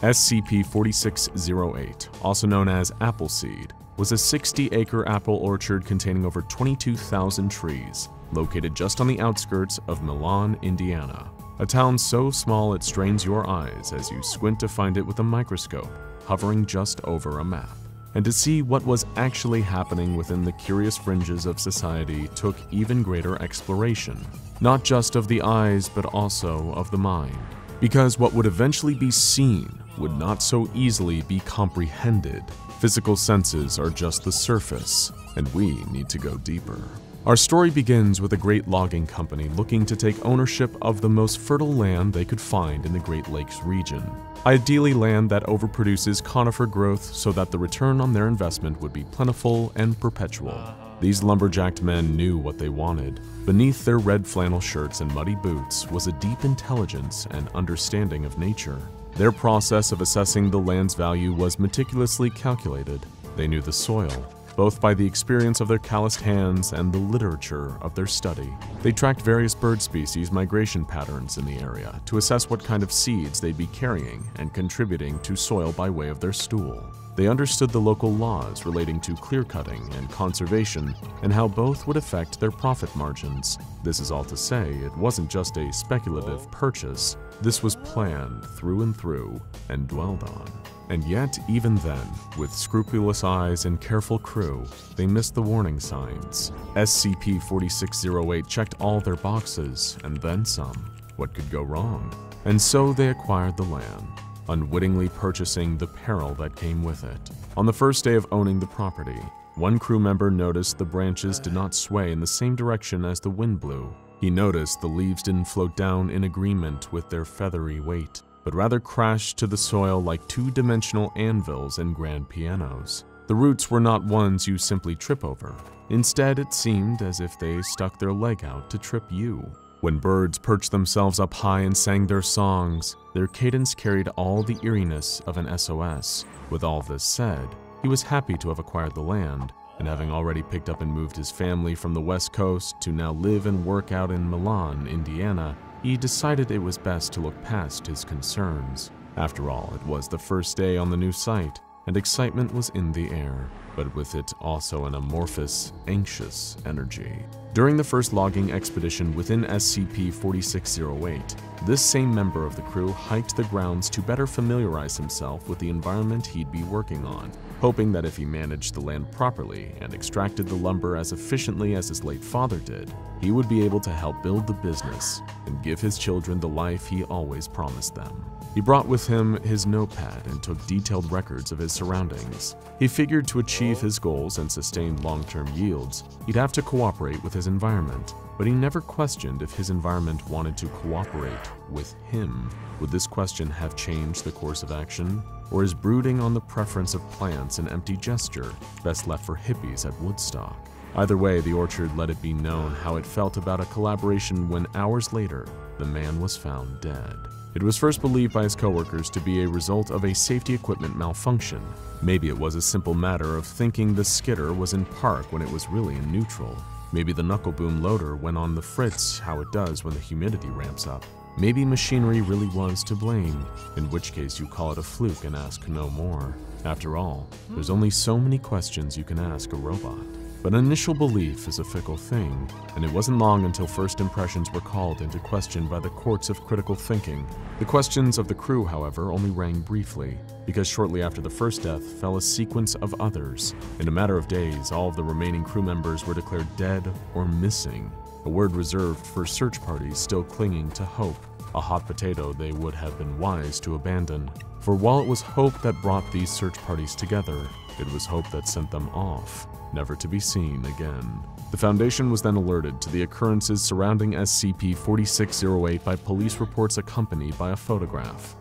Speaker 3: SCP-4608, also known as Appleseed, was a 60-acre apple orchard containing over 22,000 trees, located just on the outskirts of Milan, Indiana. A town so small it strains your eyes as you squint to find it with a microscope, hovering just over a map. And to see what was actually happening within the curious fringes of society took even greater exploration, not just of the eyes but also of the mind. Because what would eventually be seen would not so easily be comprehended. Physical senses are just the surface, and we need to go deeper. Our story begins with a great logging company looking to take ownership of the most fertile land they could find in the Great Lakes region. Ideally land that overproduces conifer growth so that the return on their investment would be plentiful and perpetual. These lumberjacked men knew what they wanted. Beneath their red flannel shirts and muddy boots was a deep intelligence and understanding of nature. Their process of assessing the land's value was meticulously calculated. They knew the soil, both by the experience of their calloused hands and the literature of their study. They tracked various bird species migration patterns in the area to assess what kind of seeds they'd be carrying and contributing to soil by way of their stool. They understood the local laws relating to clear-cutting and conservation and how both would affect their profit margins. This is all to say, it wasn't just a speculative purchase. This was planned through and through and dwelled on. And yet, even then, with scrupulous eyes and careful crew, they missed the warning signs. SCP-4608 checked all their boxes, and then some. What could go wrong? And so they acquired the land, unwittingly purchasing the peril that came with it. On the first day of owning the property, one crew member noticed the branches did not sway in the same direction as the wind blew. He noticed the leaves didn't float down in agreement with their feathery weight, but rather crashed to the soil like two-dimensional anvils and grand pianos. The roots were not ones you simply trip over. Instead, it seemed as if they stuck their leg out to trip you. When birds perched themselves up high and sang their songs, their cadence carried all the eeriness of an SOS. With all this said, he was happy to have acquired the land, and having already picked up and moved his family from the West Coast to now live and work out in Milan, Indiana, he decided it was best to look past his concerns. After all, it was the first day on the new site, and excitement was in the air, but with it also an amorphous, anxious energy. During the first logging expedition within SCP-4608, this same member of the crew hiked the grounds to better familiarize himself with the environment he'd be working on, hoping that if he managed the land properly and extracted the lumber as efficiently as his late father did, he would be able to help build the business and give his children the life he always promised them. He brought with him his notepad and took detailed records of his surroundings. He figured to achieve his goals and sustain long-term yields, he'd have to cooperate with his environment, but he never questioned if his environment wanted to cooperate with him. Would this question have changed the course of action? Or is brooding on the preference of plants an empty gesture, best left for hippies at Woodstock? Either way, the orchard let it be known how it felt about a collaboration when hours later, the man was found dead. It was first believed by his coworkers to be a result of a safety equipment malfunction. Maybe it was a simple matter of thinking the skidder was in park when it was really in neutral. Maybe the knuckle boom loader went on the fritz how it does when the humidity ramps up. Maybe machinery really was to blame, in which case you call it a fluke and ask no more. After all, there's only so many questions you can ask a robot. But initial belief is a fickle thing, and it wasn't long until first impressions were called into question by the courts of critical thinking. The questions of the crew, however, only rang briefly, because shortly after the first death fell a sequence of others. In a matter of days, all of the remaining crew members were declared dead or missing, a word reserved for search parties still clinging to hope, a hot potato they would have been wise to abandon. For while it was hope that brought these search parties together, it was hope that sent them off, never to be seen again. The Foundation was then alerted to the occurrences surrounding SCP-4608 by police reports accompanied by a photograph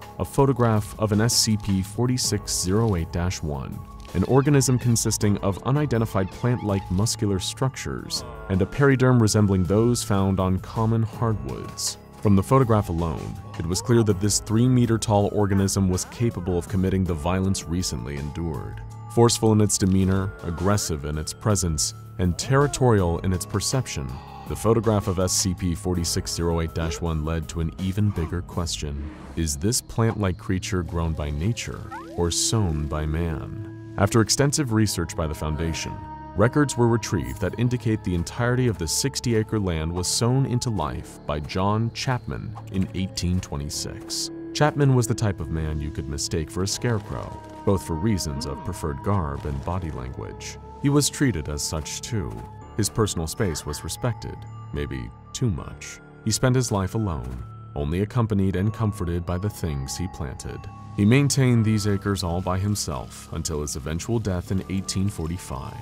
Speaker 3: of an SCP-4608-1, an organism consisting of unidentified plant-like muscular structures and a periderm resembling those found on common hardwoods. From the photograph alone, it was clear that this 3-meter-tall organism was capable of committing the violence recently endured. Forceful in its demeanor, aggressive in its presence, and territorial in its perception, the photograph of SCP-4608-1 led to an even bigger question. Is this plant-like creature grown by nature or sown by man? After extensive research by the Foundation, records were retrieved that indicate the entirety of the 60-acre land was sown into life by John Chapman in 1826. Chapman was the type of man you could mistake for a scarecrow, both for reasons of preferred garb and body language. He was treated as such too. His personal space was respected, maybe too much. He spent his life alone, only accompanied and comforted by the things he planted. He maintained these acres all by himself until his eventual death in 1845,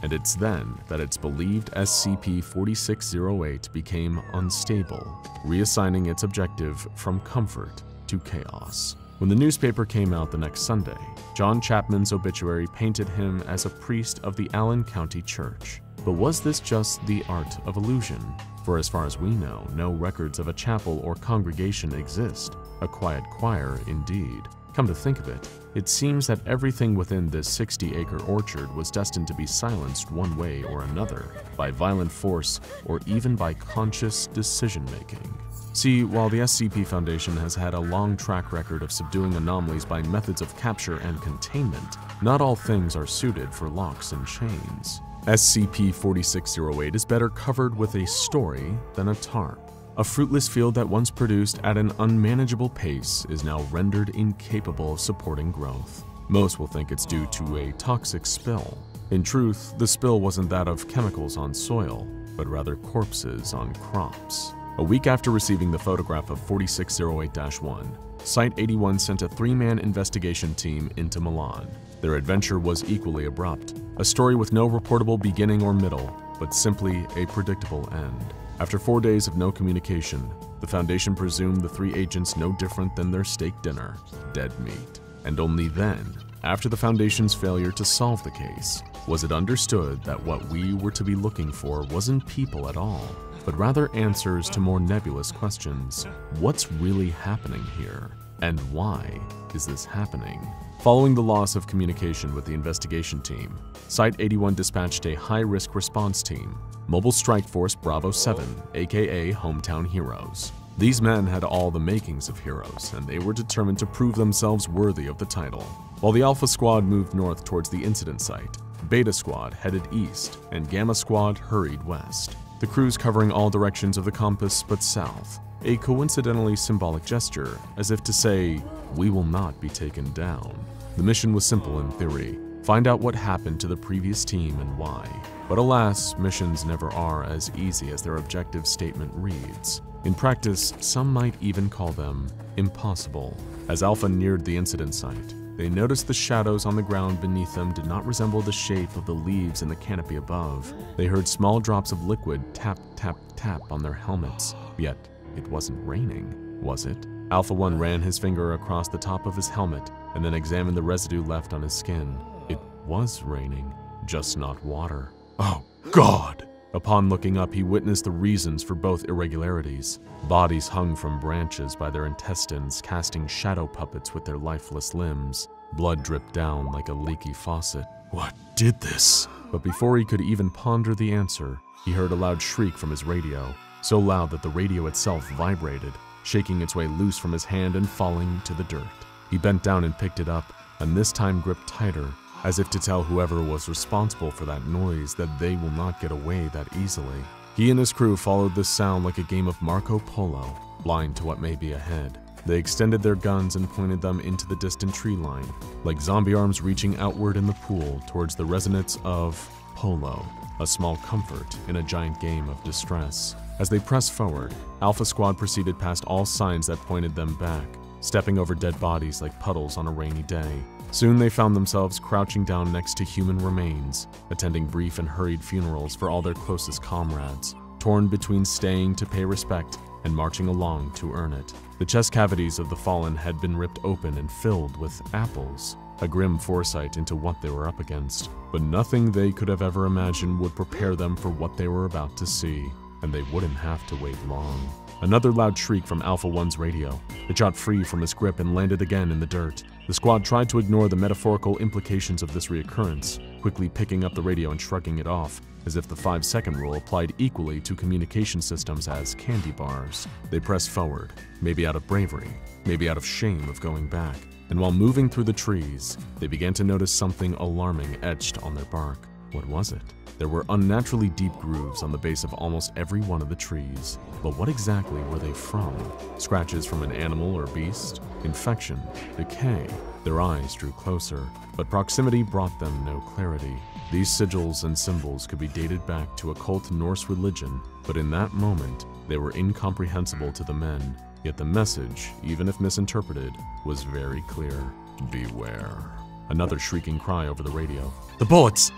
Speaker 3: and it's then that it's believed SCP-4608 became unstable, reassigning its objective from comfort to chaos. When the newspaper came out the next Sunday, John Chapman's obituary painted him as a priest of the Allen County Church. But was this just the art of illusion? For as far as we know, no records of a chapel or congregation exist. A quiet choir, indeed. Come to think of it, it seems that everything within this 60-acre orchard was destined to be silenced one way or another, by violent force or even by conscious decision-making. See, while the SCP Foundation has had a long track record of subduing anomalies by methods of capture and containment, not all things are suited for locks and chains. SCP-4608 is better covered with a story than a tarp. A fruitless field that once produced at an unmanageable pace is now rendered incapable of supporting growth. Most will think it's due to a toxic spill. In truth, the spill wasn't that of chemicals on soil, but rather corpses on crops.
Speaker 1: A week after receiving the photograph of 4608-1, Site-81 sent a 3-man investigation team into Milan. Their adventure was equally abrupt, a story with no reportable beginning or middle, but simply a predictable end. After 4 days of no communication, the Foundation presumed the 3 agents no different than their steak dinner, dead meat. And only then, after the Foundation's failure to solve the case, was it understood that what we were to be looking for wasn't people at all, but rather answers to more nebulous questions. What's really happening here? And why is this happening? Following the loss of communication with the investigation team, Site-81 dispatched a high-risk response team, Mobile Strike Force Bravo 7, aka Hometown Heroes. These men had all the makings of heroes, and they were determined to prove themselves worthy of the title. While the Alpha Squad moved north towards the incident site, Beta Squad headed east, and Gamma Squad hurried west. The crews covering all directions of the compass but south, a coincidentally symbolic gesture, as if to say, we will not be taken down. The mission was simple in theory, find out what happened to the previous team and why. But alas, missions never are as easy as their objective statement reads. In practice, some might even call them impossible. As Alpha neared the incident site, they noticed the shadows on the ground beneath them did not resemble the shape of the leaves in the canopy above. They heard small drops of liquid tap, tap, tap on their helmets. Yet, it wasn't raining, was it? Alpha 1 ran his finger across the top of his helmet and then examined the residue left on his skin. It was raining, just not water. Oh, God! Upon looking up, he witnessed the reasons for both irregularities. Bodies hung from branches by their intestines, casting shadow puppets with their lifeless limbs. Blood dripped down like a leaky faucet. What did this? But before he could even ponder the answer, he heard a loud shriek from his radio, so loud that the radio itself vibrated, shaking its way loose from his hand and falling to the dirt. He bent down and picked it up, and this time gripped tighter, as if to tell whoever was responsible for that noise that they will not get away that easily. He and his crew followed this sound like a game of Marco Polo, blind to what may be ahead. They extended their guns and pointed them into the distant tree line, like zombie arms reaching outward in the pool towards the resonance of polo, a small comfort in a giant game of distress. As they pressed forward, Alpha Squad proceeded past all signs that pointed them back, stepping over dead bodies like puddles on a rainy day. Soon they found themselves crouching down next to human remains, attending brief and hurried funerals for all their closest comrades, torn between staying to pay respect and marching along to earn it. The chest cavities of the fallen had been ripped open and filled with apples, a grim foresight into what they were up against. But nothing they could have ever imagined would prepare them for what they were about to see, and they wouldn't have to wait long. Another loud shriek from Alpha 1's radio. It shot free from his grip and landed again in the dirt. The squad tried to ignore the metaphorical implications of this reoccurrence, quickly picking up the radio and shrugging it off, as if the 5-second rule applied equally to communication systems as candy bars. They pressed forward, maybe out of bravery, maybe out of shame of going back. And while moving through the trees, they began to notice something alarming etched on their bark. What was it? There were unnaturally deep grooves on the base of almost every one of the trees. But what exactly were they from? Scratches from an animal or beast? Infection? Decay? Their eyes drew closer, but proximity brought them no clarity. These sigils and symbols could be dated back to occult Norse religion, but in that moment, they were incomprehensible to the men. Yet the message, even if misinterpreted, was very clear. Beware. Another shrieking cry over the radio. The bullets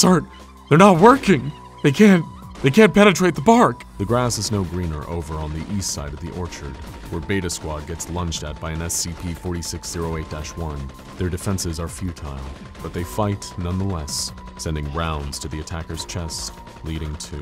Speaker 1: aren't, they're not working. They can't penetrate the bark. The grass is no greener over on the east side of the orchard, where Beta Squad gets lunged at by an SCP-4608-1. Their defenses are futile, but they fight nonetheless, sending rounds to the attacker's chest, leading to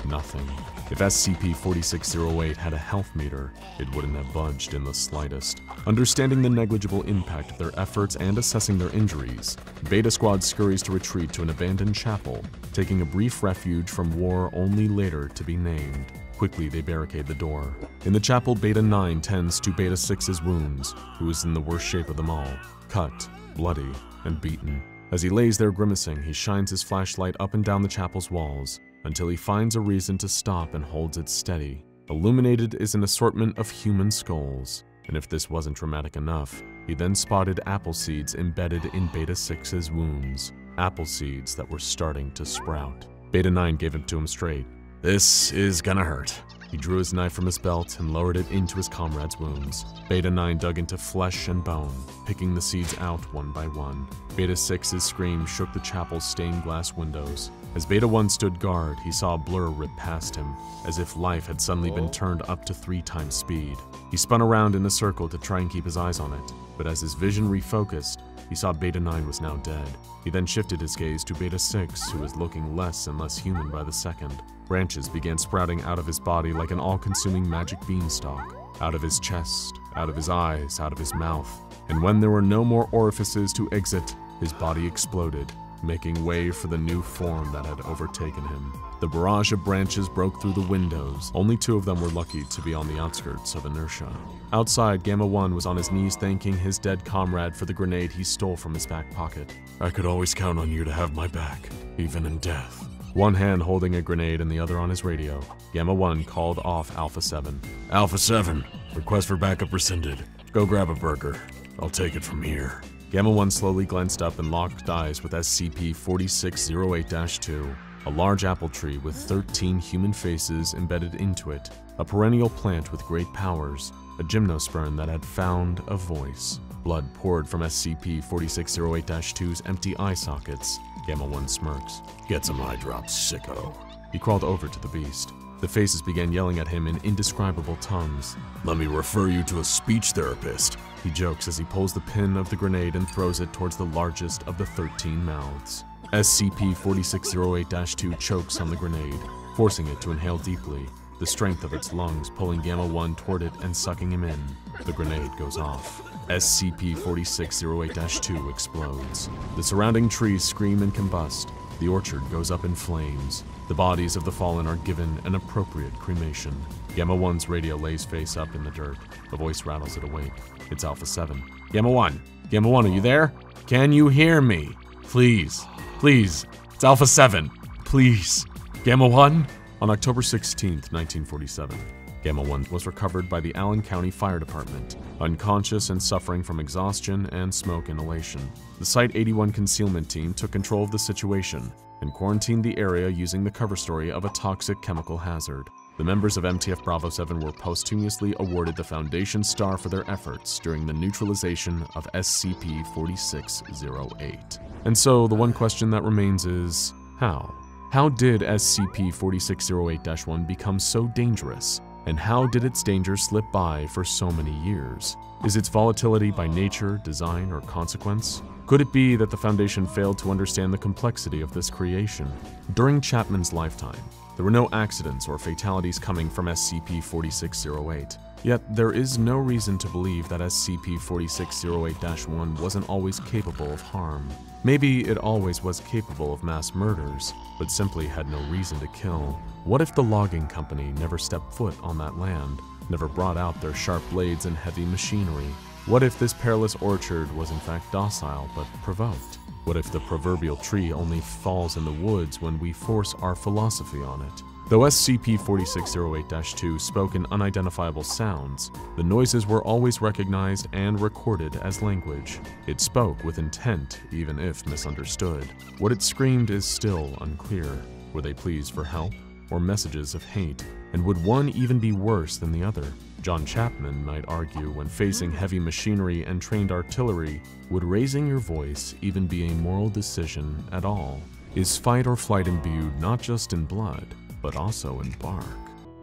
Speaker 1: nothing. If SCP-4608 had a health meter, it wouldn't have budged in the slightest. Understanding the negligible impact of their efforts and assessing their injuries, Beta Squad scurries to retreat to an abandoned chapel, taking a brief refuge from war only later to be named. Quickly, they barricade the door. In the chapel, Beta 9 tends to Beta 6's wounds, who is in the worst shape of them all, cut, bloody, and beaten. As he lays there grimacing, he shines his flashlight up and down the chapel's walls, until he finds a reason to stop and holds it steady. Illuminated is an assortment of human skulls, and if this wasn't dramatic enough, he then spotted Appleseeds embedded in Beta 6's wounds, Appleseeds that were starting to sprout. Beta 9 gave it to him straight. This is gonna hurt.
Speaker 3: He drew his knife from his belt and lowered it into his comrade's wounds. Beta-9 dug into flesh and bone, picking the seeds out one by one. Beta-6's scream shook the chapel's stained glass windows. As Beta-1 stood guard, he saw a blur rip past him, as if life had suddenly been turned up to 3 times speed. He spun around in a circle to try and keep his eyes on it, but as his vision refocused, he saw Beta-9 was now dead. He then shifted his gaze to Beta-6, who was looking less and less human by the second. Branches began sprouting out of his body like an all-consuming magic beanstalk, out of his chest, out of his eyes, out of his mouth. And when there were no more orifices to exit, his body exploded, making way for the new form that had overtaken him. The barrage of branches broke through the windows. Only 2 of them were lucky to be on the outskirts of inertia. Outside, Gamma-1 was on his knees thanking his dead comrade for the grenade he stole from his back pocket. "I could always count on you to have my back, even in death." One hand holding a grenade and the other on his radio, Gamma-1 called off Alpha-7. "Alpha-7, request for backup rescinded. Go grab a burger. I'll take it from here." Gamma-1 slowly glanced up and locked eyes with SCP-4608-2, a large apple tree with 13 human faces embedded into it, a perennial plant with great powers, a gymnosperm that had found a voice. Blood poured from SCP-4608-2's empty eye sockets. Gamma-1 smirks. "Get some eye drops, sicko." He crawled over to the beast. The faces began yelling at him in indescribable tongues. "Let me refer you to a speech therapist," he jokes as he pulls the pin of the grenade and throws it towards the largest of the 13 mouths. SCP-4608-2 chokes on the grenade, forcing it to inhale deeply, the strength of its lungs pulling Gamma-1 toward it and sucking him in. The grenade goes off. SCP-4608-2 explodes. The surrounding trees scream and combust. The orchard goes up in flames. The bodies of the fallen are given an appropriate cremation. Gamma-1's radio lays face up in the dirt. A voice rattles it awake. It's Alpha-7. "Gamma-1! Gamma-1, are you there? Can you hear me? Please, please, it's Alpha-7. Please. Gamma-1?" On October 16th, 1947, Gamma-1 was recovered by the Allen County Fire Department, unconscious and suffering from exhaustion and smoke inhalation. The Site-81 concealment team took control of the situation and quarantined the area using the cover story of a toxic chemical hazard. The members of MTF Bravo 7 were posthumously awarded the Foundation Star for their efforts during the neutralization of SCP-4608. And so the one question that remains is, how? How did SCP-4608-1 become so dangerous? And how did its danger slip by for so many years? Is its volatility by nature, design, or consequence? Could it be that the Foundation failed to understand the complexity of this creation? During Chapman's lifetime, there were no accidents or fatalities coming from SCP-4608. Yet, there is no reason to believe that SCP-4608-1 wasn't always capable of harm. Maybe it always was capable of mass murders, but simply had no reason to kill. What if the logging company never stepped foot on that land, never brought out their sharp blades and heavy machinery? What if this perilous orchard was in fact docile but provoked? What if the proverbial tree only falls in the woods when we force our philosophy on it? Though SCP-4608-2 spoke in unidentifiable sounds, the noises were always recognized and recorded as language. It spoke with intent, even if misunderstood. What it screamed is still unclear. Were they pleas for help, or messages of hate? And would one even be worse than the other? John Chapman might argue when facing heavy machinery and trained artillery, would raising your voice even be a moral decision at all? Is fight or flight imbued not just in blood, but also in bark?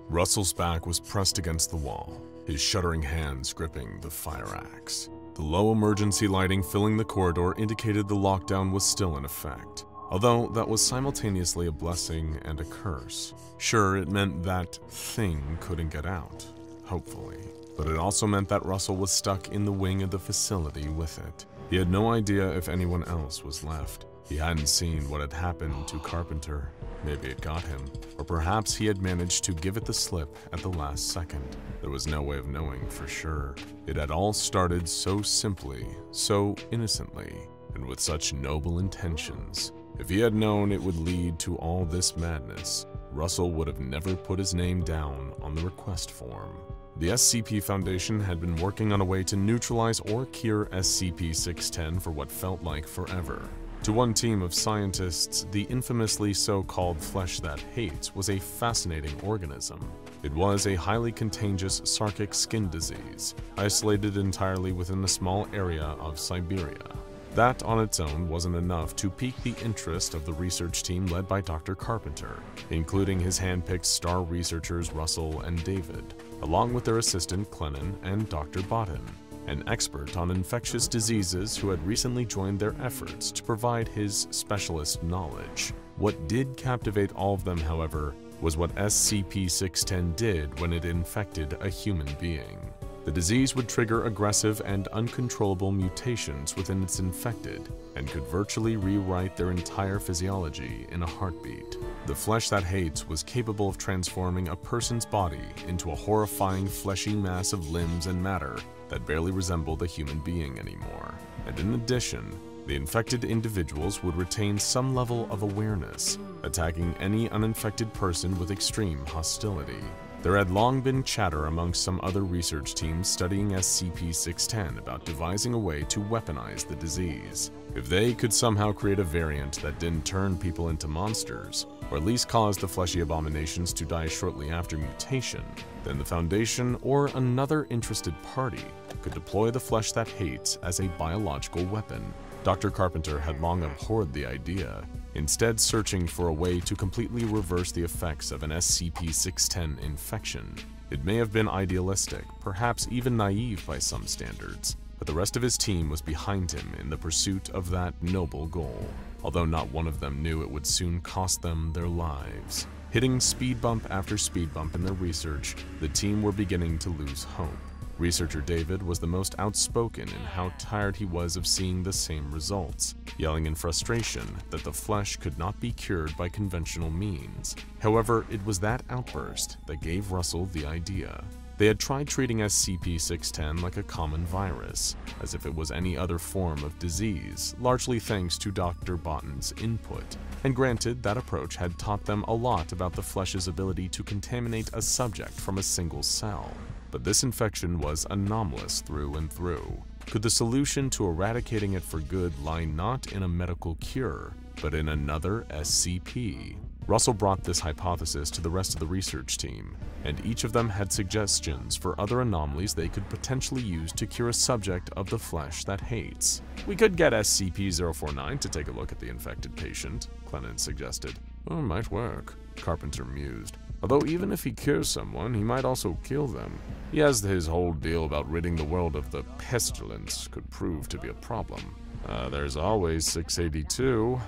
Speaker 1: Russell's back was pressed against the wall, his shuddering hands gripping the fire axe. The low emergency lighting filling the corridor indicated the lockdown was still in effect, although that was simultaneously a blessing and a curse. Sure, it meant that thing couldn't get out, hopefully, but it also meant that Russell was stuck in the wing of the facility with it. He had no idea if anyone else was left. He hadn't seen what had happened to Carpenter. Maybe it got him, or perhaps he had managed to give it the slip at the last second. There was no way of knowing for sure. It had all started so simply, so innocently, and with such noble intentions. If he had known it would lead to all this madness, Russell would have never put his name down on the request form. The SCP Foundation had been working on a way to neutralize or cure SCP-610 for what felt like forever. To one team of scientists, the infamously so-called flesh that hates was a fascinating organism. It was a highly contagious sarkic skin disease, isolated entirely within the small area of Siberia. That on its own wasn't enough to pique the interest of the research team led by Dr. Carpenter, including his hand-picked star researchers Russell and David, along with their assistant Clennon and Dr. Botten, an expert on infectious diseases who had recently joined their efforts to provide his specialist knowledge. What did captivate all of them, however, was what SCP-610 did when it infected a human being. The disease would trigger aggressive and uncontrollable mutations within its infected and could virtually rewrite their entire physiology in a heartbeat. The flesh that hates was capable of transforming a person's body into a horrifying fleshy mass of limbs and matter that barely resembled a human being anymore. And in addition, the infected individuals would retain some level of awareness, attacking any uninfected person with extreme hostility. There had long been chatter amongst some other research teams studying SCP-610 about devising a way to weaponize the disease. If they could somehow create a variant that didn't turn people into monsters, or at least cause the fleshy abominations to die shortly after mutation, then the Foundation or another interested party could deploy the flesh that hates as a biological weapon. Dr. Carpenter had long abhorred the idea, instead searching for a way to completely reverse the effects of an SCP-610 infection. It may have been idealistic, perhaps even naive by some standards, but the rest of his team was behind him in the pursuit of that noble goal, although not one of them knew it would soon cost them their lives. Hitting speed bump after speed bump in their research, the team were beginning to lose hope. Researcher David was the most outspoken in how tired he was of seeing the same results, yelling in frustration that the flesh could not be cured by conventional means. However, it was that outburst that gave Russell the idea. They had tried treating SCP-610 like a common virus, as if it was any other form of disease, largely thanks to Dr. Botten's input. And granted, that approach had taught them a lot about the flesh's ability to contaminate a subject from a single cell. But this infection was anomalous through and through. Could the solution to eradicating it for good lie not in a medical cure, but in another SCP? Russell brought this hypothesis to the rest of the research team, and each of them had suggestions for other anomalies they could potentially use to cure a subject of the flesh that hates. "We could get SCP-049 to take a look at the infected patient," Clennon suggested. "Oh, might work," Carpenter mused. "Although even if he cures someone, he might also kill them. He has his whole deal about ridding the world of the pestilence could prove to be a problem." There's always 682,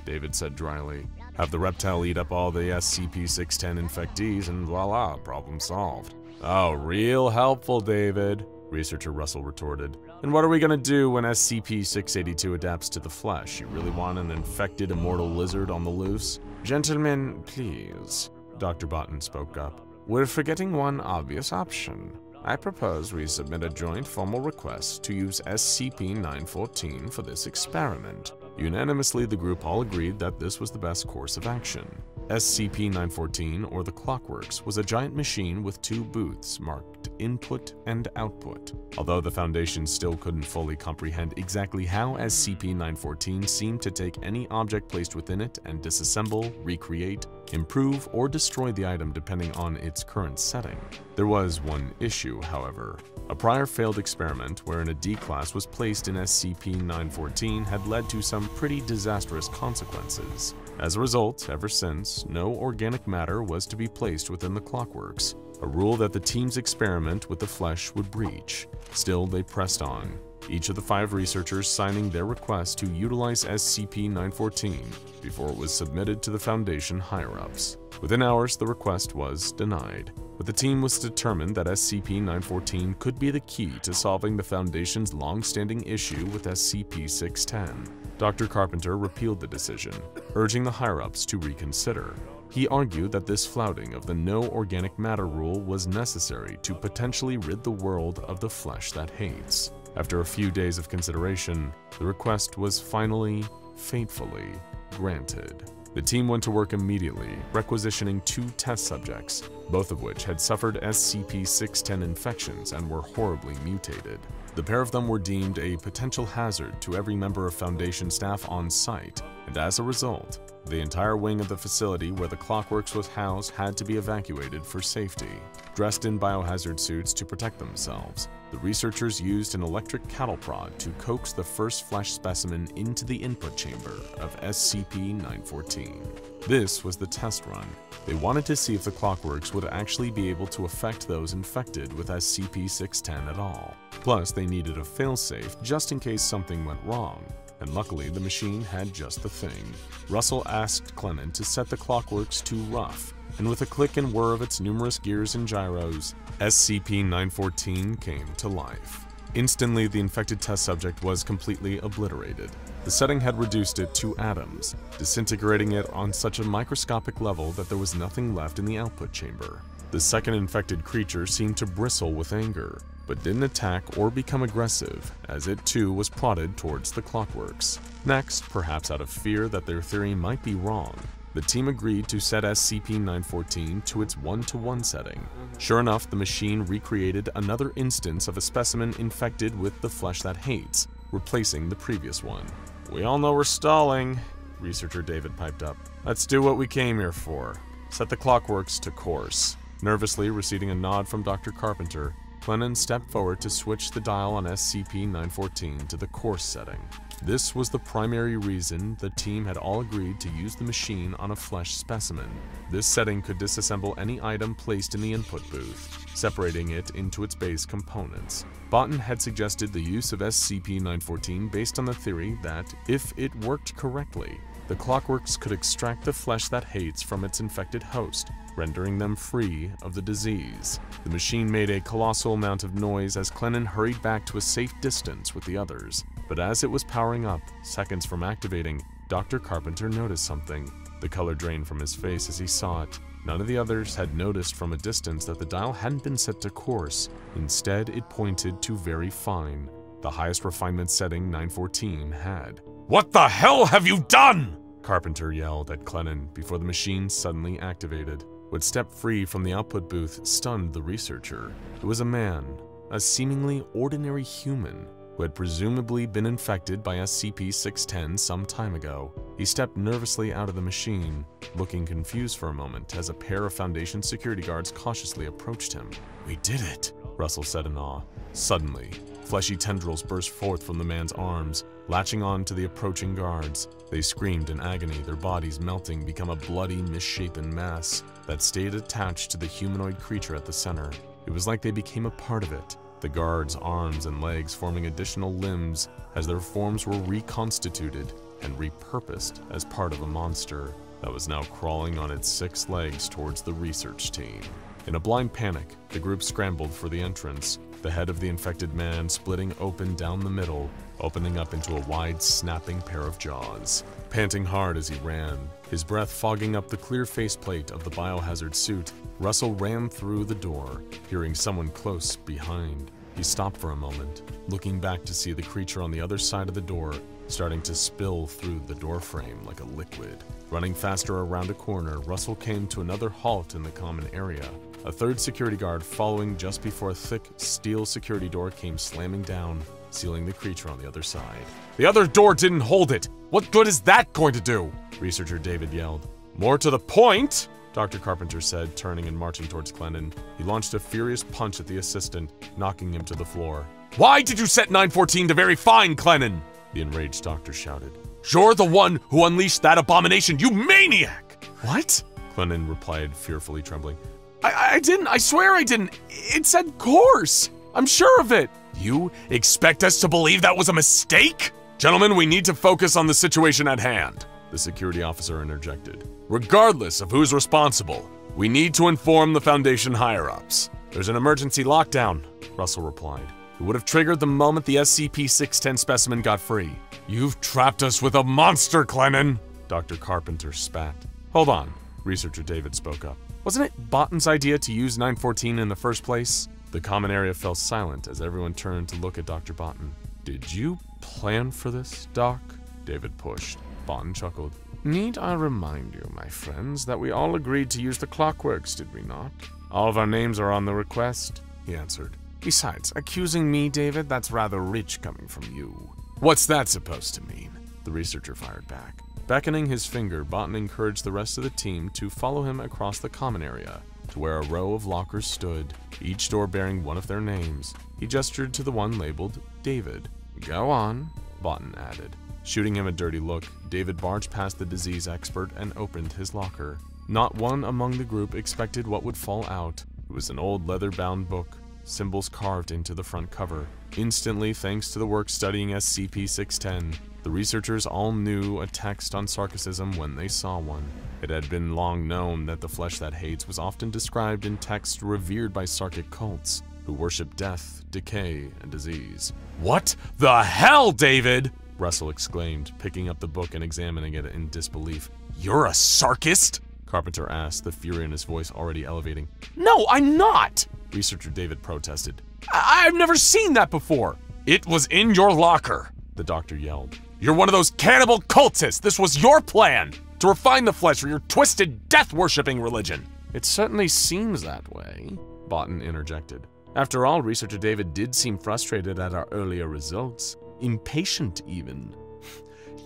Speaker 1: David said dryly. "Have the reptile eat up all the SCP-610 infectees and voila, problem solved." "Oh, real helpful, David," researcher Russell retorted. "And what are we gonna do when SCP-682 adapts to the flesh? You really want an infected immortal lizard on the loose?" "Gentlemen, please," Dr. Botten spoke up. "We're forgetting one obvious option. I propose we submit a joint formal request to use SCP-914 for this experiment." Unanimously, the group all agreed that this was the best course of action. SCP-914, or the Clockworks, was a giant machine with two booths marked Input and Output. Although the Foundation still couldn't fully comprehend exactly how SCP-914 seemed to take any object placed within it and disassemble, recreate, improve, or destroy the item depending on its current setting. There was one issue, however. A prior failed experiment wherein a D-class was placed in SCP-914 had led to some pretty disastrous consequences. As a result, ever since, no organic matter was to be placed within the Clockworks, a rule that the team's experiment with the flesh would breach. Still, they pressed on, each of the 5 researchers signing their request to utilize SCP-914 before it was submitted to the Foundation higher-ups. Within hours, the request was denied, but the team was determined that SCP-914 could be the key to solving the Foundation's long-standing issue with SCP-610. Dr. Carpenter repealed the decision, urging the higher-ups to reconsider. He argued that this flouting of the no organic matter rule was necessary to potentially rid the world of the flesh that hates. After a few days of consideration, the request was finally, fatefully, granted. The team went to work immediately, requisitioning 2 test subjects, both of which had suffered SCP-610 infections and were horribly mutated. The pair of them were deemed a potential hazard to every member of Foundation staff on site, and as a result, the entire wing of the facility where the Clockworks was housed had to be evacuated for safety. Dressed in biohazard suits to protect themselves, the researchers used an electric cattle prod to coax the first flesh specimen into the input chamber of SCP-914. This was the test run. They wanted to see if the Clockworks would actually be able to affect those infected with SCP-610 at all. Plus, they needed a failsafe just in case something went wrong. And luckily, the machine had just the thing. Russell asked Clennon to set the Clockworks to rough, and with a click and whir of its numerous gears and gyros, SCP-914 came to life. Instantly, the infected test subject was completely obliterated. The setting had reduced it to atoms, disintegrating it on such a microscopic level that there was nothing left in the output chamber. The second infected creature seemed to bristle with anger, but didn't attack or become aggressive, as it too was prodded towards the Clockworks. Next, perhaps out of fear that their theory might be wrong, the team agreed to set SCP-914 to its 1-to-1 setting. Sure enough, the machine recreated another instance of a specimen infected with the flesh that hates, replacing the previous one. "We all know we're stalling," researcher David piped up. "Let's do what we came here for. Set the Clockworks to course." Nervously receiving a nod from Dr. Carpenter, Clennon stepped forward to switch the dial on SCP-914 to the course setting. This was the primary reason the team had all agreed to use the machine on a flesh specimen. This setting could disassemble any item placed in the input booth, separating it into its base components. Botten had suggested the use of SCP-914 based on the theory that, if it worked correctly, the Clockworks could extract the flesh that hates from its infected host, rendering them free of the disease. The machine made a colossal amount of noise as Clennon hurried back to a safe distance with the others. But as it was powering up, seconds from activating, Dr. Carpenter noticed something. The color drained from his face as he saw it. None of the others had noticed from a distance that the dial hadn't been set to coarse. Instead, it pointed to very fine, the highest refinement setting 914 had.
Speaker 2: "What the hell have you done?"
Speaker 1: Carpenter yelled at Clennon before the machine suddenly activated. What stepped free from the output booth stunned the researcher. It was a man, a seemingly ordinary human, who had presumably been infected by SCP-610 some time ago. He stepped nervously out of the machine, looking confused for a moment as a pair of Foundation security guards cautiously approached him. "We did it," Russell said in awe. Suddenly, fleshy tendrils burst forth from the man's arms, latching on to the approaching guards. They screamed in agony, their bodies melting become a bloody, misshapen mass that stayed attached to the humanoid creature at the center. It was like they became a part of it, the guards' arms and legs forming additional limbs as their forms were reconstituted and repurposed as part of a monster that was now crawling on its 6 legs towards the research team. In a blind panic, the group scrambled for the entrance, the head of the infected man splitting open down the middle, opening up into a wide, snapping pair of jaws. Panting hard as he ran, his breath fogging up the clear faceplate of the biohazard suit, Russell ran through the door, hearing someone close behind. He stopped for a moment, looking back to see the creature on the other side of the door, starting to spill through the doorframe like a liquid. Running faster around a corner, Russell came to another halt in the common area. A third security guard following just before a thick steel security door came slamming down, sealing the creature on the other side.
Speaker 2: "The other door didn't hold it! What good is that going to do?"
Speaker 1: Researcher David yelled.
Speaker 2: "More to the point,"
Speaker 1: Dr. Carpenter said, turning and marching towards Clennon. He launched a furious punch at the assistant, knocking him to the floor.
Speaker 2: "Why did you set 914 to very fine, Clennon?"
Speaker 1: the enraged doctor shouted.
Speaker 2: "You're the one who unleashed that abomination, you maniac!"
Speaker 1: "What?" Clennon replied, fearfully trembling.
Speaker 2: I didn't. I swear I didn't. It said course. I'm sure of it." "You expect us to believe that was a mistake?" "Gentlemen, we need to focus on the situation at hand," the security officer interjected. "Regardless of who's responsible, we need to inform the Foundation higher-ups."
Speaker 1: "There's an emergency lockdown," Russell replied. "It would have triggered the moment the SCP-610 specimen got free."
Speaker 2: "You've trapped us with a monster, Clennon,"
Speaker 1: Dr. Carpenter spat. "Hold on," researcher David spoke up. "Wasn't it Botton's idea to use 914 in the first place?" The common area fell silent as everyone turned to look at Dr. Botten. "Did you plan for this, Doc?" David pushed. Botten chuckled. "Need I remind you, my friends, that we all agreed to use the Clockworks, did we not? All of our names are on the request," he answered. "Besides, accusing me, David, that's rather rich coming from you." "What's that supposed to mean?" the researcher fired back. Beckoning his finger, Botan encouraged the rest of the team to follow him across the common area to where a row of lockers stood, each door bearing one of their names. He gestured to the one labeled David. "Go on," Botan added. Shooting him a dirty look, David barged past the disease expert and opened his locker. Not one among the group expected what would fall out. It was an old leather-bound book, symbols carved into the front cover. Instantly, thanks to the work studying SCP-610, the researchers all knew a text on sarcasm when they saw one. It had been long known that the flesh that hates was often described in texts revered by sarkic cults, who worship death, decay, and disease.
Speaker 2: "What the hell, David?"
Speaker 1: Russell exclaimed, picking up the book and examining it in disbelief.
Speaker 2: "You're a sarkist?"
Speaker 1: Carpenter asked, the fury in his voice already elevating.
Speaker 2: "No, I'm not!"
Speaker 1: Researcher David protested.
Speaker 2: I've never seen that before. "It was in your locker,"
Speaker 1: the doctor yelled.
Speaker 2: "You're one of those cannibal cultists. This was your plan, to refine the flesh for your twisted, death-worshipping religion."
Speaker 1: "It certainly seems that way," Botan interjected. "After all, Researcher David did seem frustrated at our earlier results. Impatient, even."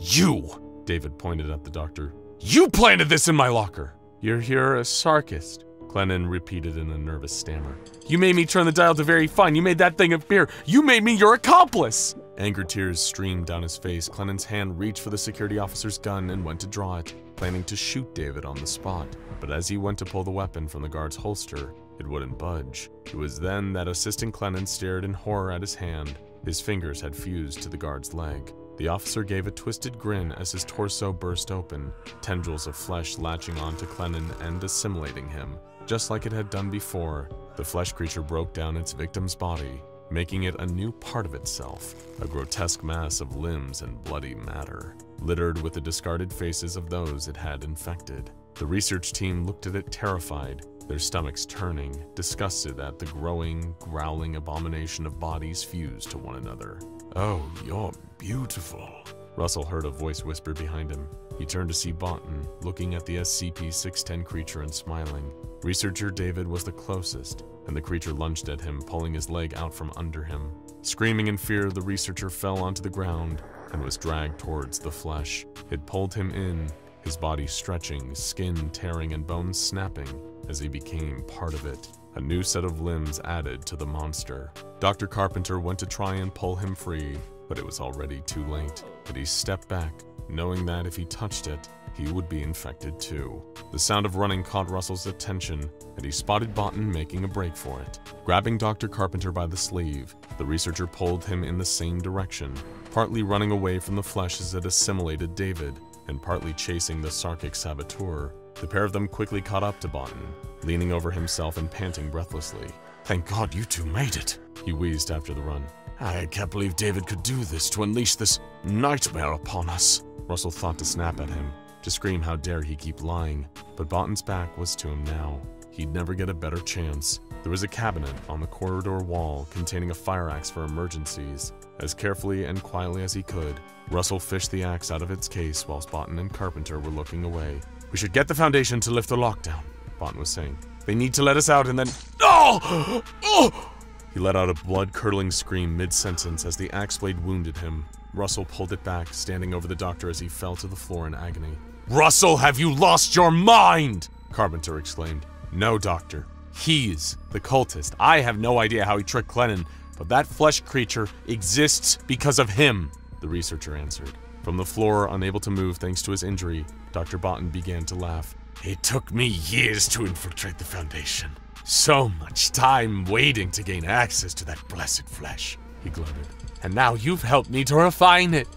Speaker 2: "You!"
Speaker 1: David pointed at the doctor.
Speaker 2: "You planted this in my locker!"
Speaker 1: You're a sarkist," Clennon repeated in a nervous stammer. "You made me turn the dial to very fine. You made that thing appear.
Speaker 2: You made me your accomplice!"
Speaker 1: Anger tears streamed down his face. Clennon's hand reached for the security officer's gun and went to draw it, planning to shoot David on the spot. But as he went to pull the weapon from the guard's holster, it wouldn't budge. It was then that Assistant Clennon stared in horror at his hand. His fingers had fused to the guard's leg. The officer gave a twisted grin as his torso burst open, tendrils of flesh latching onto Clennon and assimilating him. Just like it had done before, the flesh creature broke down its victim's body, making it a new part of itself, a grotesque mass of limbs and bloody matter, littered with the discarded faces of those it had infected. The research team looked at it terrified, their stomachs turning, disgusted at the growing, growling abomination of bodies fused to one another.
Speaker 2: "Oh, you're beautiful,"
Speaker 1: Russell heard a voice whisper behind him. He turned to see Botan, looking at the SCP-610 creature and smiling. Researcher David was the closest, and the creature lunged at him, pulling his leg out from under him. Screaming in fear, the researcher fell onto the ground and was dragged towards the flesh. It pulled him in, his body stretching, skin tearing and bones snapping as he became part of it. A new set of limbs added to the monster. Dr. Carpenter went to try and pull him free, but it was already too late. But he stepped back, knowing that if he touched it, he would be infected too. The sound of running caught Russell's attention, and he spotted Botan making a break for it. Grabbing Dr. Carpenter by the sleeve, the researcher pulled him in the same direction, partly running away from the flesh as it assimilated David, and partly chasing the sarkic saboteur. The pair of them quickly caught up to Botan, leaning over himself and panting breathlessly.
Speaker 2: "Thank God you two made it,"
Speaker 1: he wheezed after the run.
Speaker 2: "I can't believe David could do this to unleash this nightmare upon us."
Speaker 1: Russell thought to snap at him, to scream how dare he keep lying, but Botan's back was to him now. He'd never get a better chance. There was a cabinet on the corridor wall containing a fire axe for emergencies. As carefully and quietly as he could, Russell fished the axe out of its case whilst Botan and Carpenter were looking away.
Speaker 2: "We should get the Foundation to lift the lockdown,"
Speaker 1: Botan was saying.
Speaker 2: "They need to let us out and then— Oh! Oh!"
Speaker 1: He let out a blood-curdling scream mid-sentence as the axe blade wounded him. Russell pulled it back, standing over the doctor as he fell to the floor in agony.
Speaker 2: "Russell, have you lost your mind?"
Speaker 1: Carpenter exclaimed. "No, Doctor. He's the cultist. I have no idea how he tricked Clennon, but that flesh creature exists because of him," the researcher answered. From the floor, unable to move thanks to his injury, Dr. Botan began to laugh.
Speaker 2: "It took me years to infiltrate the Foundation. So much time waiting to gain access to that blessed flesh," he gloated. "And now you've helped me to refine it,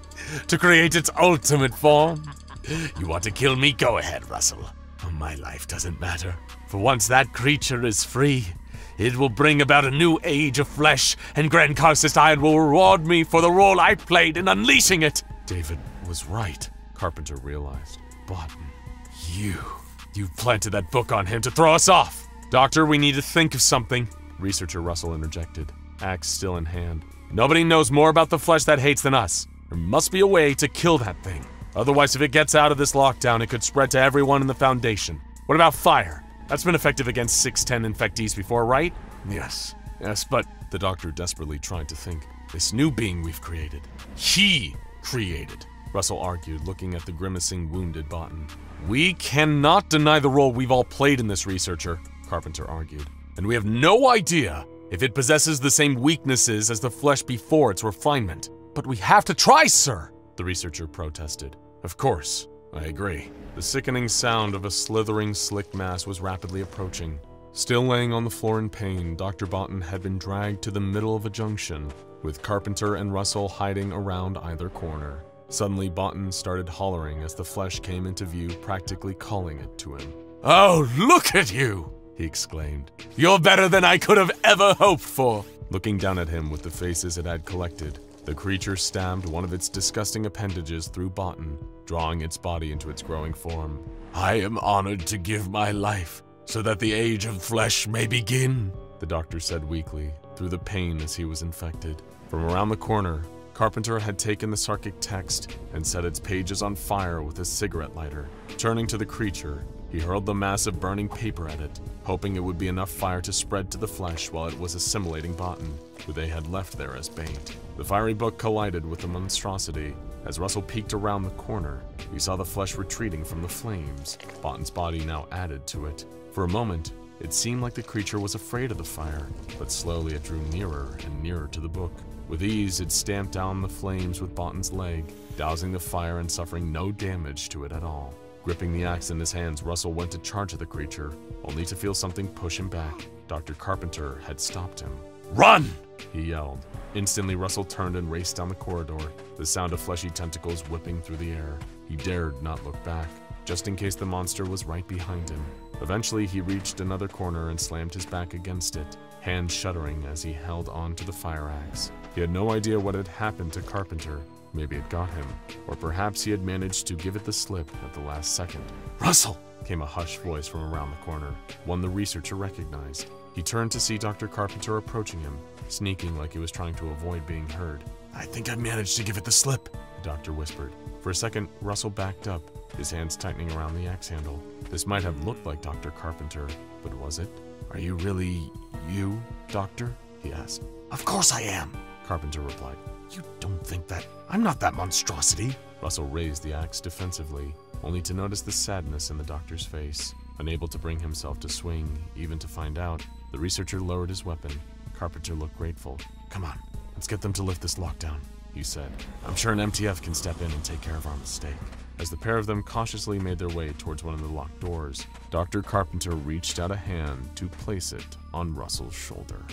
Speaker 2: to create its ultimate form. You want to kill me? Go ahead, Russell. My life doesn't matter. For once that creature is free, it will bring about a new age of flesh, and Grand Carcist Iron will reward me for the role I played in unleashing it."
Speaker 1: David was right, Carpenter realized.
Speaker 2: "Botan, you planted that book on him to throw us off."
Speaker 1: "Doctor, we need to think of something," Researcher Russell interjected, axe still in hand. "Nobody knows more about the flesh that hates than us. There must be a way to kill that thing. Otherwise, if it gets out of this lockdown, it could spread to everyone in the Foundation. What about fire? That's been effective against 610 infectees before, right?"
Speaker 2: Yes, but the doctor desperately tried to think. "This new being we've created, he created. Russell argued, looking at the grimacing, wounded Botan. We cannot deny the role we've all played in this, researcher, Carpenter argued. And we have no idea if it possesses the same weaknesses as the flesh before its refinement. But we have to try, sir, the researcher protested. Of course, I agree. The sickening sound of a slithering, slick mass was rapidly approaching. Still laying on the floor in pain, Dr. Botan had been dragged to the middle of a junction, with Carpenter and Russell hiding around either corner. Suddenly, Botan started hollering as the flesh came into view, practically calling it to him. Oh, look at you, he exclaimed. You're better than I could have ever hoped for. Looking down at him with the faces it had collected, the creature stabbed one of its disgusting appendages through Botan, drawing its body into its growing form. I am honored to give my life so that the age of flesh may begin, the doctor said weakly, through the pain as he was infected. From around the corner, Carpenter had taken the Sarkic text and set its pages on fire with a cigarette lighter. Turning to the creature, he hurled the mass of burning paper at it, hoping it would be enough fire to spread to the flesh while it was assimilating Botan, who they had left there as bait. The fiery book collided with the monstrosity. As Russell peeked around the corner, he saw the flesh retreating from the flames, Botan's body now added to it. For a moment, it seemed like the creature was afraid of the fire, but slowly it drew nearer and nearer to the book. With ease, it stamped down the flames with Botan's leg, dousing the fire and suffering no damage to it at all. Gripping the axe in his hands, Russell went to charge at the creature, only to feel something push him back. Dr. Carpenter had stopped him. Run! He yelled. Instantly, Russell turned and raced down the corridor, the sound of fleshy tentacles whipping through the air. He dared not look back, just in case the monster was right behind him. Eventually, he reached another corner and slammed his back against it, hands shuddering as he held on to the fire axe. He had no idea what had happened to Carpenter. Maybe it got him, or perhaps he had managed to give it the slip at the last second. Russell! Came a hushed voice from around the corner, one the researcher recognized. He turned to see Dr. Carpenter approaching him, sneaking like he was trying to avoid being heard. I think I managed to give it the slip, the doctor whispered. For a second, Russell backed up, his hands tightening around the axe handle. This might have looked like Dr. Carpenter, but was it? Are you really you, Doctor? He asked. Of course I am, Carpenter replied. You don't think that? I'm not that monstrosity. Russell raised the axe defensively, only to notice the sadness in the doctor's face. Unable to bring himself to swing, even to find out, the researcher lowered his weapon. Carpenter looked grateful. Come on, let's get them to lift this lockdown, he said. I'm sure an MTF can step in and take care of our mistake. As the pair of them cautiously made their way towards one of the locked doors, Dr. Carpenter reached out a hand to place it on Russell's shoulder.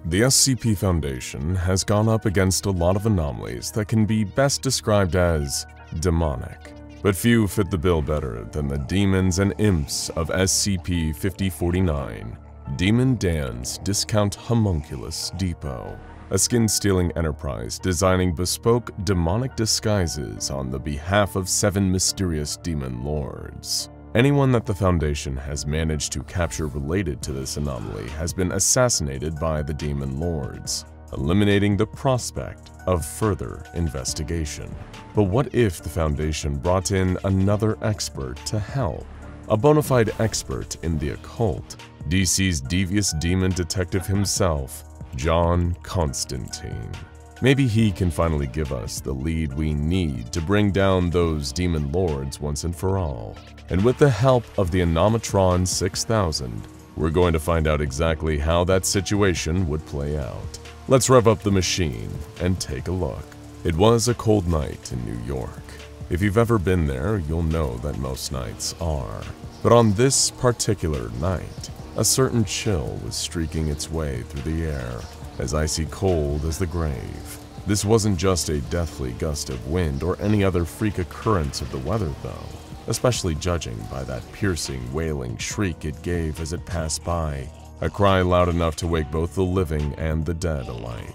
Speaker 1: The SCP Foundation has gone up against a lot of anomalies that can be best described as demonic, but few fit the bill better than the demons and imps of SCP-5049, Demon Dan's Discount Homunculus Depot, a skin-stealing enterprise designing bespoke demonic disguises on the behalf of 7 mysterious demon lords. Anyone that the Foundation has managed to capture related to this anomaly has been assassinated by the demon lords, eliminating the prospect of further investigation. But what if the Foundation brought in another expert to help? A bona fide expert in the occult, DC's devious demon detective himself, John Constantine. Maybe he can finally give us the lead we need to bring down those demon lords once and for all. And with the help of the Anomatron 6000, we're going to find out exactly how that situation would play out. Let's rev up the machine and take a look. It was a cold night in New York. If you've ever been there, you'll know that most nights are. But on this particular night, a certain chill was streaking its way through the air, as icy cold as the grave. This wasn't just a deathly gust of wind or any other freak occurrence of the weather though, especially judging by that piercing, wailing shriek it gave as it passed by, a cry loud enough to wake both the living and the dead alike.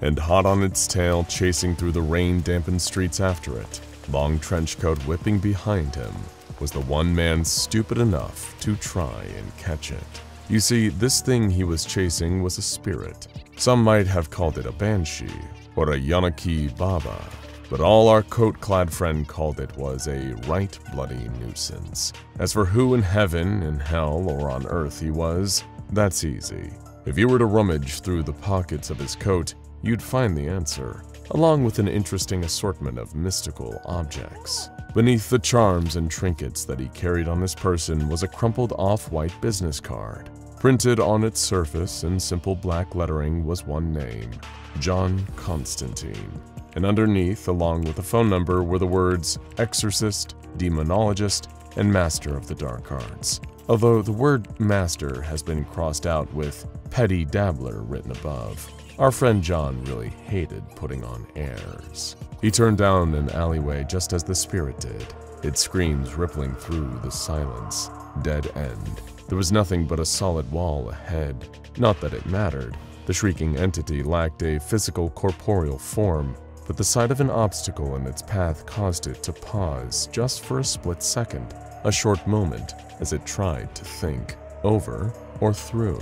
Speaker 1: And hot on its tail, chasing through the rain-dampened streets after it, long trench coat whipping behind him, was the one man stupid enough to try and catch it. You see, this thing he was chasing was a spirit. Some might have called it a banshee or a Yanaki Baba, but all our coat-clad friend called it was a right bloody nuisance. As for who in heaven, in hell, or on earth he was, that's easy. If you were to rummage through the pockets of his coat, you'd find the answer.
Speaker 3: along with an interesting assortment of mystical objects. Beneath the charms and trinkets that he carried on his person was a crumpled off-white business card. Printed on its surface in simple black lettering was one name, John Constantine. And underneath, along with a phone number, were the words Exorcist, Demonologist, and Master of the Dark Arts. Although the word Master has been crossed out with Petty Dabbler written above. Our friend John really hated putting on airs. He turned down an alleyway just as the spirit did, its screams rippling through the silence. Dead end. There was nothing but a solid wall ahead. Not that it mattered. The shrieking entity lacked a physical corporeal form, but the sight of an obstacle in its path caused it to pause just for a split second, a short moment, as it tried to think, over or through.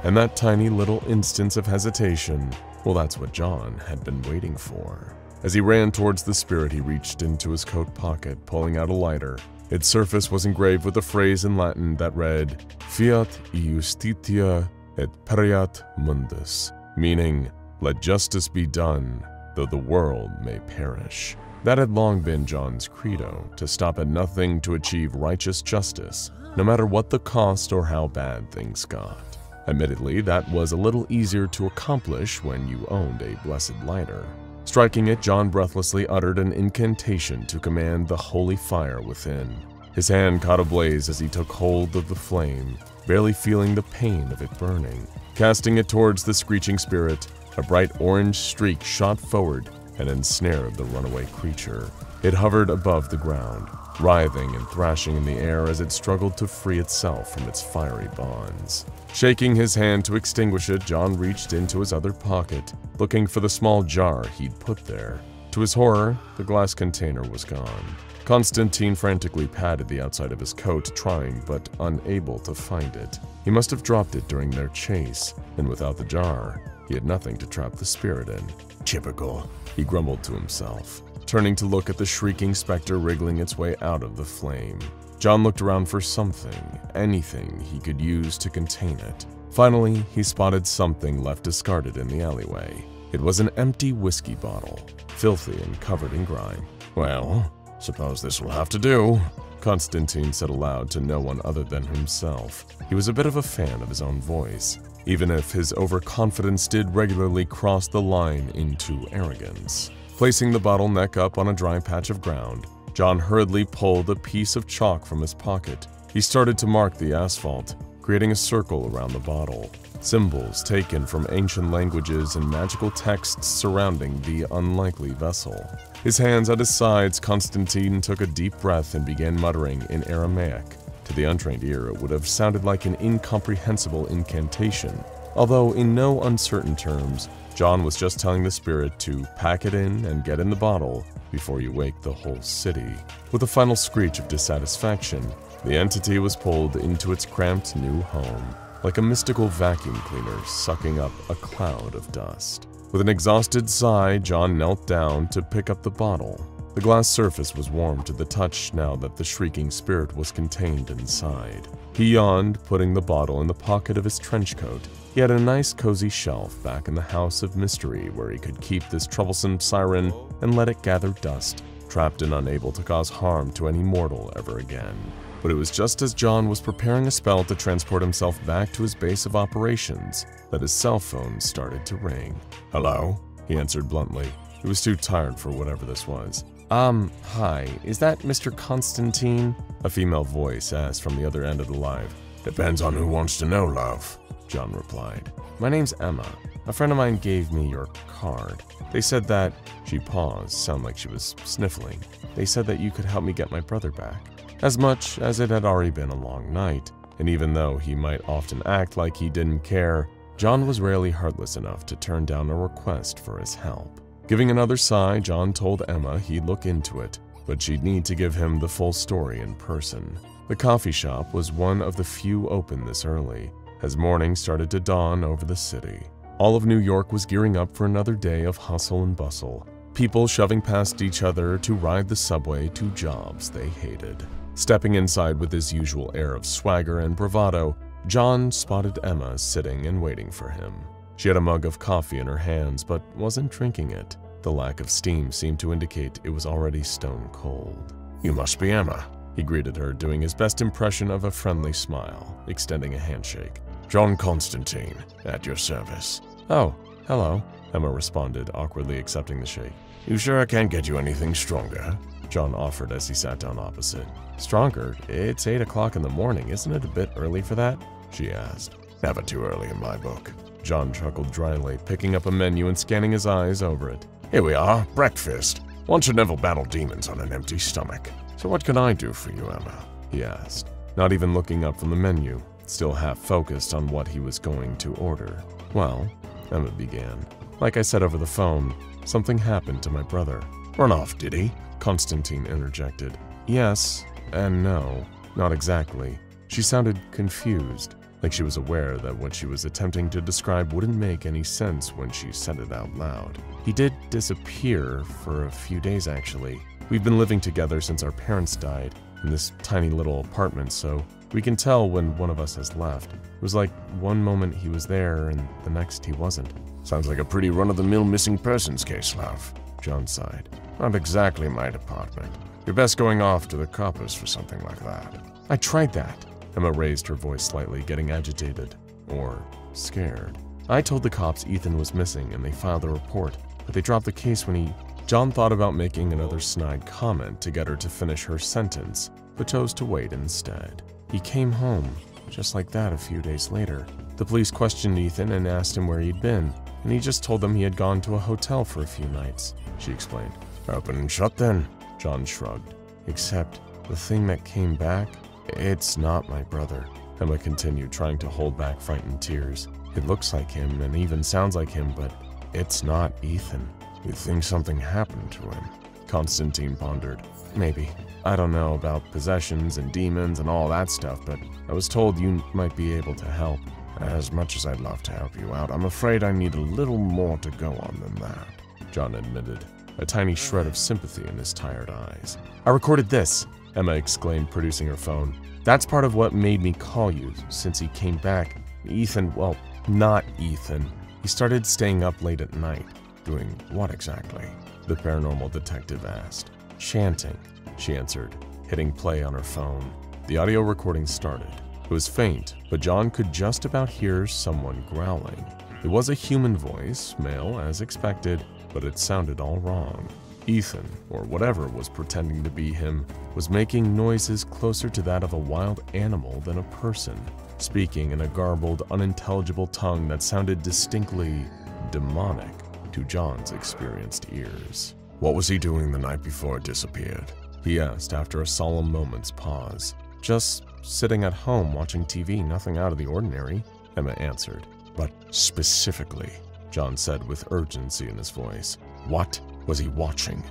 Speaker 3: And that tiny little instance of hesitation, well, that's what John had been waiting for. As he ran towards the spirit, he reached into his coat pocket, pulling out a lighter. Its surface was engraved with a phrase in Latin that read, Fiat iustitia et pereat mundus, meaning, let justice be done, though the world may perish. That had long been John's credo, to stop at nothing to achieve righteous justice, no matter what the cost or how bad things got. Admittedly, that was a little easier to accomplish when you owned a blessed lighter. Striking it, John breathlessly uttered an incantation to command the holy fire within. His hand caught ablaze as he took hold of the flame, barely feeling the pain of it burning. Casting it towards the screeching spirit, a bright orange streak shot forward and ensnared the runaway creature. It hovered above the ground, writhing and thrashing in the air as it struggled to free itself from its fiery bonds. Shaking his hand to extinguish it, John reached into his other pocket, looking for the small jar he'd put there. To his horror, the glass container was gone. Constantine frantically patted the outside of his coat, trying but unable to find it. He must have dropped it during their chase, and without the jar, he had nothing to trap the spirit in. Typical, he grumbled to himself, turning to look at the shrieking specter wriggling its way out of the flame. John looked around for something, anything he could use to contain it. Finally, he spotted something left discarded in the alleyway. It was an empty whiskey bottle, filthy and covered in grime. Well, suppose this will have to do, Constantine said aloud to no one other than himself. He was a bit of a fan of his own voice, even if his overconfidence did regularly cross the line into arrogance. Placing the bottle neck up on a dry patch of ground, John hurriedly pulled a piece of chalk from his pocket. He started to mark the asphalt, creating a circle around the bottle. Symbols taken from ancient languages and magical texts surrounding the unlikely vessel. His hands at his sides, Constantine took a deep breath and began muttering in Aramaic. To the untrained ear, it would have sounded like an incomprehensible incantation, although in no uncertain terms, John was just telling the spirit to pack it in and get in the bottle before you wake the whole city. With a final screech of dissatisfaction, the entity was pulled into its cramped new home, like a mystical vacuum cleaner sucking up a cloud of dust. With an exhausted sigh, John knelt down to pick up the bottle. The glass surface was warm to the touch now that the shrieking spirit was contained inside. He yawned, putting the bottle in the pocket of his trench coat. He had a nice cozy shelf back in the house of mystery where he could keep this troublesome siren and let it gather dust, trapped and unable to cause harm to any mortal ever again. But it was just as John was preparing a spell to transport himself back to his base of operations that his cell phone started to ring. "Hello?" he answered bluntly. He was too tired for whatever this was. Hi, is that Mr. Constantine?" a female voice asked from the other end of the line. "Depends on who wants to know, love," John replied. "My name's Emma. A friend of mine gave me your card. They said that—" She paused, sounded like she was sniffling. "They said that you could help me get my brother back." As much as it had already been a long night, and even though he might often act like he didn't care, John was rarely heartless enough to turn down a request for his help. Giving another sigh, John told Emma he'd look into it, but she'd need to give him the full story in person. The coffee shop was one of the few open this early, as morning started to dawn over the city. All of New York was gearing up for another day of hustle and bustle, people shoving past each other to ride the subway to jobs they hated. Stepping inside with his usual air of swagger and bravado, John spotted Emma sitting and waiting for him. She had a mug of coffee in her hands, but wasn't drinking it. The lack of steam seemed to indicate it was already stone cold. "You must be Emma," he greeted her, doing his best impression of a friendly smile, extending a handshake. "John Constantine, at your service." "Oh, hello," Emma responded, awkwardly accepting the shake. "You sure I can't get you anything stronger?" John offered as he sat down opposite. "Stronger? It's 8 o'clock in the morning. Isn't it a bit early for that?" she asked.
Speaker 4: "Never too early in my book."
Speaker 3: John chuckled dryly, picking up a menu and scanning his eyes over it.
Speaker 4: "Here we are, breakfast. One should never battle demons on an empty stomach. So what can I do for you, Emma?"
Speaker 3: he asked, not even looking up from the menu, still half focused on what he was going to order. "Well," Emma began, "like I said over the phone, something happened to my brother."
Speaker 4: "Run off, did he?"
Speaker 3: Constantine interjected. "Yes and no, not exactly." She sounded confused, like she was aware that what she was attempting to describe wouldn't make any sense when she said it out loud. "He did disappear for a few days, actually. We've been living together since our parents died in this tiny little apartment, so we can tell when one of us has left. It was like one moment he was there and the next he wasn't."
Speaker 4: "Sounds like a pretty run-of-the-mill missing persons case, love,"
Speaker 3: John sighed.
Speaker 4: "Not exactly my department. You're best going off to the coppers for something like that."
Speaker 3: "I tried that." Emma raised her voice slightly, getting agitated. Or scared. "I told the cops Ethan was missing and they filed a report, but they dropped the case when he..." John thought about making another snide comment to get her to finish her sentence, but chose to wait instead. "He came home, just like that a few days later. The police questioned Ethan and asked him where he'd been, and he just told them he had gone to a hotel for a few nights," she explained.
Speaker 4: "Open and shut then,"
Speaker 3: John shrugged. "Except the thing that came back, it's not my brother," Emma continued, trying to hold back frightened tears. "It looks like him and even sounds like him, but it's not Ethan."
Speaker 4: "You think something happened to him?"
Speaker 3: Constantine pondered. "Maybe. I don't know about possessions and demons and all that stuff, but I was told you might be able to help."
Speaker 4: "As much as I'd love to help you out, I'm afraid I need a little more to go on than that,"
Speaker 3: John admitted, a tiny shred of sympathy in his tired eyes. "I recorded this," Emma exclaimed, producing her phone. "That's part of what made me call you, since he came back. Ethan, well, not Ethan. He started staying up late at night."
Speaker 4: "Doing what exactly?"
Speaker 3: the paranormal detective asked. "Chanting," she answered, hitting play on her phone. The audio recording started. It was faint, but John could just about hear someone growling. It was a human voice, male as expected, but it sounded all wrong. Ethan, or whatever was pretending to be him, was making noises closer to that of a wild animal than a person, speaking in a garbled, unintelligible tongue that sounded distinctly demonic to John's experienced ears.
Speaker 4: "What was he doing the night before it disappeared?"
Speaker 3: he asked after a solemn moment's pause. "Just sitting at home watching TV, nothing out of the ordinary," Emma answered.
Speaker 4: "But specifically,"
Speaker 3: John said with urgency in his voice.
Speaker 4: "what was he watching?"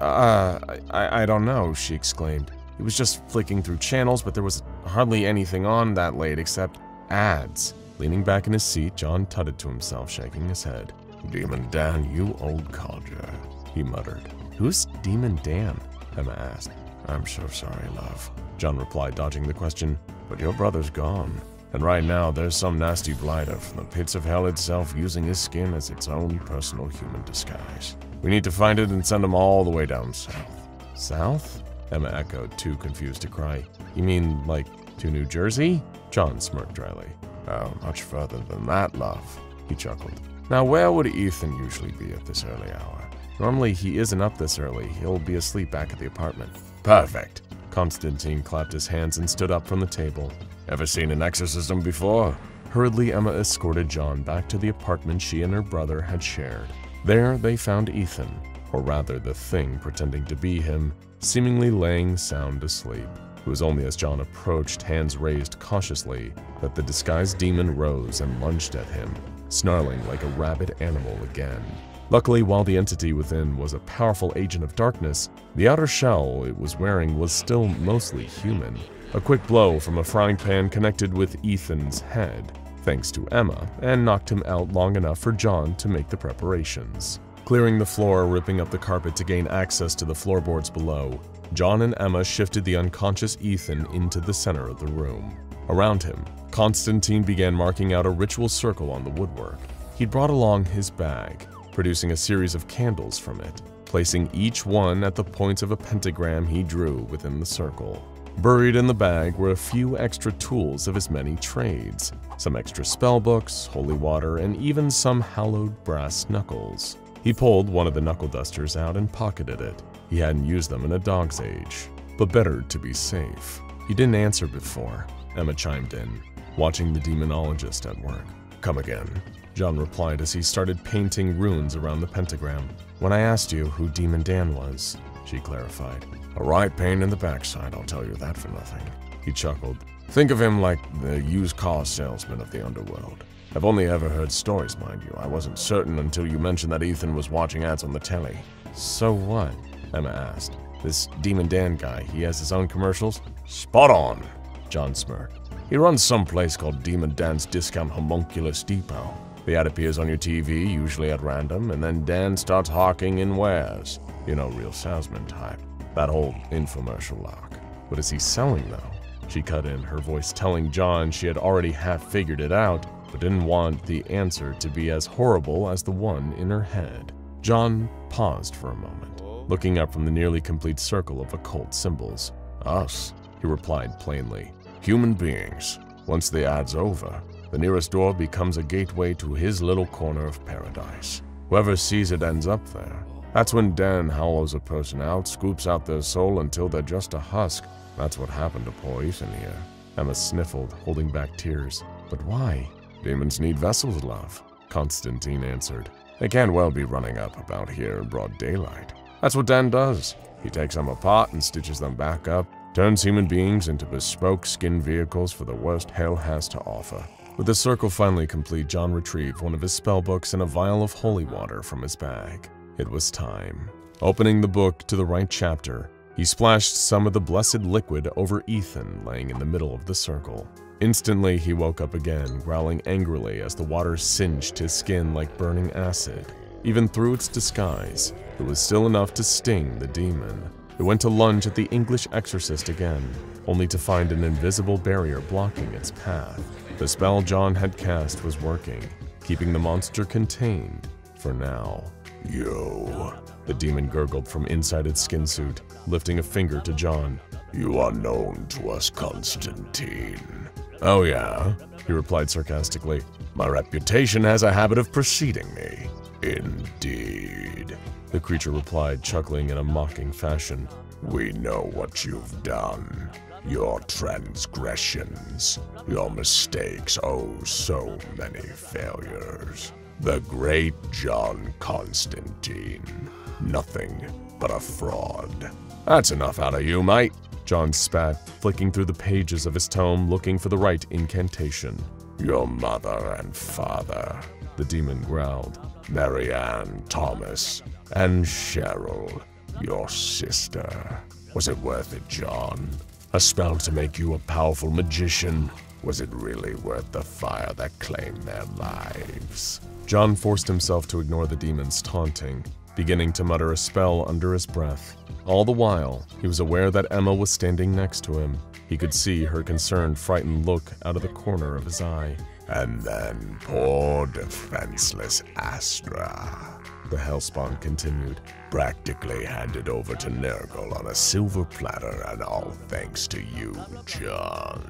Speaker 3: I don't know," she exclaimed. "He was just flicking through channels, but there was hardly anything on that late except ads." Leaning back in his seat, John tutted to himself, shaking his head.
Speaker 4: "Demon Dan, you old codger,"
Speaker 3: he muttered. "Who's Demon Dan?" Emma asked.
Speaker 4: "I'm so sorry, love,"
Speaker 3: John replied, dodging the question.
Speaker 4: "but your brother's gone. And right now, there's some nasty blighter from the pits of hell itself using his skin as its own personal human disguise. We need to find it and send him all the way down south."
Speaker 3: "South?" Emma echoed, too confused to cry. "You mean, like, to New Jersey?" John smirked dryly.
Speaker 4: "Oh, much further than that, love,"
Speaker 3: he chuckled.
Speaker 4: "Now, where would Ethan usually be at this early hour?"
Speaker 3: "Normally, he isn't up this early. He'll be asleep back at the apartment."
Speaker 4: "Perfect."
Speaker 3: Constantine clapped his hands and stood up from the table.
Speaker 4: "Ever seen an exorcism before?"
Speaker 3: Hurriedly, Emma escorted John back to the apartment she and her brother had shared. There, they found Ethan, or rather the thing pretending to be him, seemingly laying sound asleep. It was only as John approached, hands raised cautiously, that the disguised demon rose and lunged at him, snarling like a rabid animal again. Luckily, while the entity within was a powerful agent of darkness, the outer shell it was wearing was still mostly human. A quick blow from a frying pan connected with Ethan's head, thanks to Emma, and knocked him out long enough for John to make the preparations. Clearing the floor, ripping up the carpet to gain access to the floorboards below, John and Emma shifted the unconscious Ethan into the center of the room. Around him, Constantine began marking out a ritual circle on the woodwork. He'd brought along his bag, producing a series of candles from it, placing each one at the point of a pentagram he drew within the circle. Buried in the bag were a few extra tools of his many trades, some extra spellbooks, holy water, and even some hallowed brass knuckles. He pulled one of the knuckle dusters out and pocketed it. He hadn't used them in a dog's age, but better to be safe. "You didn't answer before," Emma chimed in, watching the demonologist at work. "Come again," John replied as he started painting runes around the pentagram. "When I asked you who Demon Dan was," she clarified. "A right pain in the backside, I'll tell you that for nothing." He chuckled. "Think of him like the used car salesman of the underworld. I've only ever heard stories, mind you. I wasn't certain until you mentioned that Ethan was watching ads on the telly." "So what?" Emma asked. "This Demon Dan guy, he has his own commercials?" "Spot on," John smirked. "He runs some place called Demon Dan's Discount Homunculus Depot. The ad appears on your TV, usually at random, and then Dan starts hawking in wares. You know, real salesman type. That whole infomercial lock. What is he selling, though?" She cut in, her voice telling John she had already half figured it out, but didn't want the answer to be as horrible as the one in her head. John paused for a moment, looking up from the nearly complete circle of occult symbols. "Us," he replied plainly. "Human beings. Once the ad's over, the nearest door becomes a gateway to his little corner of paradise. Whoever sees it ends up there. That's when Dan hollows a person out, scoops out their soul until they're just a husk. That's what happened to poor Ethan here." Emma sniffled, holding back tears. "But why?" "Demons need vessels, love," Constantine answered. "They can't well be running up about here in broad daylight. That's what Dan does. He takes them apart and stitches them back up, turns human beings into bespoke skin vehicles for the worst hell has to offer." With the circle finally complete, John retrieved one of his spellbooks and a vial of holy water from his bag. It was time. Opening the book to the right chapter, he splashed some of the blessed liquid over Ethan laying in the middle of the circle. Instantly, he woke up again, growling angrily as the water singed his skin like burning acid. Even through its disguise, it was still enough to sting the demon. It went to lunge at the English exorcist again, only to find an invisible barrier blocking its path. The spell John had cast was working, keeping the monster contained for now. "You," the demon gurgled from inside its skin suit, lifting a finger to John. "You are known to us, Constantine." "Oh yeah?" he replied sarcastically. "My reputation has a habit of preceding me." "Indeed," the creature replied, chuckling in a mocking fashion. "We know what you've done. Your transgressions, your mistakes, oh, so many failures. The great John Constantine. Nothing but a fraud." "That's enough out of you, mate," John spat, flicking through the pages of his tome looking for the right incantation. "Your mother and father," the demon growled. "Marianne, Thomas, and Cheryl, your sister. Was it worth it, John? A spell to make you a powerful magician? Was it really worth the fire that claimed their lives?" John forced himself to ignore the demon's taunting, beginning to mutter a spell under his breath. All the while, he was aware that Emma was standing next to him. He could see her concerned, frightened look out of the corner of his eye. "And then poor defenseless Astra," the hellspawn continued, "practically handed over to Nurgle on a silver platter, and all thanks to you, John."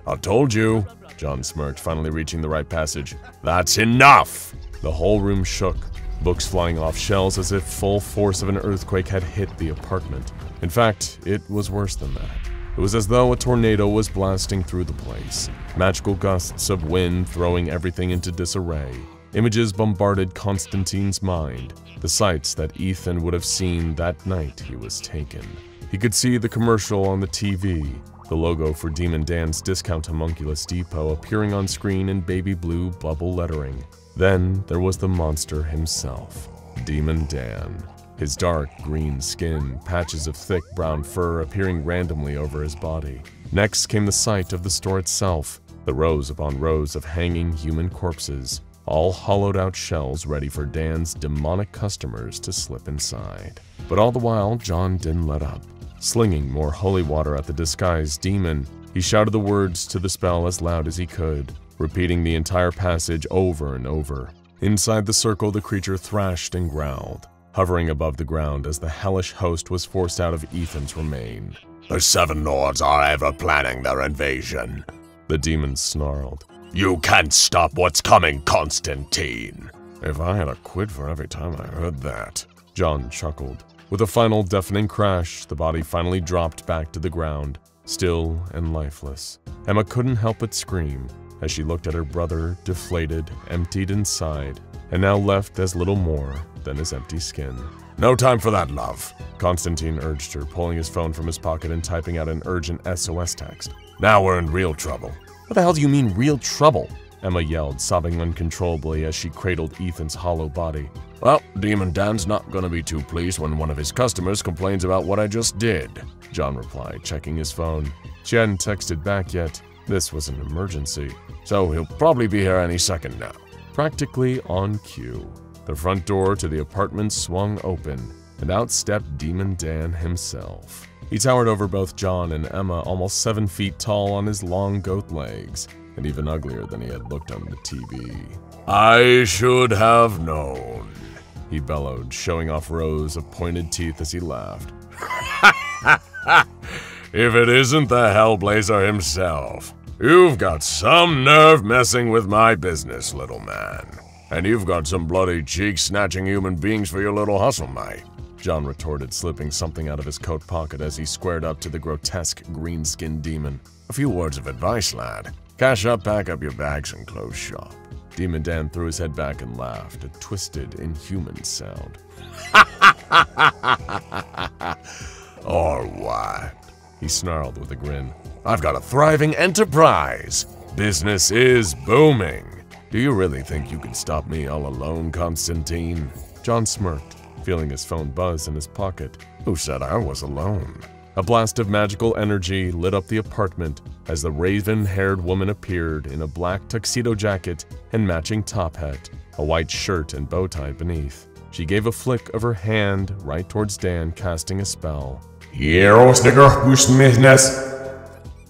Speaker 3: "I told you," John smirked, finally reaching the right passage. "That's enough!" The whole room shook, books flying off shelves as if full force of an earthquake had hit the apartment. In fact, it was worse than that. It was as though a tornado was blasting through the place, magical gusts of wind throwing everything into disarray. Images bombarded Constantine's mind, the sights that Ethan would have seen that night he was taken. He could see the commercial on the TV, the logo for Demon Dan's Discount Homunculus Depot appearing on screen in baby blue bubble lettering. Then there was the monster himself, Demon Dan. His dark green skin, patches of thick brown fur appearing randomly over his body. Next came the sight of the store itself, the rows upon rows of hanging human corpses, all hollowed out shells ready for Dan's demonic customers to slip inside. But all the while, John didn't let up. Slinging more holy water at the disguised demon, he shouted the words to the spell as loud as he could, repeating the entire passage over and over. Inside the circle, the creature thrashed and growled, hovering above the ground as the hellish host was forced out of Ethan's remain.
Speaker 4: The Seven Lords are ever planning their invasion,
Speaker 3: the demon snarled.
Speaker 4: You can't stop what's coming, Constantine. If I had a quid for every time I heard that,
Speaker 3: John chuckled. With a final deafening crash, the body finally dropped back to the ground, still and lifeless. Emma couldn't help but scream as she looked at her brother, deflated, emptied inside, and now left as little more than his empty skin.
Speaker 4: No time for that, love,
Speaker 3: Constantine urged her, pulling his phone from his pocket and typing out an urgent SOS text.
Speaker 4: Now we're in real trouble.
Speaker 3: What the hell do you mean, real trouble? Emma yelled, sobbing uncontrollably as she cradled Ethan's hollow body.
Speaker 4: Well, Demon Dan's not gonna be too pleased when one of his customers complains about what I just did,
Speaker 3: John replied, checking his phone. She hadn't texted back yet. This was an emergency.
Speaker 4: So he'll probably be here any second now.
Speaker 3: Practically on cue, the front door to the apartment swung open, and out stepped Demon Dan himself. He towered over both John and Emma, almost 7 feet tall on his long goat legs, and even uglier than he had looked on the TV.
Speaker 4: I should have known,
Speaker 3: he bellowed, showing off rows of pointed teeth as he laughed.
Speaker 4: If it isn't the Hellblazer himself. You've got some nerve messing with my business, little man. And you've got some bloody cheeks snatching human beings for your little hustle, mate,
Speaker 3: John retorted, slipping something out of his coat pocket as he squared up to the grotesque green-skinned demon.
Speaker 4: A few words of advice, lad. Cash up, pack up your bags, and close shop.
Speaker 3: Demon Dan threw his head back and laughed, a twisted, inhuman sound.
Speaker 4: Or what?
Speaker 3: He snarled with a grin.
Speaker 4: I've got a thriving enterprise. Business is booming. Do you really think you can stop me all alone, Constantine?
Speaker 3: John smirked, feeling his phone buzz in his pocket.
Speaker 4: Who said I was alone?
Speaker 3: A blast of magical energy lit up the apartment as the raven-haired woman appeared in a black tuxedo jacket and matching top hat, a white shirt and bow tie beneath. She gave a flick of her hand right towards Dan, casting a spell.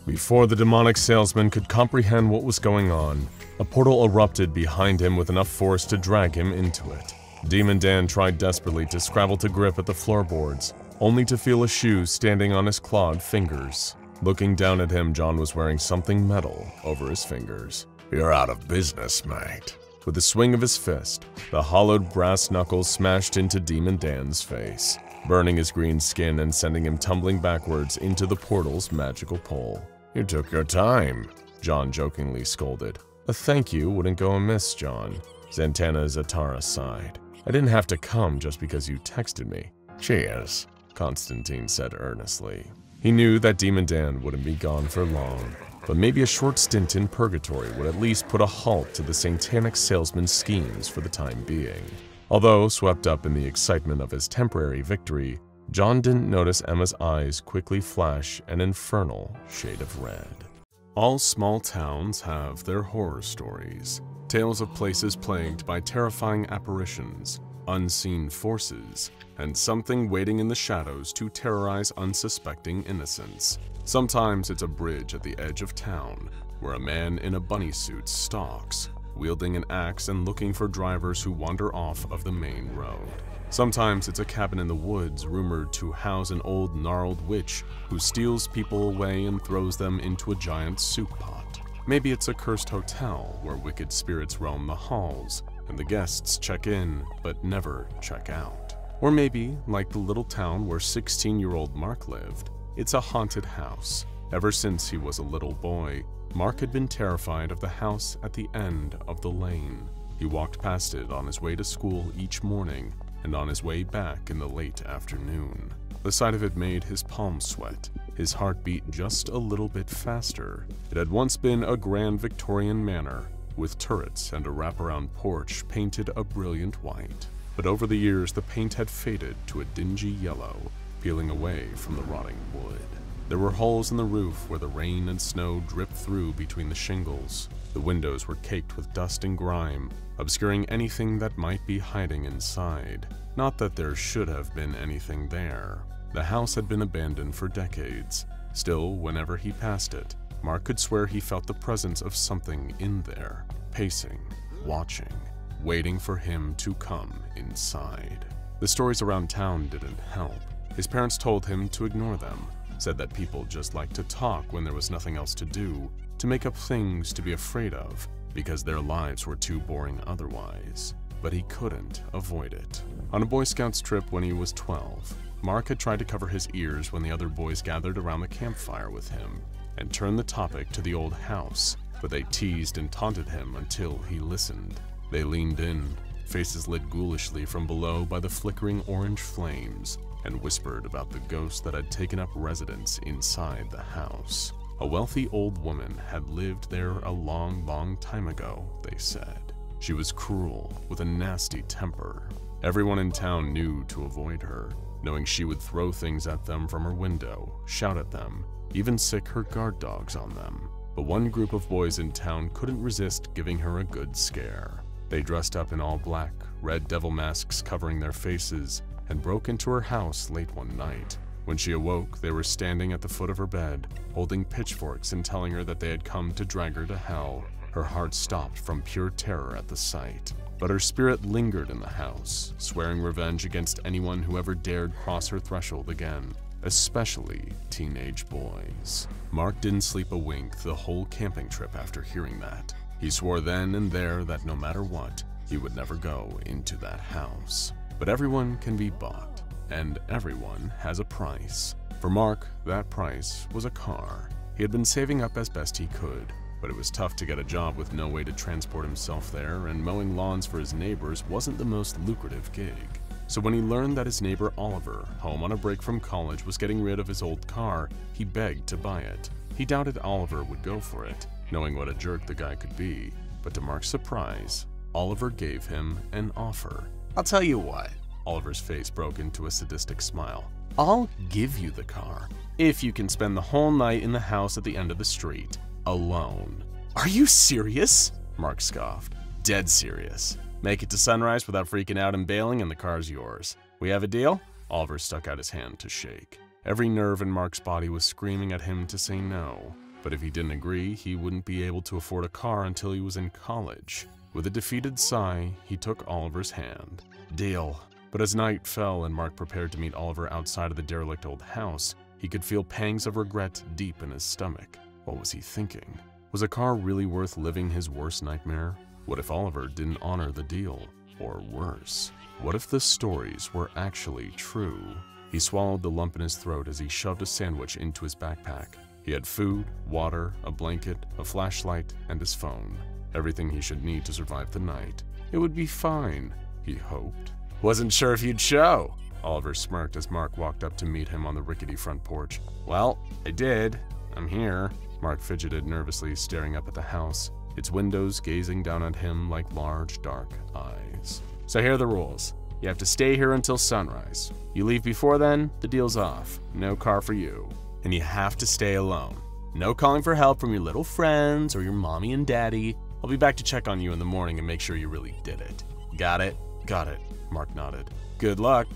Speaker 3: Before the demonic salesman could comprehend what was going on, a portal erupted behind him with enough force to drag him into it. Demon Dan tried desperately to scrabble to grip at the floorboards, only to feel a shoe standing on his clawed fingers. Looking down at him, John was wearing something metal over his fingers.
Speaker 4: You're out of business, mate.
Speaker 3: With a swing of his fist, the hollowed brass knuckles smashed into Demon Dan's face, burning his green skin and sending him tumbling backwards into the portal's magical pole.
Speaker 4: You took your time,
Speaker 3: John jokingly scolded. A thank you wouldn't go amiss, John. Zatanna Zatara sighed. I didn't have to come just because you texted me.
Speaker 4: Cheers,
Speaker 3: Constantine said earnestly. He knew that Demon Dan wouldn't be gone for long, but maybe a short stint in purgatory would at least put a halt to the satanic salesman's schemes for the time being. Although swept up in the excitement of his temporary victory, John didn't notice Emma's eyes quickly flash an infernal shade of red. All small towns have their horror stories, tales of places plagued by terrifying apparitions, unseen forces, and something waiting in the shadows to terrorize unsuspecting innocents. Sometimes it's a bridge at the edge of town, where a man in a bunny suit stalks, wielding an axe and looking for drivers who wander off of the main road. Sometimes it's a cabin in the woods rumored to house an old gnarled witch who steals people away and throws them into a giant soup pot. Maybe it's a cursed hotel where wicked spirits roam the halls and the guests check in but never check out. Or maybe, like the little town where 16-year-old Mark lived, it's a haunted house. Ever since he was a little boy, Mark had been terrified of the house at the end of the lane. He walked past it on his way to school each morning and on his way back in the late afternoon. The sight of it made his palms sweat, his heart beat just a little bit faster. It had once been a grand Victorian manor, with turrets and a wraparound porch painted a brilliant white. But over the years, the paint had faded to a dingy yellow, peeling away from the rotting wood. There were holes in the roof where the rain and snow dripped through between the shingles. The windows were caked with dust and grime, obscuring anything that might be hiding inside. Not that there should have been anything there. The house had been abandoned for decades. Still, whenever he passed it, Mark could swear he felt the presence of something in there, pacing, watching.
Speaker 1: waiting for him to come inside. The stories around town didn't help. His parents told him to ignore them, said that people just liked to talk when there was nothing else to do, to make up things to be afraid of, because their lives were too boring otherwise. But he couldn't avoid it. On a Boy Scouts trip when he was 12, Mark had tried to cover his ears when the other boys gathered around the campfire with him, and turned the topic to the old house, but they teased and taunted him until he listened. They leaned in, faces lit ghoulishly from below by the flickering orange flames, and whispered about the ghost that had taken up residence inside the house. A wealthy old woman had lived there a long, long time ago, they said. She was cruel, with a nasty temper. Everyone in town knew to avoid her, knowing she would throw things at them from her window, shout at them, even sick her guard dogs on them. But one group of boys in town couldn't resist giving her a good scare. They dressed up in all black, red devil masks covering their faces, and broke into her house late one night. When she awoke, they were standing at the foot of her bed, holding pitchforks and telling her that they had come to drag her to hell. Her heart stopped from pure terror at the sight, but her spirit lingered in the house, swearing revenge against anyone who ever dared cross her threshold again, especially teenage boys. Mark didn't sleep a wink the whole camping trip after hearing that. He swore then and there that no matter what, he would never go into that house. But everyone can be bought, and everyone has a price. For Mark, that price was a car. He had been saving up as best he could, but it was tough to get a job with no way to transport himself there, and mowing lawns for his neighbors wasn't the most lucrative gig. So when he learned that his neighbor Oliver, home on a break from college, was getting rid of his old car, he begged to buy it. He doubted Oliver would go for it, knowing what a jerk the guy could be, but to Mark's surprise, Oliver gave him an offer.
Speaker 2: I'll tell you what.
Speaker 1: Oliver's face broke into a sadistic smile.
Speaker 2: I'll give you the car if you can spend the whole night in the house at the end of the street, alone. Are you serious? Mark scoffed. Dead serious. Make it to sunrise without freaking out and bailing, and the car's yours. We have a deal?
Speaker 1: Oliver stuck out his hand to shake. Every nerve in Mark's body was screaming at him to say no, but if he didn't agree, he wouldn't be able to afford a car until he was in college. With a defeated sigh, he took Oliver's hand. Deal. But as night fell and Mark prepared to meet Oliver outside of the derelict old house, he could feel pangs of regret deep in his stomach. What was he thinking? Was a car really worth living his worst nightmare? What if Oliver didn't honor the deal? Or worse, what if the stories were actually true? He swallowed the lump in his throat as he shoved a sandwich into his backpack. He had food, water, a blanket, a flashlight, and his phone. Everything he should need to survive the night. It would be fine, he hoped.
Speaker 2: Wasn't sure if you'd show.
Speaker 1: Oliver smirked as Mark walked up to meet him on the rickety front porch.
Speaker 2: Well, I did. I'm here.
Speaker 1: Mark fidgeted nervously, staring up at the house, its windows gazing down at him like large, dark eyes.
Speaker 2: So here are the rules. You have to stay here until sunrise. You leave before then, the deal's off. No car for you. And you have to stay alone. No calling for help from your little friends or your mommy and daddy. I'll be back to check on you in the morning and make sure you really did it. Got it?
Speaker 1: Got it, Mark nodded.
Speaker 2: Good luck.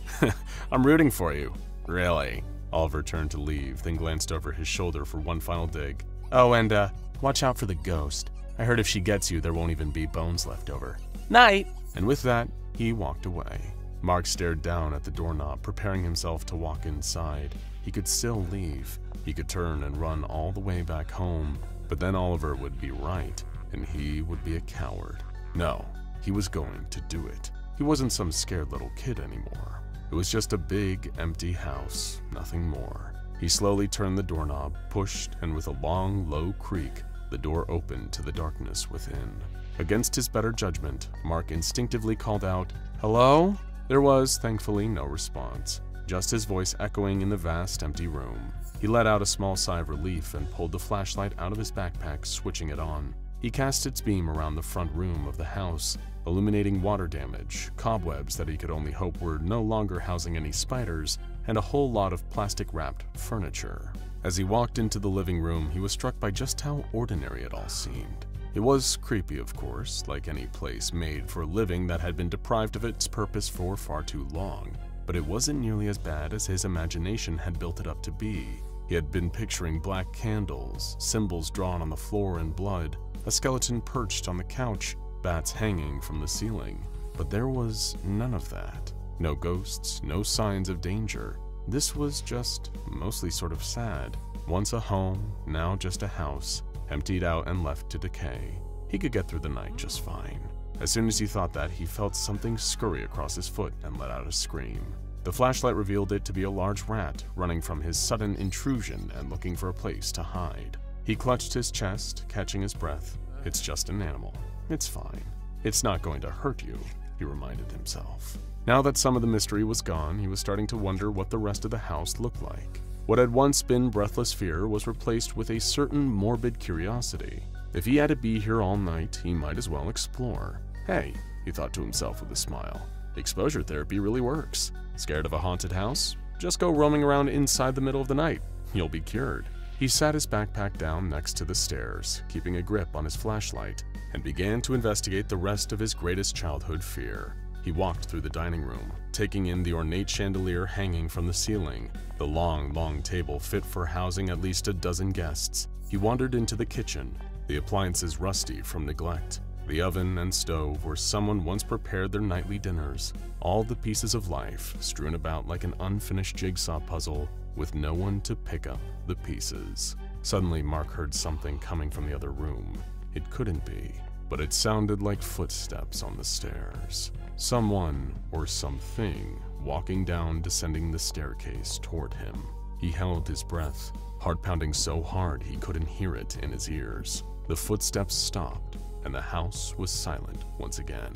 Speaker 2: I'm rooting for you. Really.
Speaker 1: Oliver turned to leave, then glanced over his shoulder for one final dig.
Speaker 2: Oh, and watch out for the ghost. I heard if she gets you, there won't even be bones left over. Night!
Speaker 1: And with that, he walked away. Mark stared down at the doorknob, preparing himself to walk inside. He could still leave. He could turn and run all the way back home, but then Oliver would be right, and he would be a coward. No, he was going to do it. He wasn't some scared little kid anymore. It was just a big, empty house, nothing more. He slowly turned the doorknob, pushed, and with a long, low creak, the door opened to the darkness within. Against his better judgment, Mark instinctively called out, "Hello?" There was, thankfully, no response, just his voice echoing in the vast, empty room. He let out a small sigh of relief and pulled the flashlight out of his backpack, switching it on. He cast its beam around the front room of the house, illuminating water damage, cobwebs that he could only hope were no longer housing any spiders, and a whole lot of plastic-wrapped furniture. As he walked into the living room, he was struck by just how ordinary it all seemed. It was creepy, of course, like any place made for a living that had been deprived of its purpose for far too long, but it wasn't nearly as bad as his imagination had built it up to be. He had been picturing black candles, symbols drawn on the floor in blood, a skeleton perched on the couch,
Speaker 3: bats hanging from the ceiling. But there was none of that. No ghosts, no signs of danger. This was just mostly sort of sad. Once a home, now just a house, emptied out and left to decay. He could get through the night just fine. As soon as he thought that, he felt something scurry across his foot and let out a scream. The flashlight revealed it to be a large rat running from his sudden intrusion and looking for a place to hide. He clutched his chest, catching his breath. It's just an animal. It's fine. It's not going to hurt you, he reminded himself. Now that some of the mystery was gone, he was starting to wonder what the rest of the house looked like. What had once been breathless fear was replaced with a certain morbid curiosity. If he had to be here all night, he might as well explore. Hey, he thought to himself with a smile. Exposure therapy really works. Scared of a haunted house? Just go roaming around inside the middle of the night. You'll be cured. He sat his backpack down next to the stairs, keeping a grip on his flashlight, and began to investigate the rest of his greatest childhood fear. He walked through the dining room, taking in the ornate chandelier hanging from the ceiling, the long table fit for housing at least a dozen guests. He wandered into the kitchen, the appliances rusty from neglect, the oven and stove where someone once prepared their nightly dinners, all the pieces of life strewn about like an unfinished jigsaw puzzle with no one to pick up the pieces. Suddenly, Mark heard something coming from the other room. It couldn't be, but it sounded like footsteps on the stairs. Someone or something walking down, descending the staircase toward him. He held his breath, heart pounding so hard he couldn't hear it in his ears. The footsteps stopped, and the house was silent once again.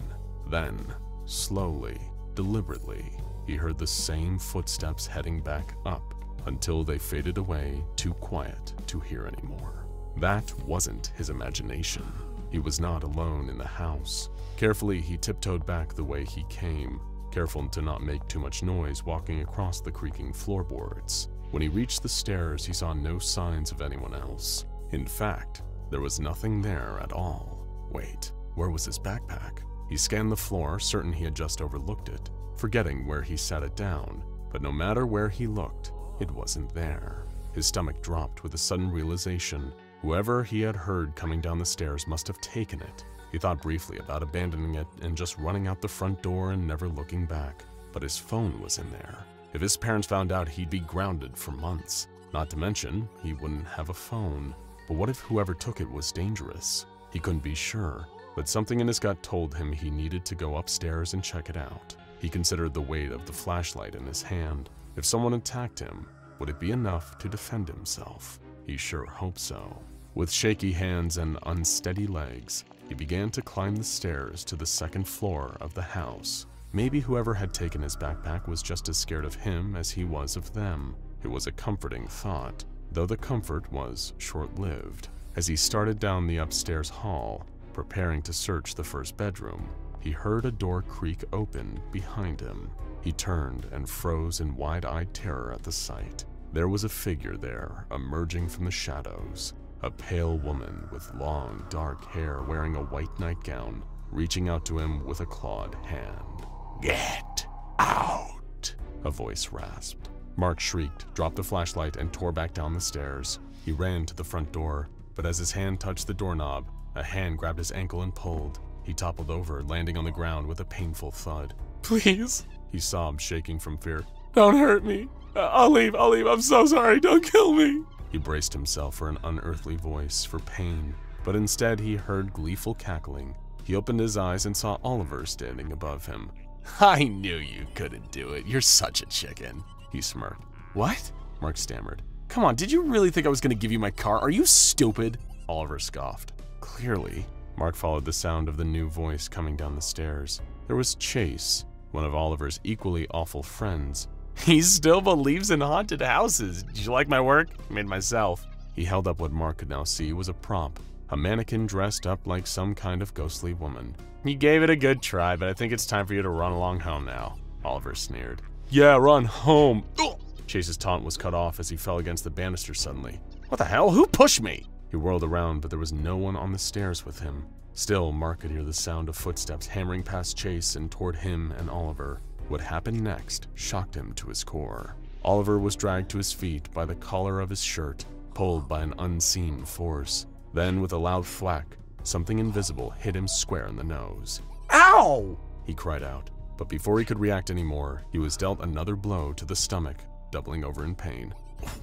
Speaker 3: Then, slowly, deliberately, he heard the same footsteps heading back up until they faded away, too quiet to hear anymore. That wasn't his imagination. He was not alone in the house. Carefully, he tiptoed back the way he came, careful to not make too much noise walking across the creaking floorboards. When he reached the stairs, he saw no signs of anyone else. In fact, there was nothing there at all. Wait, where was his backpack? He scanned the floor, certain he had just overlooked it, forgetting where he set it down. But no matter where he looked, it wasn't there. His stomach dropped with a sudden realization. Whoever he had heard coming down the stairs must have taken it. He thought briefly about abandoning it and just running out the front door and never looking back. But his phone was in there. If his parents found out, he'd be grounded for months. Not to mention, he wouldn't have a phone. But what if whoever took it was dangerous? He couldn't be sure, but something in his gut told him he needed to go upstairs and check it out. He considered the weight of the flashlight in his hand. If someone attacked him, would it be enough to defend himself? He sure hoped so. With shaky hands and unsteady legs, he began to climb the stairs to the second floor of the house. Maybe whoever had taken his backpack was just as scared of him as he was of them. It was a comforting thought, though the comfort was short-lived. As he started down the upstairs hall, preparing to search the first bedroom, he heard a door creak open behind him. He turned and froze in wide-eyed terror at the sight. There was a figure there, emerging from the shadows. A pale woman with long, dark hair wearing a white nightgown, reaching out to him with a clawed hand. "Get out!" a voice rasped. Mark shrieked, dropped the flashlight, and tore back down the stairs. He ran to the front door, but as his hand touched the doorknob, a hand grabbed his ankle and pulled. He toppled over, landing on the ground with a painful thud. "Please," he sobbed, shaking from fear. "Don't hurt me. I'll leave. I'm so sorry. Don't kill me." He braced himself for an unearthly voice, for pain, but instead he heard gleeful cackling. He opened his eyes and saw Oliver standing above him. "I knew you couldn't do it. You're such a chicken," he smirked. "What?" Mark stammered. "Come on, did you really think I was going to give you my car? Are you stupid?" Oliver scoffed. Clearly, Mark followed the sound of the new voice coming down the stairs. There was Chase, one of Oliver's equally awful friends. "He still believes in haunted houses. Did you like my work? I made myself." He held up what Mark could now see was a prop, a mannequin dressed up like some kind of ghostly woman. "You gave it a good try, but I think it's time for you to run along home now," Oliver sneered. "Yeah, run home." Ugh. Chase's taunt was cut off as he fell against the banister suddenly. "What the hell? Who pushed me?" He whirled around, but there was no one on the stairs with him. Still, Mark could hear the sound of footsteps hammering past Chase and toward him and Oliver. What happened next shocked him to his core. Oliver was dragged to his feet by the collar of his shirt, pulled by an unseen force. Then, with a loud thwack, something invisible hit him square in the nose.
Speaker 2: Ow!
Speaker 3: He cried out, but before he could react anymore, he was dealt another blow to the stomach, doubling over in pain.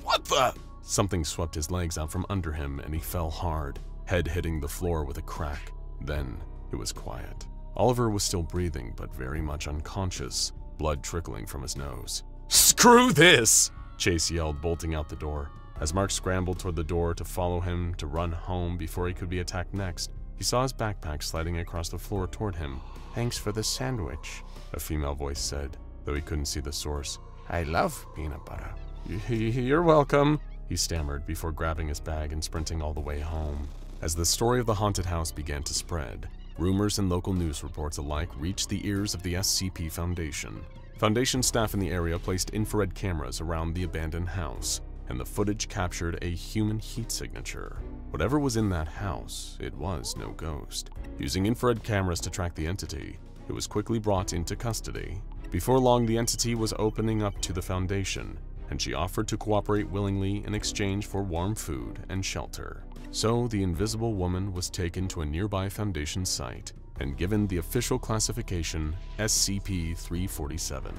Speaker 2: What the?
Speaker 3: Something swept his legs out from under him and he fell hard, head hitting the floor with a crack. Then it was quiet. Oliver was still breathing, but very much unconscious, blood trickling from his nose.
Speaker 2: Screw this!
Speaker 3: Chase yelled, bolting out the door. As Mark scrambled toward the door to follow him to run home before he could be attacked next, he saw his backpack sliding across the floor toward him.
Speaker 5: "Thanks for the sandwich,"
Speaker 3: a female voice said, though he couldn't see the source.
Speaker 5: "I love peanut butter."
Speaker 3: You're welcome, he stammered before grabbing his bag and sprinting all the way home. As the story of the haunted house began to spread, rumors and local news reports alike reached the ears of the SCP Foundation. Foundation staff in the area placed infrared cameras around the abandoned house, and the footage captured a human heat signature. Whatever was in that house, it was no ghost. Using infrared cameras to track the entity, it was quickly brought into custody. Before long, the entity was opening up to the Foundation, and she offered to cooperate willingly in exchange for warm food and shelter. So the invisible woman was taken to a nearby Foundation site and given the official classification SCP-347.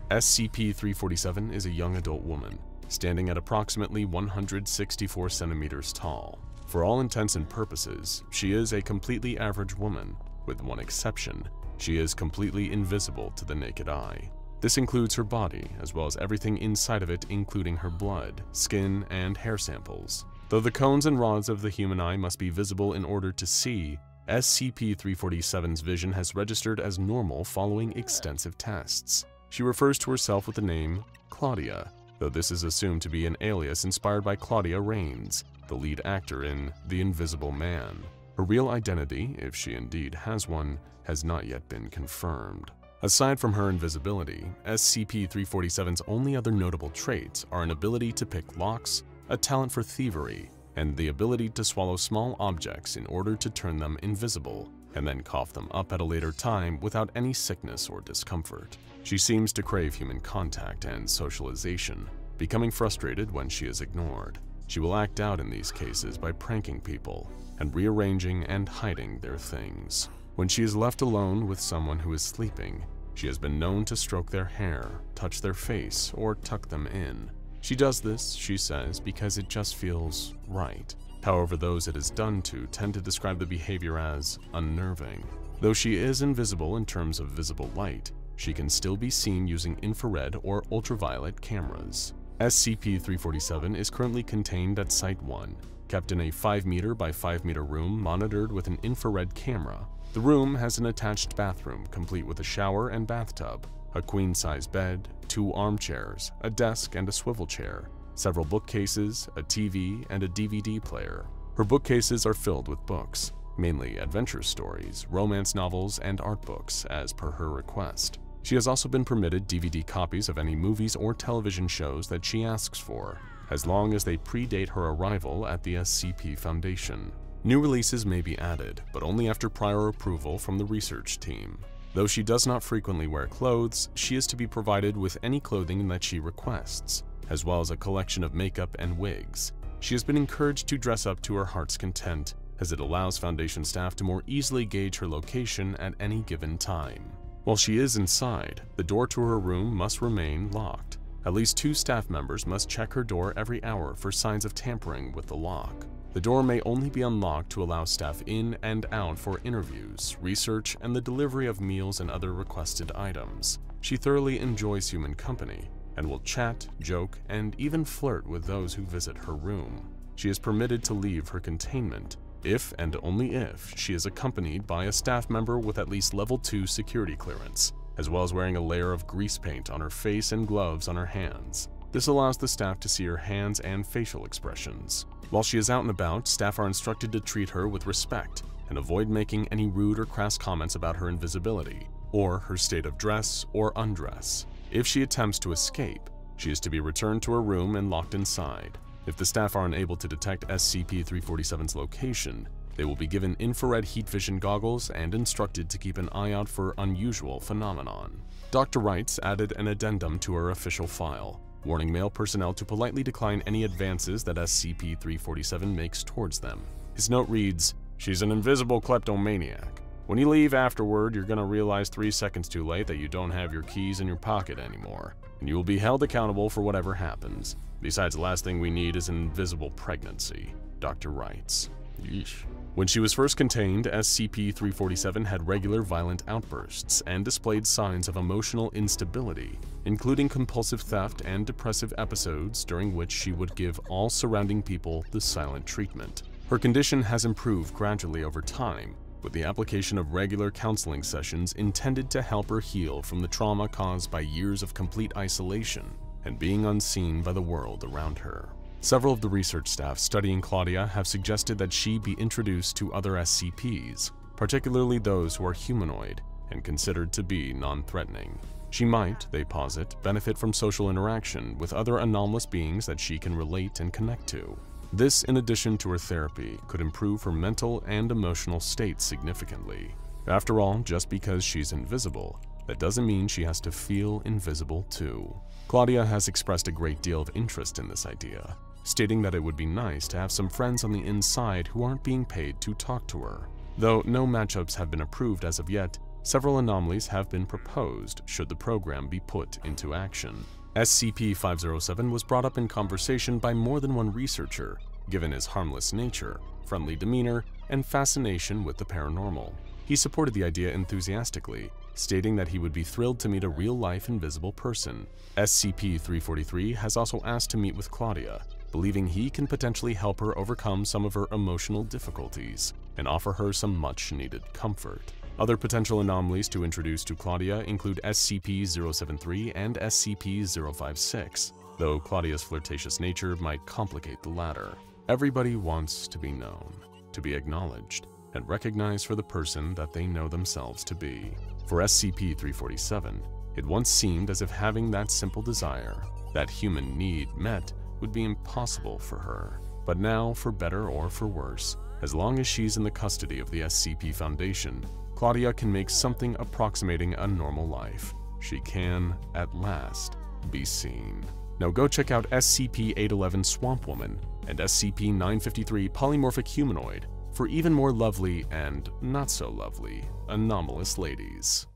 Speaker 3: SCP-347 is a young adult woman, standing at approximately 164 centimeters tall. For all intents and purposes, she is a completely average woman, with one exception: she is completely invisible to the naked eye. This includes her body, as well as everything inside of it, including her blood, skin, and hair samples. Though the cones and rods of the human eye must be visible in order to see, SCP-347's vision has registered as normal following extensive tests. She refers to herself with the name Claudia, though this is assumed to be an alias inspired by Claudia Rains, the lead actor in The Invisible Man. Her real identity, if she indeed has one, has not yet been confirmed. Aside from her invisibility, SCP-347's only other notable traits are an ability to pick locks, a talent for thievery, and the ability to swallow small objects in order to turn them invisible, and then cough them up at a later time without any sickness or discomfort. She seems to crave human contact and socialization, becoming frustrated when she is ignored. She will act out in these cases by pranking people and rearranging and hiding their things. When she is left alone with someone who is sleeping, she has been known to stroke their hair, touch their face, or tuck them in. She does this, she says, because it just feels right. However, those it is done to tend to describe the behavior as unnerving. Though she is invisible in terms of visible light, she can still be seen using infrared or ultraviolet cameras. SCP-347 is currently contained at Site-1, kept in a 5-meter by 5-meter room monitored with an infrared camera. The room has an attached bathroom complete with a shower and bathtub, a queen-size bed, 2 armchairs, a desk and a swivel chair, several bookcases, a TV, and a DVD player. Her bookcases are filled with books, mainly adventure stories, romance novels, and art books, as per her request. She has also been permitted DVD copies of any movies or television shows that she asks for, as long as they predate her arrival at the SCP Foundation. New releases may be added, but only after prior approval from the research team. Though she does not frequently wear clothes, she is to be provided with any clothing that she requests, as well as a collection of makeup and wigs. She has been encouraged to dress up to her heart's content, as it allows Foundation staff to more easily gauge her location at any given time. While she is inside, the door to her room must remain locked. At least 2 staff members must check her door every hour for signs of tampering with the lock. The door may only be unlocked to allow staff in and out for interviews, research, and the delivery of meals and other requested items. She thoroughly enjoys human company and will chat, joke, and even flirt with those who visit her room. She is permitted to leave her containment if and only if she is accompanied by a staff member with at least level 2 security clearance, as well as wearing a layer of grease paint on her face and gloves on her hands. This allows the staff to see her hands and facial expressions. While she is out and about, staff are instructed to treat her with respect and avoid making any rude or crass comments about her invisibility, or her state of dress or undress. If she attempts to escape, she is to be returned to her room and locked inside. If the staff are unable to detect SCP-347's location, they will be given infrared heat vision goggles and instructed to keep an eye out for unusual phenomenon. Dr. Wrights added an addendum to her official file, warning male personnel to politely decline any advances that SCP-347 makes towards them. His note reads,
Speaker 1: She's an invisible kleptomaniac. When you leave afterward, you're gonna realize 3 seconds too late that you don't have your keys in your pocket anymore, and you will be held accountable for whatever happens. Besides, the last thing we need is an invisible pregnancy, Dr. writes. Yeesh. When she was first contained, SCP-347 had regular violent outbursts and displayed signs of emotional instability, including compulsive theft and depressive episodes during which she would give all surrounding people the silent treatment. Her condition has improved gradually over time, with the application of regular counseling sessions intended to help her heal from the trauma caused by years of complete isolation and being unseen by the world around her. Several of the research staff studying Claudia have suggested that she be introduced to other SCPs, particularly those who are humanoid and considered to be non-threatening. She might, they posit, benefit from social interaction with other anomalous beings that she can relate and connect to. This, in addition to her therapy, could improve her mental and emotional state significantly. After all, just because she's invisible, that doesn't mean she has to feel invisible too. Claudia has expressed a great deal of interest in this idea, stating that it would be nice to have some friends on the inside who aren't being paid to talk to her. Though no matchups have been approved as of yet, several anomalies have been proposed should the program be put into action. SCP-507 was brought up in conversation by more than one researcher, given his harmless nature, friendly demeanor, and fascination with the paranormal. He supported the idea enthusiastically, stating that he would be thrilled to meet a real-life invisible person. SCP-343 has also asked to meet with Claudia, believing he can potentially help her overcome some of her emotional difficulties and offer her some much-needed comfort. Other potential anomalies to introduce to Claudia include SCP-073 and SCP-056, though Claudia's flirtatious nature might complicate the latter. Everybody wants to be known, to be acknowledged, and recognized for the person that they know themselves to be. For SCP-347, it once seemed as if having that simple desire, that human need met, would be impossible for her. But now, for better or for worse, as long as she's in the custody of the SCP Foundation, Claudia can make something approximating a normal life. She can, at last, be seen. Now go check out SCP-811 Swamp Woman and SCP-953 Polymorphic Humanoid for even more lovely and not so lovely anomalous ladies.